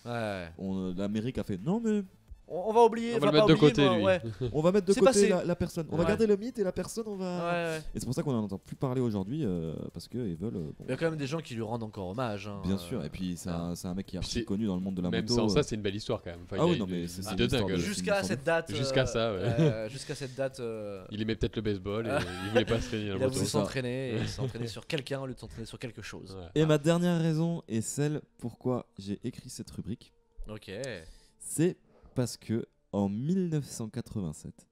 Ouais. l'Amérique a fait non mais On va oublier. On va enfin, le mettre pas de oublier, côté, mais lui. Ouais. on va mettre de C'est côté passé. la personne. On va Ouais. garder le mythe et la personne on va. Ouais. Et c'est pour ça qu'on n'en entend plus parler aujourd'hui parce que Evel. Bon, Il y a quand même des gens qui lui rendent encore hommage. Hein. bien sûr. Et puis c'est un mec qui est Puis archi c'est- connu dans le monde de la Même moto. sans ça, c'est une belle histoire quand même. Enfin, Ah il y a oui, non, une- mais une c'est vie une de histoire dingue. de- Jusqu'à cette date. Jusqu'à ça, ouais. Jusqu'à cette date. Il aimait peut-être le baseball et il voulait pas se traîner Il la a moto. voulu c'est ça. s'entraîner. Et il s'est entraîné sur quelqu'un au lieu de s'entraîner sur quelque chose. Ouais. Et ma dernière raison est celle pourquoi j'ai écrit cette rubrique. Ok. C'est parce que en 1987,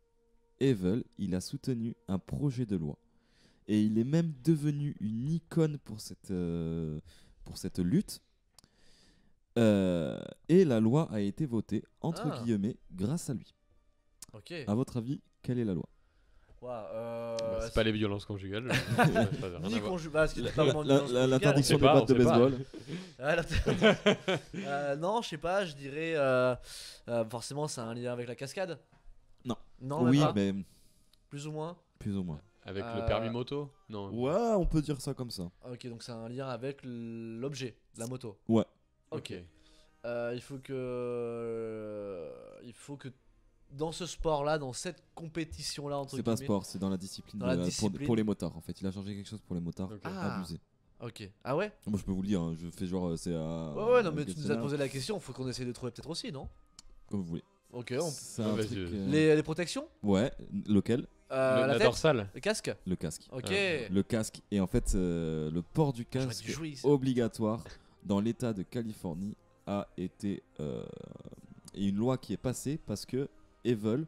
Evel, il a soutenu un projet de loi et il est même devenu une icône pour cette lutte. Et la loi a été votée entre Ah. guillemets grâce à lui. Ok. À votre avis, quelle est la loi? Ouah, Bah, c'est pas les violences conjugales. Ça n'a rien à Ni voir. conjugal. Parce qu'il a pas vraiment de violence conjugale. L'interdiction On des sait pas, battes de on sait pas. baseball. Ah, non, je sais pas, je dirais. Forcément, c'est un lien avec la cascade. Non. Non, même Oui, pas. mais Plus ou moins. plus ou moins. Avec le permis moto Non. Ouais, on peut dire ça comme ça. Ok, donc c'est un lien avec l'objet, la moto. Ouais. Ok. Il faut que dans ce sport-là, dans cette compétition-là, entre C'est pas guillemets. sport, c'est dans la discipline, Dans la pour discipline. les motards en fait. Il a changé quelque chose pour les motards. Ok. Ah. Abusé. Ok. Ah ouais. Moi je peux vous le dire, hein, je fais genre c'est à. Ouais, non, mais à tu nous as questionnaire, posé la question. Faut qu'on essaye de trouver peut-être aussi, non? comme vous voulez. Ok. C'est Ouais, un vas-y, truc, vas-y. Les protections. Ouais, lequel? La La tête. dorsale. Le casque. Le casque. Ok. Le casque. Et en fait, le port du J'aurais casque dû jouer ici. obligatoire dans l'État de Californie a été et une loi qui est passée parce que Evel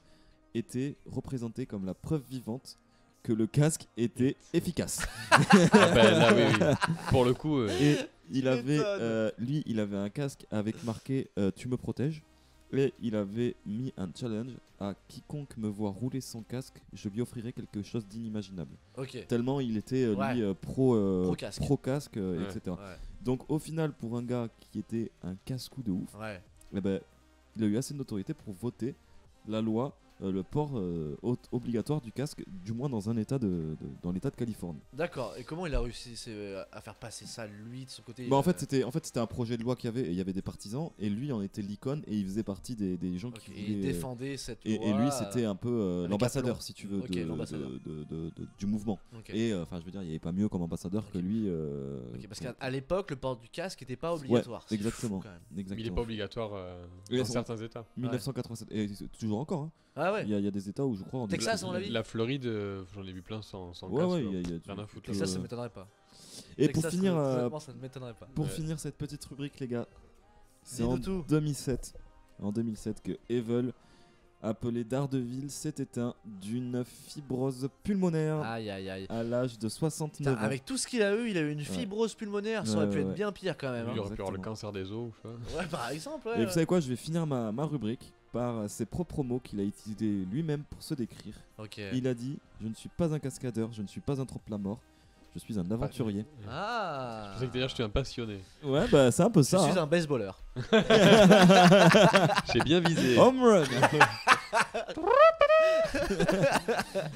était représenté comme la preuve vivante que le casque était efficace. Ah bah, là, oui, oui. Pour le coup, Et il Tu avait, m'étonnes. lui, il avait un casque avec marqué Tu me protèges. Et il avait mis un challenge à quiconque me voit rouler sans casque, je lui offrirai quelque chose d'inimaginable. Ok. Tellement il était Ouais. lui Pro casque. pro-casque, Ouais. etc. Ouais. Donc au final, pour un gars qui était un casse-cou de ouf, Ouais. eh ben, il a eu assez de notoriété pour voter la loi, le port obligatoire du casque, du moins dans un état dans l'état de Californie. D'accord. Et comment il a réussi à faire passer ça lui de son côté? Bah, en fait c'était un projet de loi qu'il y avait et il y avait des partisans et lui en était l'icône et il faisait partie des gens Ok, qui et il voulaient, défendait cette et loi. lui c'était un peu avec l'ambassadeur aplomb. si tu veux Ok, l'ambassadeur. du mouvement. Ok. Et enfin je veux dire il n'y avait pas mieux comme ambassadeur que lui. Ok, parce qu'à l'époque, le port du casque n'était pas Ouais, obligatoire. C'est exactement. fou, quand même. il est Exactement. pas obligatoire Oui, dans son- certains états. 1987 et c'est toujours encore. Hein. Ah ouais. Il y a des états où je crois. Texas, on l'a vu. La Floride, j'en ai vu plein sans Ouais, casque. ouais, quoi. il y a Rien à foutre. Texas, ça euh, m'étonnerait pas. Et pour Texas, finir, honnêtement, ça ne m'étonnerait pas. pour Ouais. finir cette petite rubrique, les gars, c'est en Dis-nous tout. 2007. En 2007 que Evel, appelé Daredevil, s'est éteint d'une fibrose pulmonaire Aïe aïe aïe. à l'âge de Putain, 69 ans. avec tout ce qu'il a eu une fibrose pulmonaire. Ça Ouais, aurait pu ouais, être ouais. bien pire quand même. Il Hein. aurait pu avoir le Exactement. cancer des os ou ça. Ouais, par exemple. Et vous savez quoi, je vais finir ma rubrique par ses propres mots qu'il a utilisés lui-même pour se décrire. Ok. Il a dit « Je ne suis pas un cascadeur, je ne suis pas un trompe-la-mort, je suis un aventurier. Ah. Je pensais que d'ailleurs je suis un passionné. Ouais, bah c'est un peu Je ça. suis un baseballer. J'ai bien visé. Home run.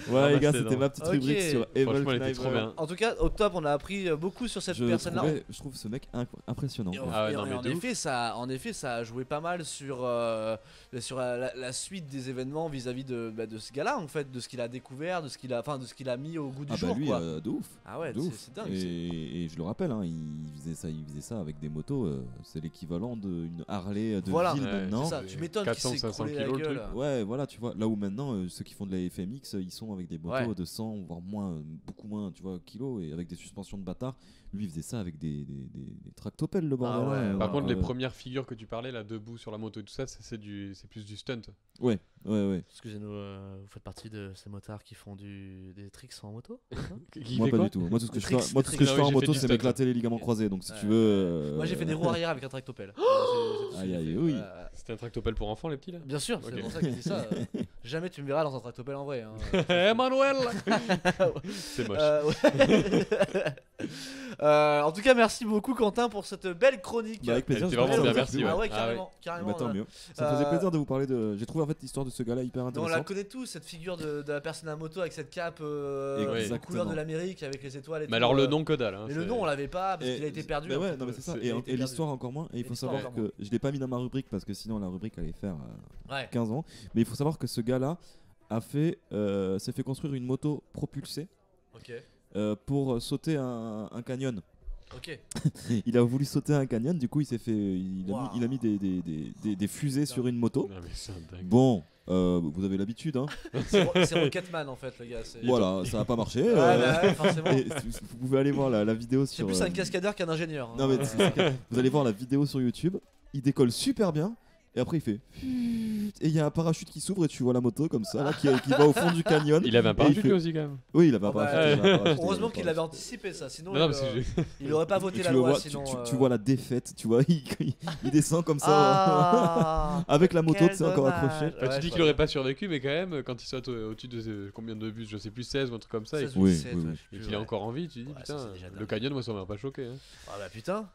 Voilà les gars, c'est c'était non. ma petite Ok. rubrique sur Evil Franchement, elle était trop Kniver. bien. En tout cas, au top, on a appris beaucoup sur cette personne-là. Je trouve ce mec impressionnant. Et Ah ouais, et non, mais en de effet, ça a joué pas mal sur la suite des événements vis-à-vis de ce gars-là, en fait, de ce qu'il a découvert, de ce qu'il a mis au goût du Ah jour, bah lui, quoi. de ouf. Ah ouais, De ouf. c'est dingue. Et je le rappelle, hein, il faisait ça avec des motos. C'est l'équivalent d'une Harley de Voilà. ville Ouais, maintenant. C'est ça, tu m'étonnes qu'il 400, s'est 500 écroulé la kilos, le gueule. truc. Ouais, voilà, tu vois. Là où maintenant, ceux qui font de la FMX, ils sont avec des motos Ouais. de 100, voire moins, beaucoup moins, tu vois, kilos, et avec des suspensions de bâtard. Lui, il faisait ça avec des tractopelles, le bordel. ouais, hein. ouais. Par contre, les Ouais. premières figures que tu parlais là, debout sur la moto et tout ça, c'est plus du stunt. Ouais. Excusez-nous, vous faites partie de ces motards qui font des tricks en moto Qui Moi, fait pas quoi du tout. Moi, tout ce que Des je fais, tricks, moi, des tout ce que tricks. je Ah fais oui, en j'ai moto, fait du c'est stunt. m'éclater les ligaments croisés. Donc, si Ouais. tu veux. Moi j'ai fait des roues arrière avec un tractopelle. Aïe, aïe, oui. C'était un tractopelle pour enfants, les petits là Bien sûr, c'est Ok. pour ça que je dis ça. Jamais tu me verras dans un tractopelle en vrai. Hein. Emmanuel C'est moche. Ouais. En tout cas, merci beaucoup Quentin pour cette belle chronique. Bah, avec plaisir. Elle était je vraiment pense bien, que ça merci, vous a Ah plu. ouais, Ah carrément, carrément. Bah, tant on a- mieux. Ça me faisait Euh, plaisir de vous parler de. J'ai trouvé en fait l'histoire de ce gars-là hyper on la intéressante. connaît tous, cette figure de la personne à moto avec cette cape Exactement. couleur de l'Amérique avec les étoiles et Mais tout, alors, le nom que dalle. Hein, Mais le c'est- nom on l'avait pas parce Et- qu'il a été perdu. bah un ouais, petit non, mais peu. c'est ça. Il a été Et perdu. l'histoire encore moins. Et il faut l'histoire savoir encore que je l'ai pas mis dans ma rubrique parce que sinon la rubrique allait faire Ouais. 15 ans. Mais il faut savoir que ce gars-là s'est fait construire une moto propulsée Ok. pour sauter un canyon. Ok. Il a voulu sauter un canyon, du coup il Wow. a mis des fusées sur une moto. Non, mais c'est un dingue. Bon, vous avez l'habitude, hein. C'est Rocketman en fait, le gars. c'est- Voilà, ça a pas marché. Ouais, bah ouais, forcément. et vous pouvez aller voir la vidéo C'est sur. plus un cascadeur qu'un ingénieur. hein. Non mais vous allez voir la vidéo sur YouTube. Il décolle super bien. Et après il fait. Et il y a un parachute qui s'ouvre et tu vois la moto comme ça là, qui va au fond du canyon. Il avait un Et parachute fait- lui aussi quand même. Oui, il avait un Oh, bah, parachute. il avait un parachute, Heureusement il avait un qu'il avait parachute. anticipé ça, sinon Non, non, parce que il aurait pas Et voté tu la le loi. vois, Sinon, tu vois la défaite, tu vois, il descend comme ça Ah, avec la moto, quel tu sais, encore dommage. accrochée. Bah, Ouais, tu dis je qu'il aurait pas survécu, mais quand même, quand il saute au-dessus de combien de bus, je sais plus, 16 ou un truc comme ça, et 16 ou Oui, 17, oui, ouais, oui. je sais et plus, qu'il est ouais. encore en vie, tu dis Ouais, ça, putain, c'est déjà le dingue. canyon, moi ça m'a pas choqué. Hein. Ah bah putain.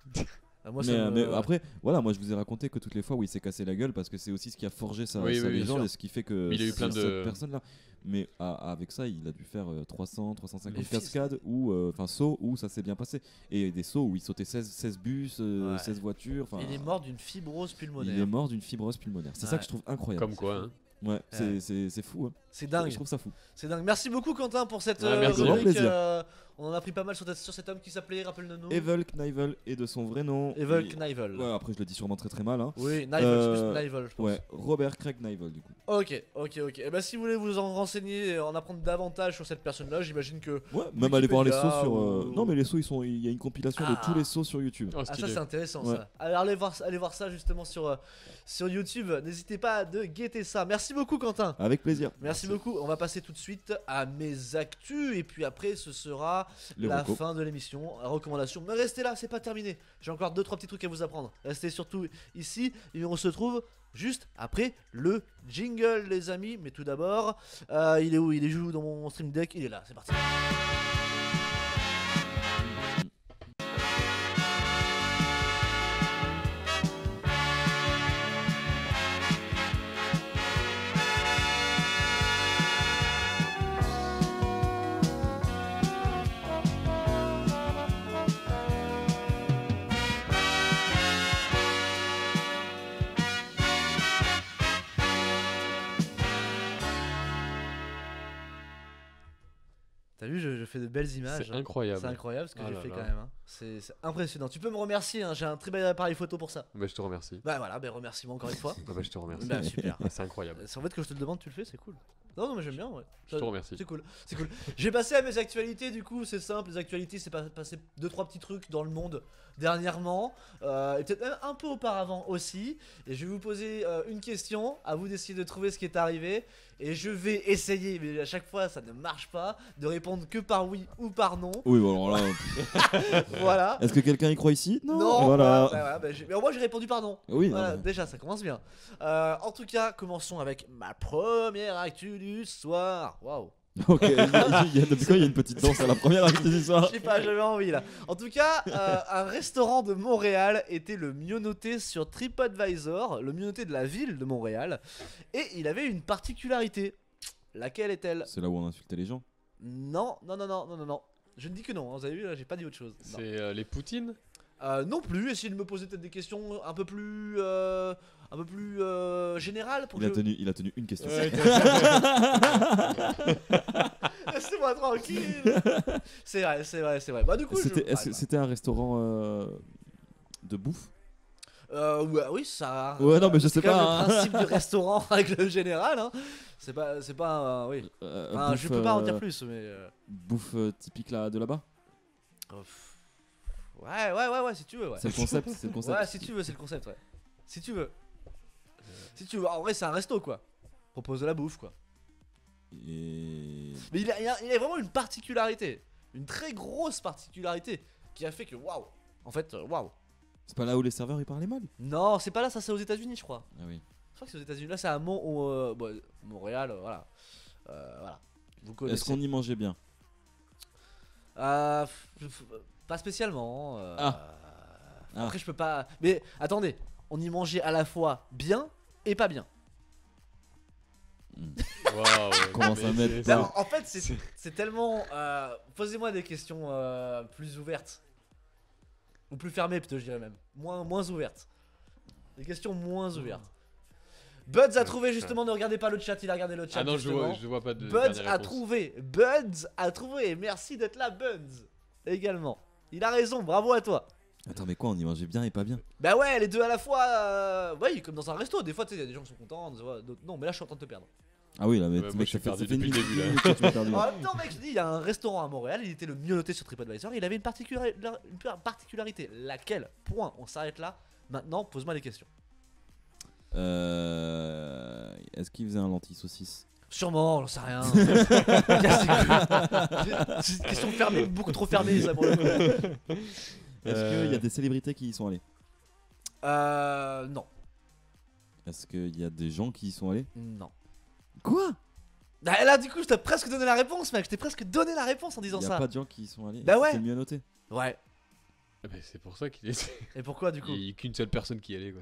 Ah, moi, ça Mais me- après, voilà, moi je vous ai raconté que toutes les fois où il s'est cassé la gueule parce que c'est aussi ce qui a forgé sa Oui, oui, bien légende sûr. et ce qui fait que Mais il a eu plein de- cette personne-là. Mais avec ça, il a dû faire 300, 350 Mais fils. cascades ou enfin sauts où ça s'est bien passé. Et des sauts où il sautait 16 bus, Ouais. 16 voitures. Enfin, Il est mort d'une fibrose pulmonaire. il est mort d'une fibrose pulmonaire. C'est ça Ouais. que je trouve incroyable. Comme quoi, hein. Ouais, c'est fou. Hein. C'est dingue. Je trouve ça fou. C'est dingue. Merci beaucoup Quentin pour cette Ouais, merci. rubrique. Grand plaisir. On en a appris pas mal sur cet homme qui s'appelait, rappelle-nous. Evil Knievel est de son vrai nom. Evil Et- Knievel. Ouais, après je le dis sûrement très très mal. Hein. Oui, Knievel, c'est plus Knievel, je pense. Ouais, Robert Craig Knievel du coup. Ok. Et ben si vous voulez vous en renseigner, en apprendre davantage sur cette personne-là, j'imagine que. Ouais, même aller voir les sauts Wikipédia sur. ou- Non, mais les sauts, il y a une compilation de Ah. tous les sauts sur YouTube. Oh, Ah ça stylé. c'est intéressant Ouais. ça. Alors allez voir ça justement sur YouTube. N'hésitez pas à de guetter ça. Merci beaucoup Quentin. Avec plaisir. Merci beaucoup. On va passer tout de suite à mes actus et puis après ce sera Les la recos. fin de l'émission. Recommandation. Mais restez là, c'est pas terminé. J'ai encore 2-3 petits trucs à vous apprendre. Restez surtout ici et on se retrouve juste après le jingle les amis. Mais tout d'abord, il est où? Il est où dans mon stream deck? Il est là, c'est parti. T'as vu, je fais de belles images. C'est incroyable. C'est incroyable ce que Oh j'ai là fait là. quand même. Hein. C'est impressionnant. Tu peux me remercier, hein, j'ai un très bel appareil photo pour ça. Bah, je te remercie. Bah voilà, remercie-moi encore une fois. Ah bah, je te remercie. Bah super. Ah, c'est incroyable. C'est en fait que je te le demande, tu le fais, c'est cool. Non, mais j'aime bien, ouais. Je te remercie. C'est cool, c'est cool. J'ai passé à mes actualités, du coup, c'est simple. Les actualités, c'est passer 2-3 petits trucs dans le monde dernièrement, et peut-être même un peu auparavant aussi. Et je vais vous poser une question, à vous d'essayer de trouver ce qui est arrivé. Et je vais essayer, mais à chaque fois ça ne marche pas, de répondre que par oui ou par non. Oui, bon, alors là. Voilà. Est-ce que quelqu'un y croit ici? Non, Voilà. mais au moins j'ai répondu par non. Oui, Voilà, non, mais- déjà ça commence bien. En tout cas, commençons avec ma première actu du soir. Waouh. Ok, depuis quand il y a une petite danse à la première actu du soir? Je sais pas, j'avais envie là. En tout cas, un restaurant de Montréal était le mieux noté sur TripAdvisor, le mieux noté de la ville de Montréal, et il avait une particularité. Laquelle est-elle? C'est là où on insultait les gens. Non, non, non, non, non, non, non. Je ne dis que non, hein, vous avez vu là, j'ai pas dit autre chose. Non. C'est les Poutines. Non plus, essayez de me poser peut-être des questions un peu plus générales pour que Il a tenu une question. Laissez-moi tranquille. C'est vrai, c'est vrai, c'est vrai. Bah du coup, Est-ce que c'était un restaurant de bouffe? oui, ça. Ouais, non, mais je sais c'est quand pas, même le principe du restaurant avec le général. Hein. C'est pas, oui. Enfin, je peux pas en dire plus, mais. Bouffe typique là, de là-bas? Ouais, si tu veux, ouais. C'est le concept, c'est le concept. Ouais, si tu veux, c'est le concept, ouais. Si tu veux. Si tu veux. En vrai, c'est un resto, quoi. Propose de la bouffe, quoi. Et... Mais il a vraiment une particularité. Une très grosse particularité. Qui a fait que, waouh. En fait, waouh. C'est pas là où les serveurs ils parlaient mal? Non, c'est pas là, ça c'est aux États-Unis, je crois. Ah oui. Je crois que c'est aux États-Unis. Là, c'est à Montréal, voilà. Voilà. Vous connaissez. Est-ce qu'on y mangeait bien? Pas spécialement. Ah. Après, je peux pas. Mais attendez, on y mangeait à la fois bien et pas bien. Waouh. Commence à mettre c'est- ça. Non, en fait, c'est tellement. Posez-moi des questions plus ouvertes. Ou plus fermées, plutôt, je dirais même. Moins ouvertes. Des questions moins ouvertes. Buds a trouvé justement, ne regardez pas le chat, il a regardé le chat. Ah non, justement. je vois pas de. Buds dernière a réponse. trouvé. Buds a trouvé. Merci d'être là, Buds. Également. Il a raison, bravo à toi. Attends, mais quoi, on y mangeait bien et pas bien? Bah ouais, les deux à la fois. Oui, comme dans un resto. Des fois, tu sais, il y a des gens qui sont contents. D'autres non, mais là, je suis en train de te perdre. Ah oui, là, mais Ouais, moi, mec, je suis ça fait perdu ça fait depuis le une début, là. minute que tu m'as perdu. En même temps, mec, je dis, il y a un restaurant à Montréal. Il était le mieux noté sur TripAdvisor. Il avait une particularité. Laquelle? Point. On s'arrête là. Maintenant, pose-moi des questions. Est-ce qu'il faisait un lentille saucisse? Sûrement, j'en sais rien. C'est une question fermée, beaucoup trop fermée, ça pour le coup. Est-ce qu'il y a des célébrités qui y sont allées? Non. Est-ce qu'il y a des gens qui y sont allés? Non. Quoi? Ah, là, du coup, je t'ai presque donné la réponse, mec. Je t'ai presque donné la réponse en Il disant y a ça. pas de gens qui y sont allés? Bah ouais. C'est le mieux noté. Ouais. Ah bah, c'est pour ça qu'il est. Et pourquoi, du coup? Il y a qu'une seule personne qui y allait, quoi.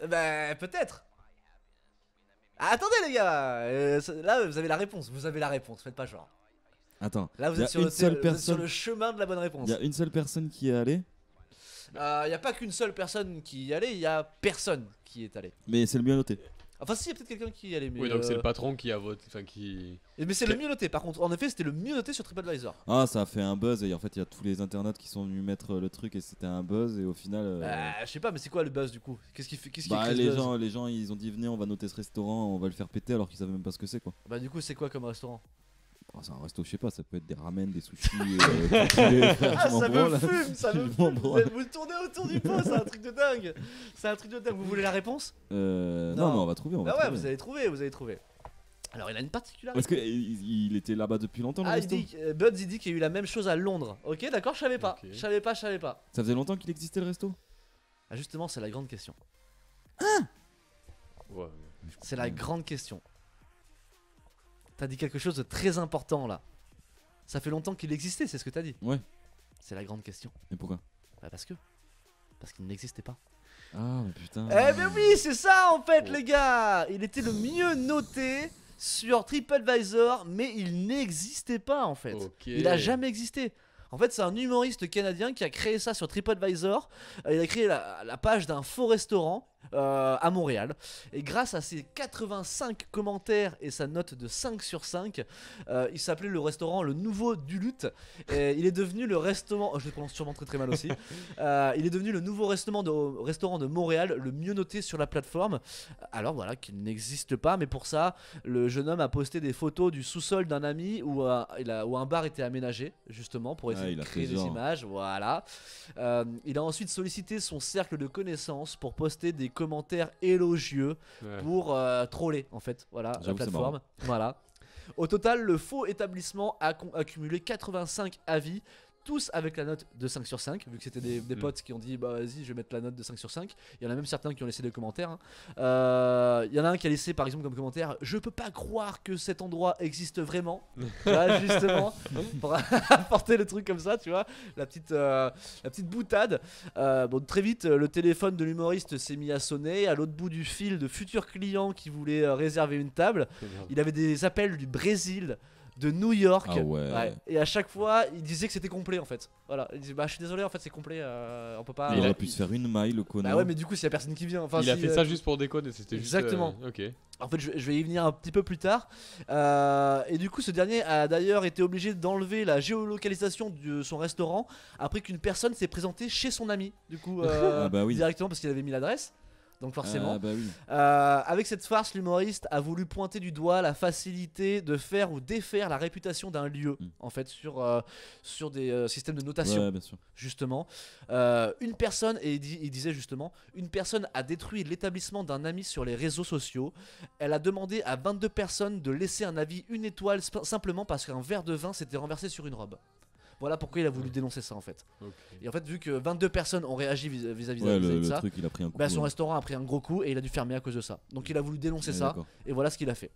Bah, peut-être. Ah, attendez, les gars. Là, vous avez la réponse. Vous avez la réponse. Faites pas genre. Attends, Là, vous y a êtes sur une le seule vous êtes sur personne. le chemin de la bonne réponse. Il y a une seule personne qui est allée, Il y a pas qu'une seule personne qui y allait. Il y a personne qui est allé. mais c'est le mieux noté. Enfin, si, il y a peut-être quelqu'un qui y allait. Mais Oui, donc c'est le patron qui a voté. Enfin, qui. Mais c'est le mieux noté. Par contre, en effet, c'était le mieux noté sur TripAdvisor. Ah, ça a fait un buzz et en fait, il y a tous les internautes qui sont venus mettre le truc et c'était un buzz et au final. Je sais pas, mais c'est quoi le buzz du coup? Qu'est-ce qui crée ce les buzz? les gens, ils ont dit venez, on va noter ce restaurant, on va le faire péter alors qu'ils savaient même pas ce que c'est quoi. Bah, du coup, c'est quoi comme restaurant? Oh, c'est un resto, je sais pas, ça peut être des ramen, des sushis. frère, Ah, je m'en ça me branle. fume, ça me Je m'en fume. branle. Vous tournez autour du pot, c'est un truc de dingue. C'est un truc de dingue. Vous voulez la réponse? Non, mais on va trouver. On va Bah ouais, trouver. vous avez trouvé, vous avez trouvé. Alors, il a une particularité. Parce qu'il était là-bas depuis longtemps le Ah, il resto. dit, Buds, il dit qu'il y a eu la même chose à Londres. Ok, d'accord, je savais pas. Ok. Je savais pas. Ça faisait longtemps qu'il existait le resto? Ah, justement, c'est la grande question. Ouais. C'est la grande question. T'as dit quelque chose de très important là. Ça fait longtemps qu'il existait, c'est ce que t'as dit. Ouais. C'est la grande question. Mais pourquoi? Bah, parce qu'il n'existait pas. Ah, mais putain. Eh ben oui, c'est ça en fait, Oh. les gars. Il était le mieux noté sur TripAdvisor, mais il n'existait pas en fait. Ok. Il a jamais existé. En fait, c'est un humoriste canadien qui a créé ça sur TripAdvisor. Il a créé la page d'un faux restaurant à Montréal. Et grâce à ses 85 commentaires et sa note de 5 sur 5, il s'appelait le restaurant Le Nouveau Duluth. Et il est devenu le restaurant. Je le prononce sûrement très très mal aussi. Il est devenu le nouveau restaurant de Montréal, le mieux noté sur la plateforme. Alors voilà, qu'il n'existe pas. Mais pour ça, le jeune homme a posté des photos du sous-sol d'un ami où un bar était aménagé, justement, pour essayer il de a créer fait des genre. images. Voilà. Il a ensuite sollicité son cercle de connaissances pour poster des commentaires élogieux Ouais. pour troller, en fait. Voilà, la J'avoue, c'est plateforme. Voilà. Au total, le faux établissement a accumulé 85 avis, tous avec la note de 5 sur 5, vu que c'était des potes qui ont dit bah vas-y je vais mettre la note de 5 sur 5. Il y en a même certains qui ont laissé des commentaires, hein. Il y en a un qui a laissé par exemple comme commentaire: je peux pas croire que cet endroit existe vraiment. Tu vois, justement pour apporter le truc comme ça, tu vois, la petite boutade. Bon, très vite le téléphone de l'humoriste s'est mis à sonner à l'autre bout du fil de futurs clients qui voulaient réserver une table. Il avait des appels du Brésil, de New York. Ah ouais. Et à chaque fois il disait que c'était complet en fait. Voilà, il disait bah je suis désolé en fait c'est complet, on peut pas. Il aurait pu se faire une maille, le connard. Bah ouais, mais du coup s'il y a personne qui vient, enfin Il a si, fait ça juste pour déconner, c'était juste. Exactement. Ok. En fait, je vais y venir un petit peu plus tard. Et du coup, ce dernier a d'ailleurs été obligé d'enlever la géolocalisation de son restaurant après qu'une personne s'est présentée chez son ami. Du coup, Ah bah oui. directement parce qu'il avait mis l'adresse. Donc forcément. Ah bah oui. Avec cette farce, l'humoriste a voulu pointer du doigt la facilité de faire ou défaire la réputation d'un lieu, en fait, sur des systèmes de notation. Ouais, bien sûr. Justement, une personne, et il disait justement, une personne a détruit l'établissement d'un ami sur les réseaux sociaux. Elle a demandé à 22 personnes de laisser un avis 1 étoile simplement parce qu'un verre de vin s'était renversé sur une robe. Voilà pourquoi il a voulu dénoncer ça en fait. Ok. Et en fait, vu que 22 personnes ont réagi vis-à-vis Ouais, de le ça, truc, il a pris un coup. bah, son ouais. restaurant a pris un gros coup et il a dû fermer à cause de ça. Donc il a voulu dénoncer Ouais, ça. d'accord. Et voilà ce qu'il a fait.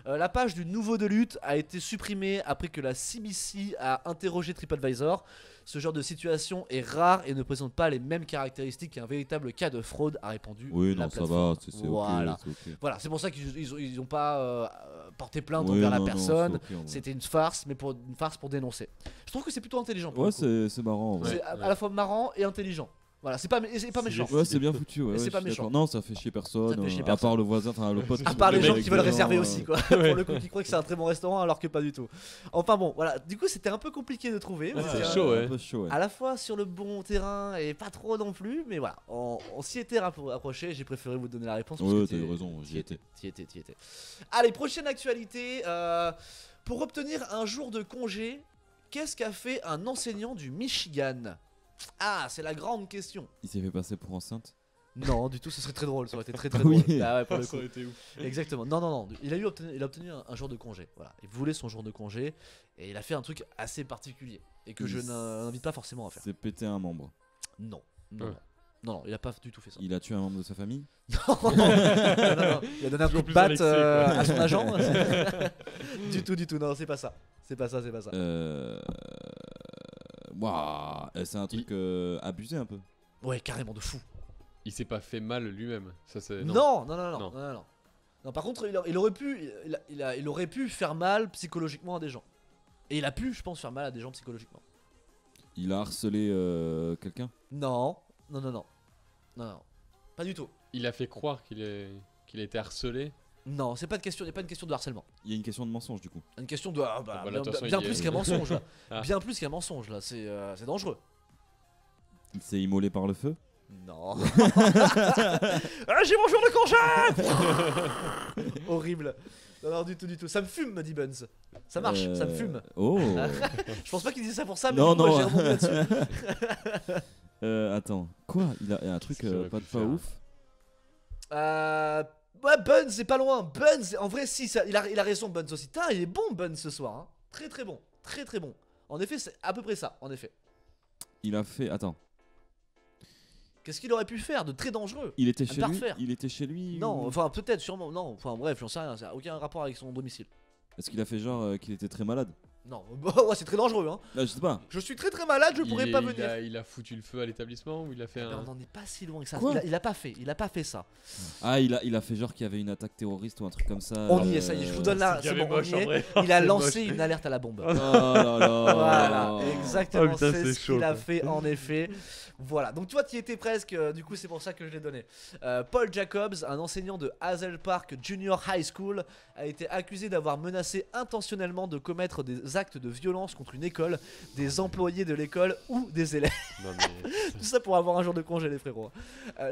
La page du nouveau de lutte a été supprimée après que la CBC a interrogé TripAdvisor. Ce genre de situation est rare et ne présente pas les mêmes caractéristiques qu'un véritable cas de fraude, a répondu Oui, la non, ça plateforme. va, c'est Voilà. ok. c'est ok. Voilà, c'est pour ça qu'ils n'ont pas porté plainte Oui, envers la non, non, personne. c'est ok, en vrai. C'était une farce, mais une farce pour dénoncer. Je trouve que c'est plutôt intelligent. pour Ouais, le coup. c'est marrant. en vrai. C'est à la fois marrant et intelligent. Voilà, c'est pas méchant. Ouais, c'est bien foutu. Ouais, Mais c'est ouais, pas je suis méchant. d'accord. Non, ça fait chier personne. Ça fait chier À personne. part le voisin, enfin le pote. À part les Le gens mec qui veulent vraiment, réserver aussi, quoi. Pour le coup, qui croient que c'est un très bon restaurant alors que pas du tout. Enfin bon, voilà. Du coup, c'était un peu compliqué de trouver. Ouais, Vous c'est étiez, chaud, ouais. Un peu chaud, ouais. à la fois sur le bon terrain et pas trop non plus, mais voilà, on s'y était approché. J'ai préféré vous donner la réponse. parce Ouais, que t'as eu raison, j'y étais. T'y étais. Allez, prochaine actualité. Pour obtenir un jour de congé, qu'est-ce qu'a fait un enseignant du Michigan? Ah, c'est la grande question. Il s'est fait passer pour enceinte. Non, du tout, ce serait très drôle, ça aurait été très Ah drôle. oui. Ah ouais, pour le Ça coup. aurait été ouf. Exactement. Non. Il a obtenu un jour de congé. Voilà. Il voulait son jour de congé et il a fait un truc assez particulier et que je n'invite pas forcément à faire. C'est pété un membre. Non. Ouais. Non, il a pas du tout fait ça. Il a tué un membre de sa famille. Non. Il a donné un coup Toujours de plus batte dans l'excès, quoi. à son agent. Du tout. Non, c'est pas ça. C'est pas ça. Waouh, c'est un truc abusé un peu. Ouais, carrément de fou. Il s'est pas fait mal lui-même. Ça c'est. Non. Non. Non, par contre, il aurait pu faire mal psychologiquement à des gens. Et il a pu, je pense, faire mal à des gens psychologiquement. Il a harcelé quelqu'un. Non. Pas du tout. Il a fait croire qu'il a été harcelé. Non, c'est pas une question de harcèlement. Il y a une question de mensonge du coup. Une question de bah, là, de toute façon, bien il y a- plus qu'un mensonge là. Ah. Bien plus qu'un mensonge là, c'est dangereux. Il s'est immolé par le feu. Non. Ah, j'ai mon jour de congé. Horrible. Non, du tout. Ça me fume, me dit Buns. Ça marche, ça me fume. Oh. Je pense pas qu'il disait ça pour ça, mais Non, du coup, non. j'ai rebondi là-dessus. Attends, quoi? Il a un truc Qu'est-ce qu'il aurait pas pu de faire ouf. Ouais, Buns, c'est pas loin. Buns, en vrai, si, il a raison, Buns aussi. Putain, il est bon, Buns, ce soir. Hein. Très bon. Très bon. En effet, c'est à peu près ça, en effet. Il a fait. Attends. Qu'est-ce qu'il aurait pu faire de très dangereux? Il était À chez ne pas lui. refaire. Il était chez lui. Non, ou- enfin, peut-être, sûrement. Non, enfin, bref, j'en sais rien. Ça n'a aucun rapport avec son domicile. Est-ce qu'il a fait genre qu'il était très malade? Non, ouais, c'est très dangereux, hein. Là, je sais pas. Je suis très malade, je pourrais pas venir. Il a foutu le feu à l'établissement ou il a fait Mais un. on n'en est pas si loin que ça. Quoi Il a pas fait ça. Ah, il a fait genre qu'il y avait une attaque terroriste ou un truc comme ça. On y est, ça y est, je vous donne là. C'est C'est gavé bon, on moche, y en est. vrai. Il a C'est lancé moche. une alerte à la bombe. Oh là là. Voilà, exactement, Oh putain, c'est c'est ce chaud, qu'il a quoi. fait en effet. Voilà, donc toi tu y étais presque, du coup c'est pour ça que je l'ai donné. Paul Jacobs, un enseignant de Hazel Park Junior High School, a été accusé d'avoir menacé intentionnellement de commettre des actes de violence contre une école, des employés de l'école ou des élèves. Non mais. Tout ça pour avoir un jour de congé, les frérots.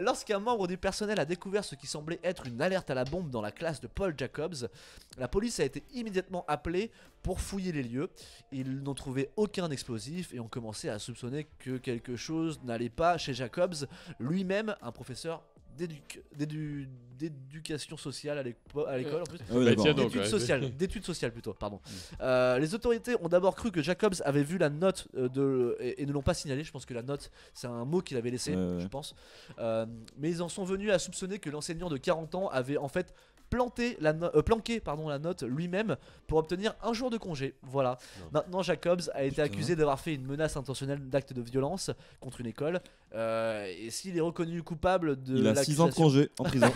Lorsqu'un membre du personnel a découvert ce qui semblait être une alerte à la bombe dans la classe de Paul Jacobs, la police a été immédiatement appelée pour fouiller les lieux. Ils n'ont trouvé aucun explosif et ont commencé à soupçonner que quelque chose n'allait pas chez Jacobs, lui-même un professeur d'éducation sociale à l'école en plus. Ah ouais, Bah, d'accord. tiens donc. D'études ouais. sociales, d'études sociales plutôt, pardon. Les autorités ont d'abord cru que Jacobs avait vu la note et ne l'ont pas signalé. Je pense que la note, c'est un mot qu'il avait laissé, Ouais. je pense. Mais ils en sont venus à soupçonner que l'enseignant de 40 ans avait en fait planqué la note lui-même pour obtenir un jour de congé. Voilà. Non. Maintenant, Jacobs a été Putain. accusé d'avoir fait une menace intentionnelle d'acte de violence contre une école. Et s'il est reconnu coupable de Il a 6 ans de l'accusation- congé en prison.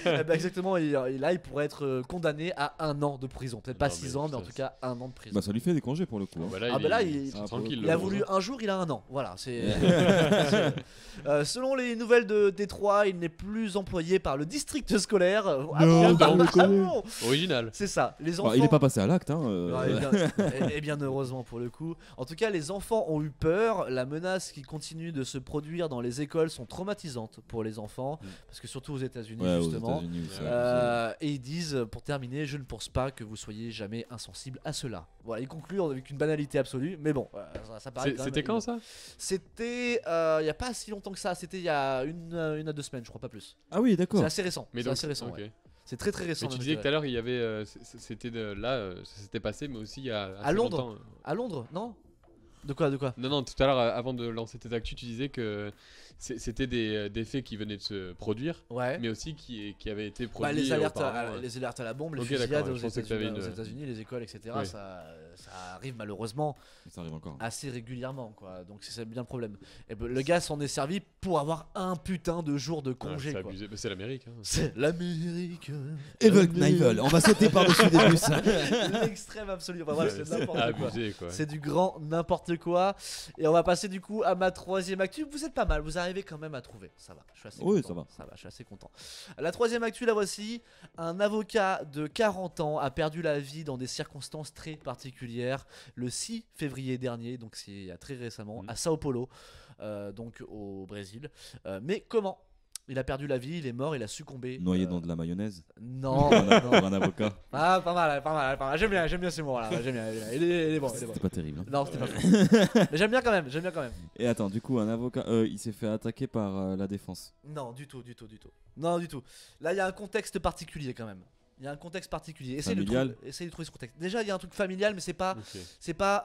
eh ben exactement, et là il pourrait être condamné à 1 an de prison. Peut-être pas Non, mais 6 ans, mais en putain, tout cas 1 an de prison. Bah ça lui fait des congés pour le coup. hein. Bah là, Ah, bah là, il il- est Ah, tranquille. Il a le voulu gros. un jour, il a 1 an. Voilà, c'est. Selon les nouvelles de Détroit, il n'est plus employé par le district scolaire. Ah Non, bon, non, ah bon. Original. C'est ça. Les enfants. Bah, il est pas passé à l'acte. Hein, Et bien heureusement pour le coup. En tout cas, les enfants ont eu peur. La menace qui continue de se produire dans les écoles sont traumatisantes pour les enfants, parce que surtout aux États-Unis Ouais, aux justement. États-Unis, ça, Et ils disent, pour terminer, je ne pense pas que vous soyez jamais insensible à cela. Voilà, ils concluent avec une banalité absolue, mais bon, ça paraît. C'était quand ça? C'était il y a pas si longtemps que ça. C'était il y a une à 2 semaines, je crois, pas plus. Ah oui, d'accord. C'est assez récent. Mais C'est donc, assez récent. ok. Ouais. C'est très très récent. Mais tu même, disais je que tout à dirais. l'heure il y avait c'était là ça s'était passé mais aussi il y a À assez Londres. longtemps. À Londres, non? De quoi? Non, tout à l'heure avant de lancer tes actus tu disais que c'était des faits qui venaient de se produire Ouais. mais aussi qui avaient été Bah, produits les alertes, auparavant, les alertes à la bombe, les Ok, fusillades d'accord, aux je pensais que t'avais États-Unis, une- aux États-Unis, les écoles, etc. Oui. Ça arrive malheureusement Ça arrive encore. assez régulièrement, quoi. Donc c'est bien le problème. Et ben, le gars s'en est servi pour avoir un putain de jour de Ouais, congé, c'est quoi. abusé. Bah, c'est l'Amérique. Hein. C'est l'Amérique. Evil Knievel, on va sauter par-dessus des bus. L'extrême absolu. Enfin, voilà, c'est n'importe quoi. abusé quoi. C'est du grand n'importe quoi. Et on va passer du coup à ma troisième actu. Vous êtes pas mal, vous arrivez quand même à trouver. Ça va, je suis assez Oui, content. ça va. Je suis assez content. La troisième actu, la voici. Un avocat de 40 ans a perdu la vie dans des circonstances très particulières le 6 février dernier, donc c'est il y a très récemment, à Sao Paulo, donc au Brésil. Mais comment? Il a perdu la vie, il est mort, il a succombé. Noyé dans de la mayonnaise. Non, Pour non. un avocat. Ah, pas mal. J'aime bien ce mot là. J'aime bien. Il est bon. C'était pas terrible. hein. Non, c'était pas fou. Mais j'aime bien quand même. Et attends, du coup, un avocat, il s'est fait attaquer par la défense. Non, du tout. Non, du tout. Là, il y a un contexte particulier quand même. Il y a un contexte particulier. Essaye de Familial. trouver ce contexte. Déjà, il y a un truc familial, mais c'est pas, Ok. c'est pas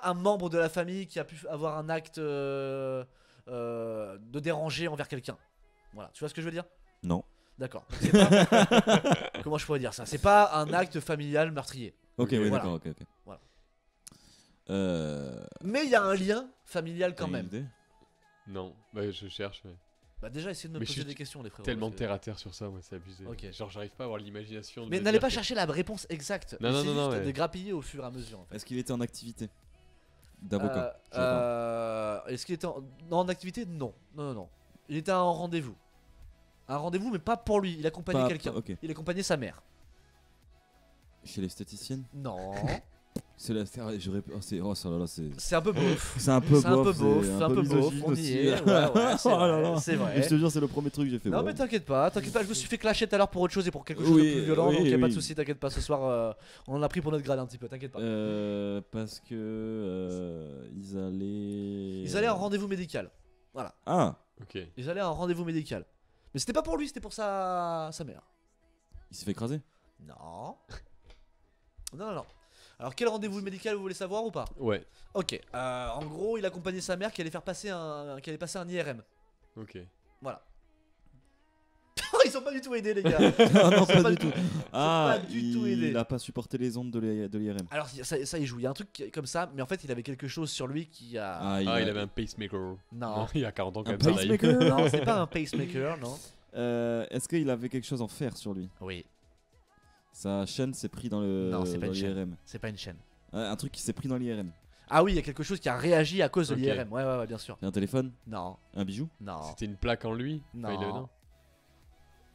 un membre de la famille qui a pu avoir un acte de déranger envers quelqu'un. Voilà, tu vois ce que je veux dire? Non. D'accord. Donc, c'est pas- Comment je pourrais dire ça? C'est pas un acte familial meurtrier. Ok, oui, Voilà. d'accord, ok. Voilà. Mais Mais il y a un lien familial quand même. Non, bah je cherche mais Bah déjà, essayez de me Mais je poser suis des questions, les frérots. tellement parce que- terre à terre sur ça, moi c'est abusé. Ok. Genre j'arrive pas à avoir l'imagination de Mais me n'allez dire pas que- chercher la réponse exacte. Non, non, Essayez non, juste ouais. de grappiller au fur et à mesure. En fait. Est-ce qu'il était en activité d'avocat? Je sais pas. Est-ce qu'il était en activité? Non. Il était en rendez-vous. Un rendez-vous, mais pas pour lui. Il accompagnait Pas- quelqu'un. ok. Il accompagnait sa mère. Chez l'esthéticienne? Non. C'est la. J'aurais. Oh, ça là là, c'est. C'est un peu beauf. C'est un peu C'est un peu bof. beauf. C'est un peu beauf. misogyne On y aussi. est. Ouais, c'est Oh là vrai. là. C'est Et vrai. je te jure, c'est le premier truc que j'ai fait. Non, ouais. mais t'inquiète pas. Je me suis fait clasher tout à l'heure pour autre chose et pour quelque chose Oui, de plus violent. oui, donc y a pas de oui. souci. T'inquiète pas. Ce soir, on en a pris pour notre grade un petit peu. T'inquiète pas. Parce que Ils allaient à un rendez-vous médical. Voilà. Ah, Ok. Ils allaient à un rendez-vous médical. Mais c'était pas pour lui, c'était pour sa mère. il s'est fait écraser. Non. Non. Alors quel rendez-vous médical vous voulez savoir ou pas? Ouais. Ok. En gros, il accompagnait sa mère qui allait passer un IRM. Ok. Voilà. Ils sont pas du tout aidés les gars. Ah non, pas pas du du- tout. Ah, pas du tout aidé. il a pas supporté les ondes de l'IRM. Alors ça y joue. Il y a un truc comme ça, mais en fait il avait quelque chose sur lui qui a. Ah, il avait un pacemaker. Non. Il y a 40 ans quand un même. ça arrive. pacemaker. Non, c'est pas un pacemaker, non. Est-ce qu'il avait quelque chose en fer sur lui? Oui. Sa chaîne s'est pris dans Non, c'est pas dans une chaîne. l'IRM. C'est pas une chaîne. Un truc qui s'est pris dans l'IRM. Ah oui, il y a quelque chose qui a réagi à cause de Ok. l'IRM. Ouais, bien sûr. Un téléphone? Non. Un bijou? Non. C'était une plaque en lui. Non.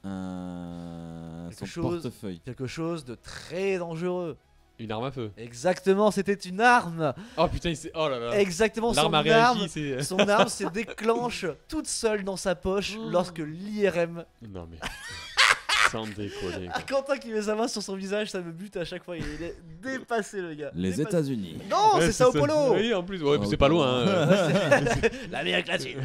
Enfin, Son Quelque chose. portefeuille. Quelque chose de très dangereux. Une arme à feu. Exactement, c'était une arme. Oh putain, il s'est. Oh là là. Exactement, son L'arme a arme. réagi, c'est. Son arme se déclenche toute seule dans sa poche lorsque l'IRM. Non mais. Sans déconner. Ah, Quentin qui met sa main sur son visage, ça me bute à chaque fois. Il est dépassé, le gars. Les Dépassé. États-Unis. Non, Ouais, c'est Sao Paulo. Oui, en plus, ouais, Ah, c'est ok. pas loin. Hein. L'Amérique latine.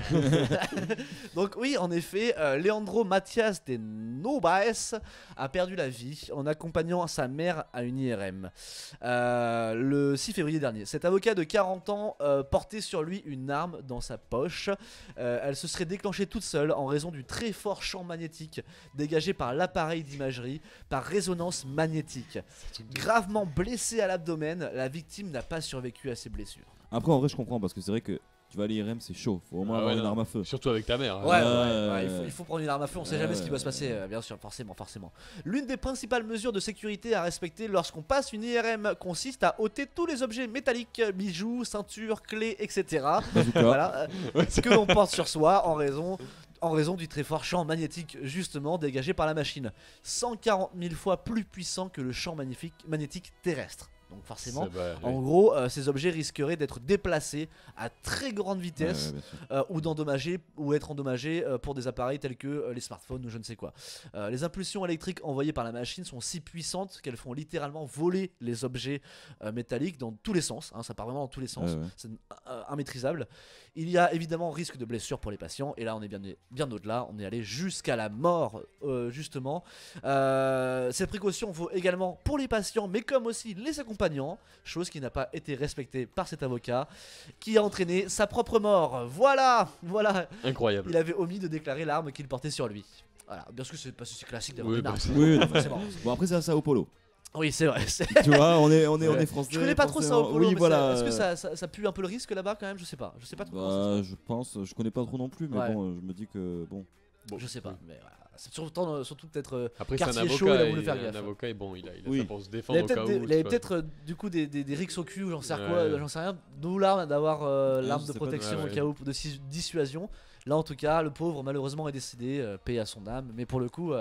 Donc oui, en effet, Leandro Matias de Nobaes a perdu la vie en accompagnant sa mère à une IRM le 6 février dernier. Cet avocat de 40 ans portait sur lui une arme dans sa poche. Elle se serait déclenchée toute seule en raison du très fort champ magnétique dégagé par l'appareil d'imagerie par résonance magnétique. Gravement blessée à l'abdomen, la victime n'a pas survécu à ses blessures. Après, en vrai, je comprends parce que c'est vrai que tu vas à l'IRM, c'est chaud. Faut au moins Ah avoir ouais, une non. arme à feu. Surtout avec ta mère. hein. Ouais, il faut prendre une arme à feu, on sait Ouais, jamais ce qui va se passer, bien sûr, forcément. L'une des principales mesures de sécurité à respecter lorsqu'on passe une IRM consiste à ôter tous les objets métalliques, bijoux, ceintures, clés, etc. Bazooka. Voilà, que l'on porte sur soi en raison du très fort champ magnétique justement dégagé par la machine. 140 000 fois plus puissant que le champ magnétique terrestre. Donc forcément, Ça va, en oui. gros, ces objets risqueraient d'être déplacés à très grande vitesse Ouais, bien sûr. ou être endommagés pour des appareils tels que les smartphones ou je ne sais quoi. Les impulsions électriques envoyées par la machine sont si puissantes qu'elles font littéralement voler les objets métalliques dans tous les sens, hein, ça part vraiment dans tous les sens, Ouais, ouais. c'est immaîtrisable. Il y a évidemment risque de blessure pour les patients et là on est bien au-delà, on est allé jusqu'à la mort justement. Cette précaution vaut également pour les patients mais comme aussi les accompagnants, chose qui n'a pas été respectée par cet avocat qui a entraîné sa propre mort. Voilà. Incroyable. Il avait omis de déclarer l'arme qu'il portait sur lui. Voilà, bien sûr que c'est classique d'avoir Oui, une arme. bah, c'est- Oui, non, Forcément. Bon, après, c'est à Sao Paulo. Oui, c'est vrai. Tu vois, on est Ouais. français. Je connais pas trop ça forcément. au polo, Oui, mais voilà. est-ce que ça pue un peu le risque là-bas quand même? Je sais pas trop. comment ça se Bah, je pense, je connais pas trop non plus, mais Ouais. bon, je me dis que bon. passe. Je sais pas, mais voilà. C'est surtout peut-être. Après, c'est un Quartier chaud, il a avocat. voulu faire Un gaffe. avocat, et bon, il a Oui. ça pour se Il défendre avait au cas peut-être où. il avait tu vois. peut-être du coup des rixes au cul ou j'en sais Ouais. quoi, j'en sais rien. D'où l'arme d'avoir l'arme je de sais pas, protection ouais, au cas où de dissuasion. Là en tout cas, le pauvre malheureusement est décédé, paix à son âme. Mais pour le coup,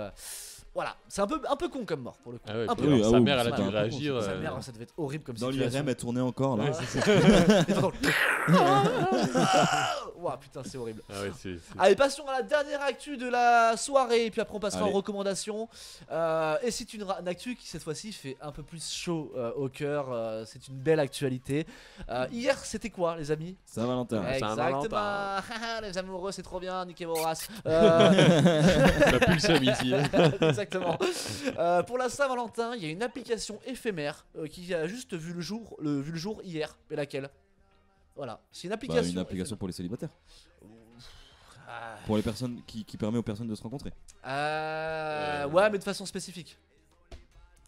voilà, c'est un peu con comme mort pour le coup. Ah ouais, un puis peu. Oui, alors, ah sa oui, mère, elle a c'était dû un peu réagir. con, Sa mère, ça devait être horrible comme Dans situation. l'IRM, elle tournait encore là. Ouais, c'est ça. Et t'entends- Ouah, putain, c'est horrible. Ah ouais, c'est. Allez, passons à la dernière actu de la soirée, et puis après on passera Allez. aux recommandations. Et c'est une actu qui cette fois-ci fait un peu plus chaud au cœur. C'est une belle actualité. Hier, c'était quoi, les amis? Saint-Valentin. Ouais. Exactement. Les amoureux, c'est trop bien. Niquez vos races. T'as plus le seum ici. Exactement. Pour la Saint-Valentin, il y a une application éphémère qui a juste vu le jour hier. Et laquelle? Voilà, c'est une Bah, application. une application pour les célibataires. Ah. Pour les personnes qui permet aux personnes de se rencontrer. Ouais, mais de façon spécifique.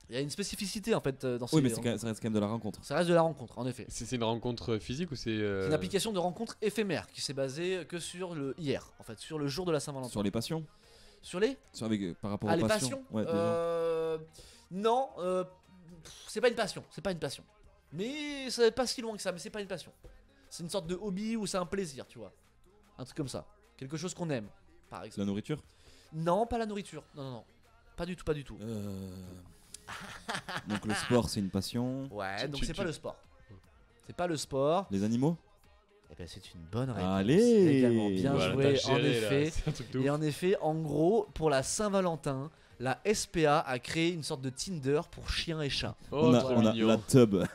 Il y a une spécificité en fait dans ces. Oui, mais ça reste quand même de la rencontre. Ça reste de la rencontre, en effet. C'est une rencontre physique ou c'est. C'est une application de rencontre éphémère qui s'est basée que sur le hier, en fait, sur le jour de la Saint-Valentin. Sur les passions Sur les par rapport Ah, aux les passions. passions Ouais, des gens. Non, c'est pas une passion, c'est pas une passion. Mais c'est pas si loin que ça, mais c'est pas une passion. C'est une sorte de hobby ou c'est un plaisir, tu vois. Un truc comme ça. Quelque chose qu'on aime, par exemple. La nourriture Non, pas la nourriture. Non. Pas du tout. Donc le sport, c'est une passion. Ouais, donc c'est pas le sport. C'est pas le sport. Les animaux Eh ben c'est une bonne réponse. Allez. Également bien Voilà, joué, t'as en géré, là, effet. c'est un truc de ouf. Et en effet, en gros, pour la Saint-Valentin, la SPA a créé une sorte de Tinder pour chiens et chats. Oh, on a, trop on a mignon. la tub. Bonne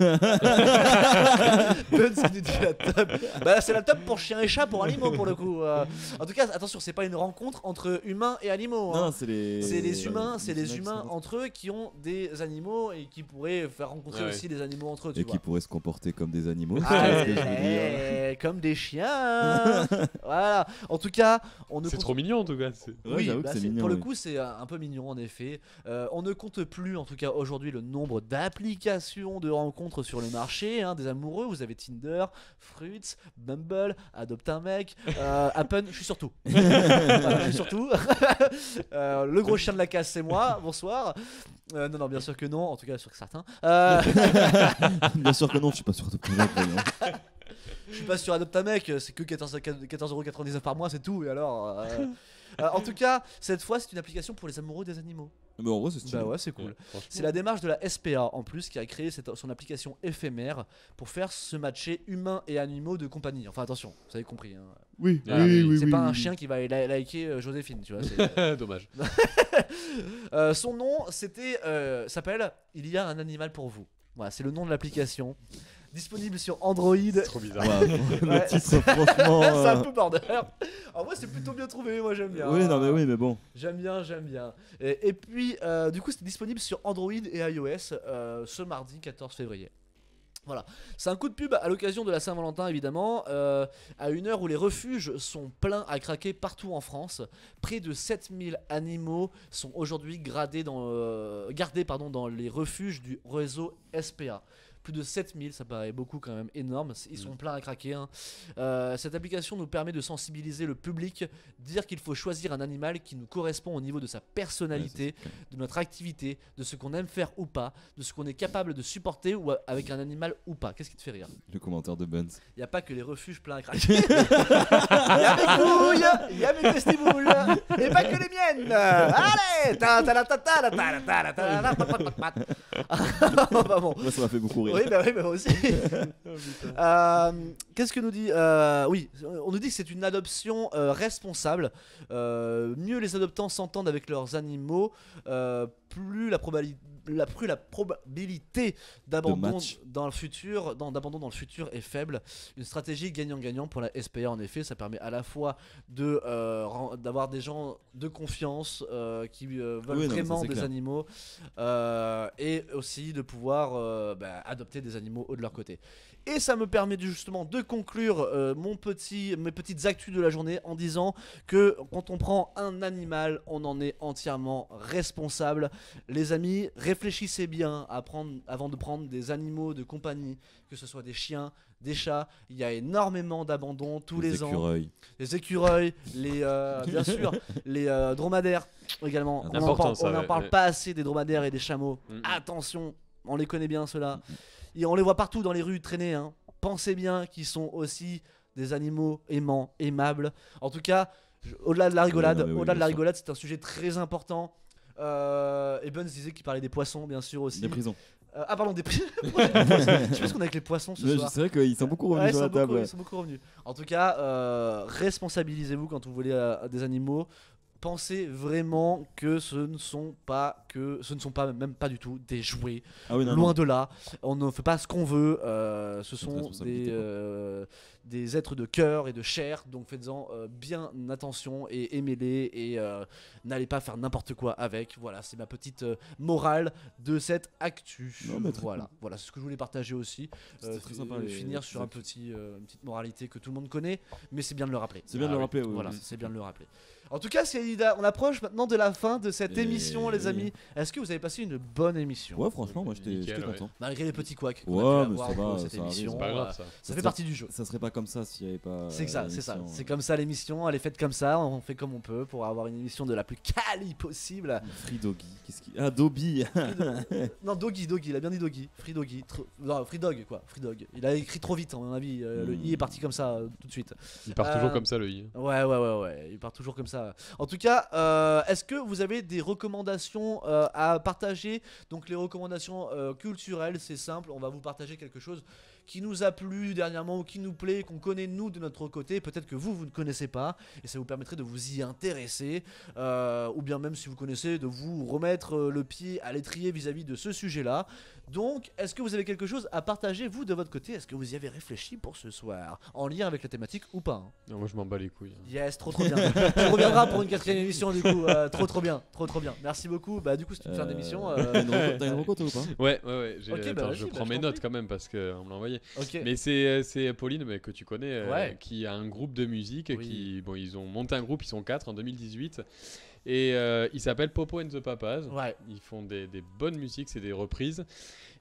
ce que tu dis, la tub. Bah c'est la tub pour chiens et chats pour animaux pour le coup. En tout cas, attention, c'est pas une rencontre entre humains et animaux. hein. Non, c'est les. C'est les humains, c'est les qui humains sont- entre eux qui ont des animaux et qui pourraient faire rencontrer Ouais. aussi des animaux entre eux, tu Et vois. qui pourraient se comporter comme des animaux. c'est Ah, ce que je veux dire. comme des chiens. Voilà. En tout cas, on ne C'est compte- trop mignon en tout cas. c'est- Ouais, j'avoue que bah, c'est mignon, pour le oui. coup, c'est un peu mignon en effet. On ne compte plus, en tout cas aujourd'hui, le nombre d'applications de rencontres sur le marché. Hein, des amoureux, vous avez Tinder, Fruits, Bumble, Adopte un mec, Appen. Je suis sur tout. Voilà, je suis sur tout. Le gros chien de la casse, c'est moi. Bonsoir. Non, bien sûr que non. En tout cas, sûr que certains. Bien sûr que non, je suis pas sûr de voyons. Je suis pas sur Adopte un mec. C'est que 14,99€ par mois, c'est tout. Et alors. En tout cas, cette fois, c'est une application pour les amoureux des animaux. Mais en vrai, c'est stylé. Bah ouais, c'est cool. Ouais, franchement. C'est la démarche de la SPA en plus qui a créé son application éphémère pour faire se matcher humains et animaux de compagnie. Enfin attention, vous avez compris. Hein. Oui, Ah, oui, C'est pas un chien qui va liker Joséphine, tu vois. c'est- Dommage. Son nom, s'appelle Il y a un animal pour vous. Voilà, c'est le nom de l'application. Disponible sur Android. Trop bizarre. le Ouais. titre, franchement. C'est un peu border. En vrai, c'est plutôt bien trouvé. Moi, j'aime bien. Oui, non, mais oui, mais bon. J'aime bien. Et puis, du coup, c'est disponible sur Android et iOS ce mardi 14 février. Voilà, c'est un coup de pub à l'occasion de la Saint-Valentin évidemment, à une heure où les refuges sont pleins à craquer partout en France. Près de 7000 animaux sont aujourd'hui gardés dans les refuges du réseau SPA. Plus de 7000, ça paraît beaucoup quand même, énorme, ils sont pleins à craquer. Hein. Cette application nous permet de sensibiliser le public, dire qu'il faut choisir un animal qui nous correspond au niveau de sa personnalité, de notre activité, de ce qu'on aime faire ou pas, de ce qu'on est capable de supporter ou avec un animal ou pas. Qu'est-ce qui te fait rire? Le commentaire de Buns. Il n'y a pas que les refuges pleins à craquer. Il y a mes couilles, il y a mes vestibules, et pas que les miennes. Allez Bah bon. Moi, ça m'a fait beaucoup rire. Oui, bah moi aussi. Qu'est-ce que nous dit oui, on nous dit que c'est une adoption responsable. Mieux les adoptants s'entendent avec leurs animaux, plus la probabilité d'abandon dans le futur, est faible. Une stratégie gagnant-gagnant pour la SPA en effet. Ça permet à la fois d'avoir des gens de confiance qui veulent vraiment des animaux et aussi de pouvoir adopter des animaux de leur côté. Et ça me permet justement de conclure mes petites actus de la journée en disant que quand on prend un animal, on en est entièrement responsable. Les amis, réfléchissez bien avant de prendre des animaux de compagnie, que ce soit des chiens, des chats. Il y a énormément d'abandons tous les ans. Les écureuils, bien sûr, les dromadaires également. On n'en parle pas assez des dromadaires et des chameaux. Attention, on les connaît bien ceux-là. Et on les voit partout dans les rues traîner. Hein. Pensez bien qu'ils sont aussi des animaux aimants, aimables. En tout cas, au-delà de la rigolade, c'est un sujet très important. Et Buns disait qu'il parlait des poissons, bien sûr aussi. Des prisons. Pardon, des prisons. Je pense qu'on est avec les poissons ce soir. C'est vrai qu'ils sont beaucoup revenus sur la table. Ils sont beaucoup revenus. En tout cas, responsabilisez-vous quand vous voulez des animaux. Pensez vraiment que ce ne sont pas même pas du tout des jouets. Loin de là. On ne fait pas ce qu'on veut. Ce sont des êtres de cœur et de chair. Donc faites-en bien attention et aimez-les et n'allez pas faire n'importe quoi avec. Voilà, c'est ma petite morale de cette actu. Voilà, c'est ce que je voulais partager aussi. Très sympa, finir sur une petite moralité que tout le monde connaît, mais c'est bien de le rappeler. C'est bien de le rappeler. Voilà, c'est bien de le rappeler. En tout cas, on approche maintenant de la fin de cette émission, les amis. Est-ce que vous avez passé une bonne émission? Ouais, franchement, moi j'étais content. Malgré les petits couacs. Ouais, mais ça va. Cette émission, c'est pas grave, ça fait partie du jeu. Ça serait pas comme ça s'il y avait pas. C'est ça. C'est comme ça l'émission. Elle est faite comme ça. On fait comme on peut pour avoir une émission de la plus quali possible. Free Doggy. Ah, Dobby. Non, Doggy. Il a bien dit Doggy. Free Doggy. Non, Free Dog quoi. Free Dog. Il a écrit trop vite, à mon avis. Le i est parti comme ça tout de suite. Il part toujours comme ça, le i. Ouais. Il part toujours comme ça. En tout cas, est-ce que vous avez des recommandations à partager? Donc les recommandations culturelles, c'est simple, on va vous partager quelque chose qui nous a plu dernièrement ou qui nous plaît, qu'on connaît nous de notre côté, peut-être que vous ne connaissez pas, et ça vous permettrait de vous y intéresser, ou bien même si vous connaissez, de vous remettre le pied à l'étrier vis-à-vis de ce sujet-là. Donc, est-ce que vous avez quelque chose à partager, vous, de votre côté? Est-ce que vous y avez réfléchi pour ce soir, en lien avec la thématique ou pas? Non, moi je m'en bats les couilles. Yes, trop bien. Tu reviendras pour une 4ème émission du coup. Trop bien. Merci beaucoup. Bah du coup c'est une fin d'émission. T'as une reco toi ou pas? Ouais. Ok, je prends mes notes quand même parce qu'on me l'a envoyé. Ok. Mais c'est Pauline que tu connais qui a un groupe de musique ils ont monté un groupe, ils sont 4 en 2018. Et il s'appelle Popo and the Papas. Ouais. Ils font des bonnes musiques, c'est des reprises.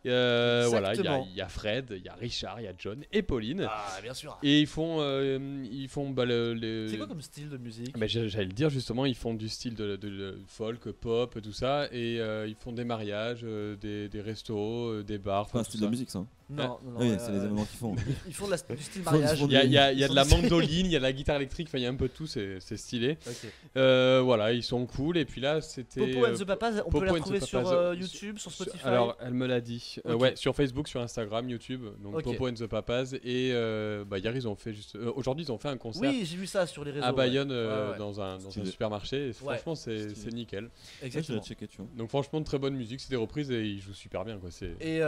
Voilà, il y a Fred, il y a Richard, il y a John et Pauline. Ah, bien sûr. Et ils font C'est quoi comme style de musique? J'allais le dire justement, ils font du style de folk, pop, tout ça. Et ils font des mariages, des restos, des bars. Enfin, un style de musique ça. Non, Oui, c'est les événements qu'ils font. Ils font du style Ils font- mariage. ils font Il y a Ils de sont la stylés. mandoline, il y a de la guitare électrique, enfin il y a un peu de tout, c'est stylé. Ok. Voilà, ils sont cool. Et puis là, c'était. Popo and the Papas, on Popo peut les and the retrouver sur Papas, YouTube, sur Spotify. Alors, elle me l'a dit. Ok. Ouais, sur Facebook, sur Instagram, YouTube. Donc Ok. Popo and the Papas. Et hier, ils ont fait juste. Aujourd'hui, ils ont fait un concert Oui, j'ai vu ça sur les réseaux. à Bayonne ouais. dans un Stylé. supermarché. Et franchement, Stylé. c'est nickel. Ouais, Ça, je exactement. l'ai checké, tu vois. Donc, franchement, très bonne musique. C'est des reprises et ils jouent super bien. Quoi. Et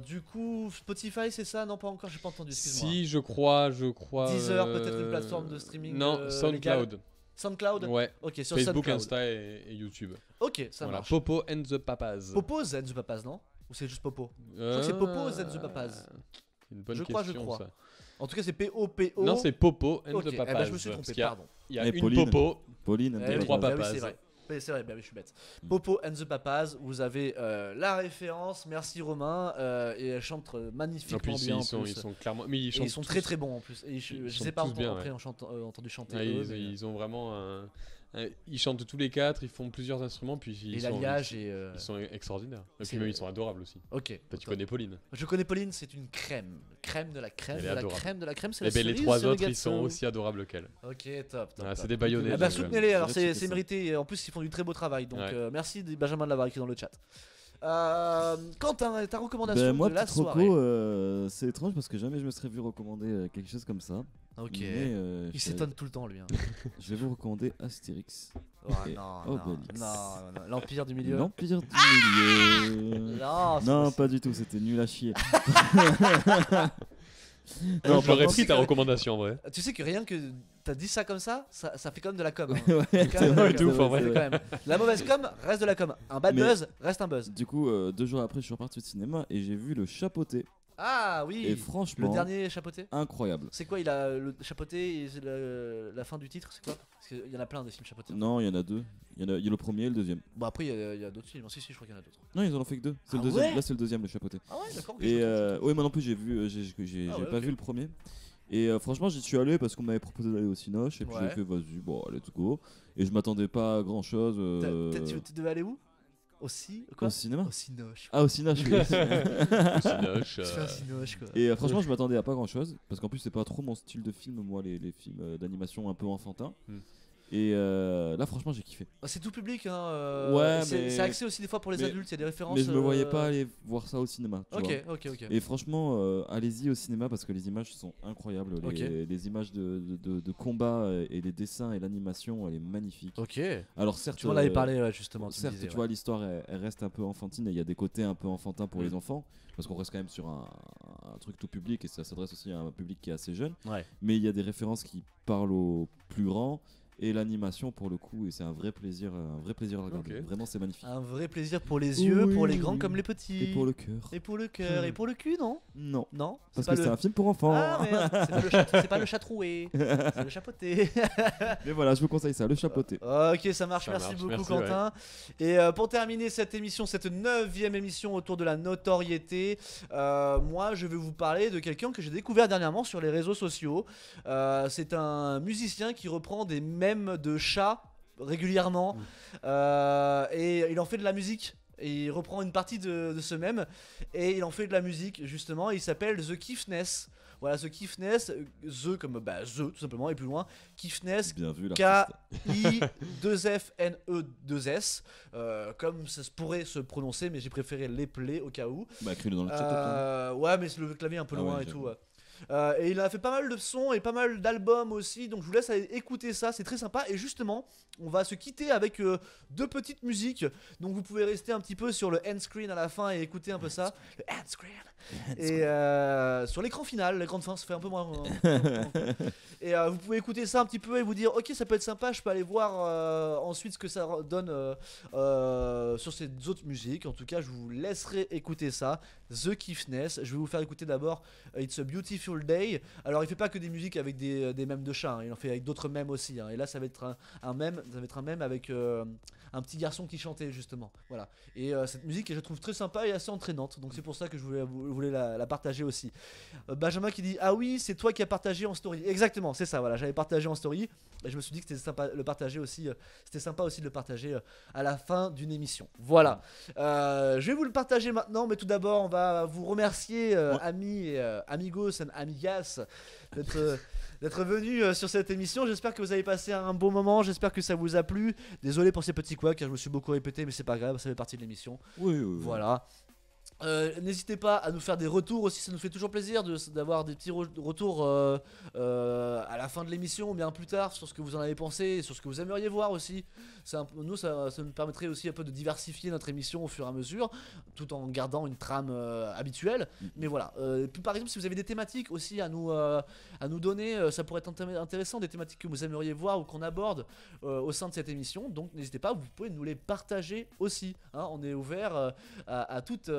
du coup, Spotify, c'est ça? Non, pas encore, j'ai pas entendu, excuse-moi. Si, je crois. Deezer, peut-être une plateforme de streaming Non, légal. SoundCloud. SoundCloud. Ouais. Ok, sur Facebook, SoundCloud. Insta et YouTube. Ok, ça Voilà, marche. Popo and the Papas. Popo's and the Papas, non? Ou c'est juste Popo? crois que c'est Popo's and the Papas. Une bonne Je question, crois. ça. En tout cas, c'est P-O-P-O. Non, c'est Popo and Ok, the eh Papas. ben, je me suis Parce trompé, qu'il y a- pardon. Il y a Et une Pauline. Popo. Pauline, Eh and the trois bah papas. c'est vrai. Oui, c'est vrai, bah oui, je suis bête. Popo and the Papas, vous avez la référence, merci Romain, et elle chante En magnifiquement plus, bien. ils sont clairement. Mais Et ils sont très très bons en plus. Et je Ils sais sont pas tous bien, après ouais. entendu chanter. Ah, eux, mais, ils ont vraiment ils chantent tous les quatre, ils font plusieurs instruments, puis et ils sont, l'alliage ils, et. ils sont extraordinaires. Et c'est- puis même, ils sont adorables aussi. Ok. Toi, tu connais Pauline. Je connais Pauline, c'est une crème. Crème de la crème, Elle de est la adorable. crème, de la crème, c'est Et la ben, les cerise trois sur le autres, ils sont gâteau. aussi adorables qu'elle. Ok, top. Voilà, top. c'est des baïonnés. Eh bah, donc, soutenez-les, alors je vais c'est checker ça. mérité. Et en plus, ils font du très beau travail. Donc, Ouais. merci Benjamin de l'avoir écrit dans le chat. Quentin, ta recommandation Ben, moi, de la petite soirée. reco, c'est étrange parce que jamais je me serais vu recommander quelque chose comme ça. Ok. Mais, Il je s'étonne tout le temps, lui. hein. je vais vous recommander Astérix. Oh, Et non, Obélix. non, non. L'Empire du Milieu. L'Empire du Milieu. Non, c'est Non, possible. pas du tout, c'était nul à chier. Non, Non, j'aurais par pris ta contre, recommandation en vrai. Tu sais que rien que t'as dit ça comme ça fait comme de la com. hein. Ouais, C'est quand même vrai, de la de com. ouf, en vrai. C'est quand même. La mauvaise com reste de la com. Un bad Mais- buzz reste un buzz. Du coup, 2 jours après, je suis reparti au cinéma et j'ai vu Le Chapeauté. Ah oui. Et franchement, Le dernier chapeauté. incroyable. C'est quoi? Il a le chapeauté et c'est la fin du titre, c'est quoi? Parce qu'il y en a plein des films chapeautés. Non, il y en a 2. Il y a le premier et le deuxième. Bon, après, il y a d'autres films. Si, je crois qu'il y en a d'autres. Non, ils en ont fait que 2. C'est Ah le deuxième. ouais Là, c'est le deuxième, Le Chapeauté. Ah ouais, d'accord. ok, Et je ouais, moi non plus, j'ai vu, j'ai Ah ouais, pas ok. vu le premier. Et franchement, j'y suis allé parce qu'on m'avait proposé d'aller au Cinoche. Et puis Ouais. j'ai fait, vas-y, bon, let's go. Et je m'attendais pas à grand chose. Tu devais aller où? Aussi quoi? Au cinéma. Au Cinoche. Ah, au Cinoche, oui. Cinoche, Tu fais un Cinoche quoi. Et franchement, je m'attendais à pas grand chose. Parce qu'en plus, c'est pas trop mon style de film, moi, les films d'animation un peu enfantins. Hmm. Et là, franchement, j'ai kiffé. Bah, c'est tout public, hein. Ouais, c'est mais- c'est axé aussi des fois pour les mais- adultes, il y a des références. Mais je me voyais pas aller voir ça au cinéma. tu vois. Ok. Et franchement, allez-y au cinéma parce que les images sont incroyables. Ok. Les images de combat et les dessins et l'animation, elle est magnifique. Ok. Alors certes, Tu m'en avais parlé, ouais, justement. Tu me certes, disais, tu ouais. vois, l'histoire elle reste un peu enfantine et il y a des côtés un peu enfantins pour Mm. les enfants parce qu'on reste quand même sur un truc tout public et ça s'adresse aussi à un public qui est assez jeune. Ouais. Mais il y a des références qui parlent aux plus grands. Et l'animation pour le coup, et c'est un vrai plaisir à regarder. Ok. Vraiment, c'est magnifique. Un vrai plaisir pour les yeux, pour les grands Oui. comme les petits. Et pour le cœur. Et pour le cœur. Et pour le cul, non? Non, Non. parce pas que c'est un film pour enfants. Ah merde, c'est pas le chat troué, c'est le chapeauté. Mais voilà, je vous conseille ça, Le Chapeauté. Ok, ça marche, Ça merci marche, beaucoup merci, Quentin. Et pour terminer cette émission, cette 9ème émission autour de la notoriété, moi je vais vous parler de quelqu'un que j'ai découvert dernièrement sur les réseaux sociaux. C'est un musicien qui reprend des mèmes de chats régulièrement et il en fait de la musique. Et il reprend une partie de ce mème et il en fait de la musique justement. Et il s'appelle The Kiffness. Voilà, The Kiffness, The comme The tout simplement, et plus loin, Kiffness, Bien vu, l'artiste. K-I-2-F-N-E-2-S, comme ça se pourrait se prononcer, mais j'ai préféré l'épeler au cas où. Bah, écris-le dans le chat. toi. Ouais, mais le clavier est un peu Ah loin ouais, et tout. j'avoue. Ouais. Et il a fait pas mal de sons et pas mal d'albums aussi, donc je vous laisse aller écouter ça, c'est très sympa. Et justement, on va se quitter avec 2 petites musiques, donc vous pouvez rester un petit peu sur le end screen à la fin et écouter un peu ça. Le end screen. Et sur l'écran final, l'écran de fin se fait un peu moins. Et vous pouvez écouter ça un petit peu et vous dire ok, ça peut être sympa, je peux aller voir ensuite ce que ça donne sur ces autres musiques. En tout cas, je vous laisserai écouter ça, The Kiffness. Je vais vous faire écouter d'abord It's a Beautiful Beautiful Day. Alors il fait pas que des musiques avec des mèmes de chats, hein, il en fait avec d'autres mèmes aussi. Hein. Et là ça va être un mème avec un petit garçon qui chantait justement. Voilà. Et cette musique je la trouve très sympa et assez entraînante. Donc c'est pour ça que je voulais la partager aussi. Benjamin qui dit ah oui c'est toi qui as partagé en story. Exactement c'est ça. Voilà j'avais partagé en story et je me suis dit que c'était sympa le partager aussi. C'était sympa aussi de le partager à la fin d'une émission. Voilà. Je vais vous le partager maintenant, mais tout d'abord on va vous remercier amis et amigos and amigas d'être venus sur cette émission. J'espère que vous avez passé un bon moment, j'espère que ça vous a plu. Désolé pour ces petits couacs car je me suis beaucoup répété, mais c'est pas grave, ça fait partie de l'émission. Oui. Voilà. N'hésitez pas à nous faire des retours aussi, ça nous fait toujours plaisir d'avoir des petits retours à la fin de l'émission ou bien plus tard sur ce que vous en avez pensé et sur ce que vous aimeriez voir aussi. Nous ça nous permettrait aussi un peu de diversifier notre émission au fur et à mesure tout en gardant une trame habituelle. Mais voilà, par exemple si vous avez des thématiques aussi à nous donner, ça pourrait être intéressant, des thématiques que vous aimeriez voir ou qu'on aborde au sein de cette émission. Donc n'hésitez pas, vous pouvez nous les partager aussi, hein. On est ouvert à toute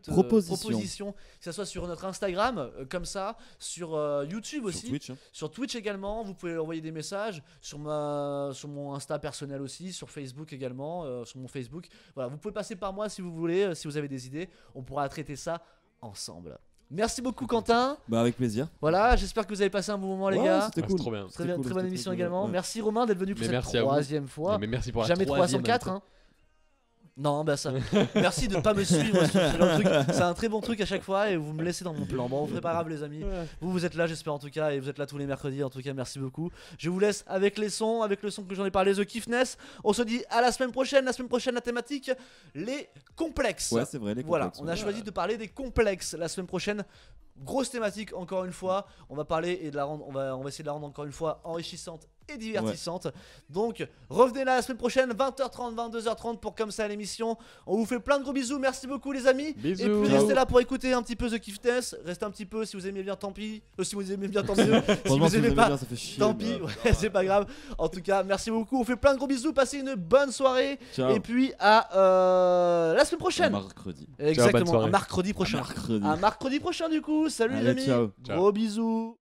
proposition, que ce soit sur notre Instagram comme ça, sur YouTube aussi, Sur Twitch. Hein. sur Twitch également, vous pouvez envoyer des messages sur mon Insta personnel aussi, sur Facebook également, sur mon Facebook. Voilà, vous pouvez passer par moi si vous voulez, si vous avez des idées, on pourra traiter ça ensemble. Merci beaucoup Quentin. Bah avec plaisir. Voilà, j'espère que vous avez passé un bon moment les Ouais, gars. C'était cool. C'est trop bien. Très bonne c'était émission cool, également. ouais. Merci Romain d'être venu pour Mais cette merci à vous. troisième fois. Mais merci pour la Jamais troisième 304 invitée. hein. Non, bah ça. Merci de pas me suivre sur ce genre de truc. C'est un très bon truc à chaque fois et vous me laissez dans mon plan. Bon, c'est pas grave les amis. Vous êtes là, j'espère en tout cas, et vous êtes là tous les mercredis. En tout cas, merci beaucoup. Je vous laisse avec les sons, avec le son que j'en ai parlé, The Kiffness. On se dit à la semaine prochaine. La semaine prochaine, la thématique les complexes. Ouais, c'est vrai. Les Voilà, complexes, on a ouais. choisi de parler des complexes la semaine prochaine. Grosse thématique encore une fois. On va parler et de la rendre, on va essayer de la rendre encore une fois enrichissante et divertissante. Donc revenez là la semaine prochaine 20h30 22h30 pour Comme ça l'émission. On vous fait plein de gros bisous. Merci beaucoup les amis. Bisous. Et puis Ciao. restez là pour écouter un petit peu The Kiffness. Restez un petit peu si vous aimez bien, tant pis. Si vous aimez bien, tant mieux. si Franchement, vous aimez pas, bien, ça fait chier. tant pis. Ouais, c'est pas grave. En tout cas, merci beaucoup. On fait plein de gros bisous. Passez une bonne soirée. Ciao. Et puis à la semaine prochaine. Mercredi. Exactement. soirée. Un mercredi prochain. Mercredi. Un mercredi prochain du coup. Salut les Allez, amis. ciao. Ciao. Gros bisous.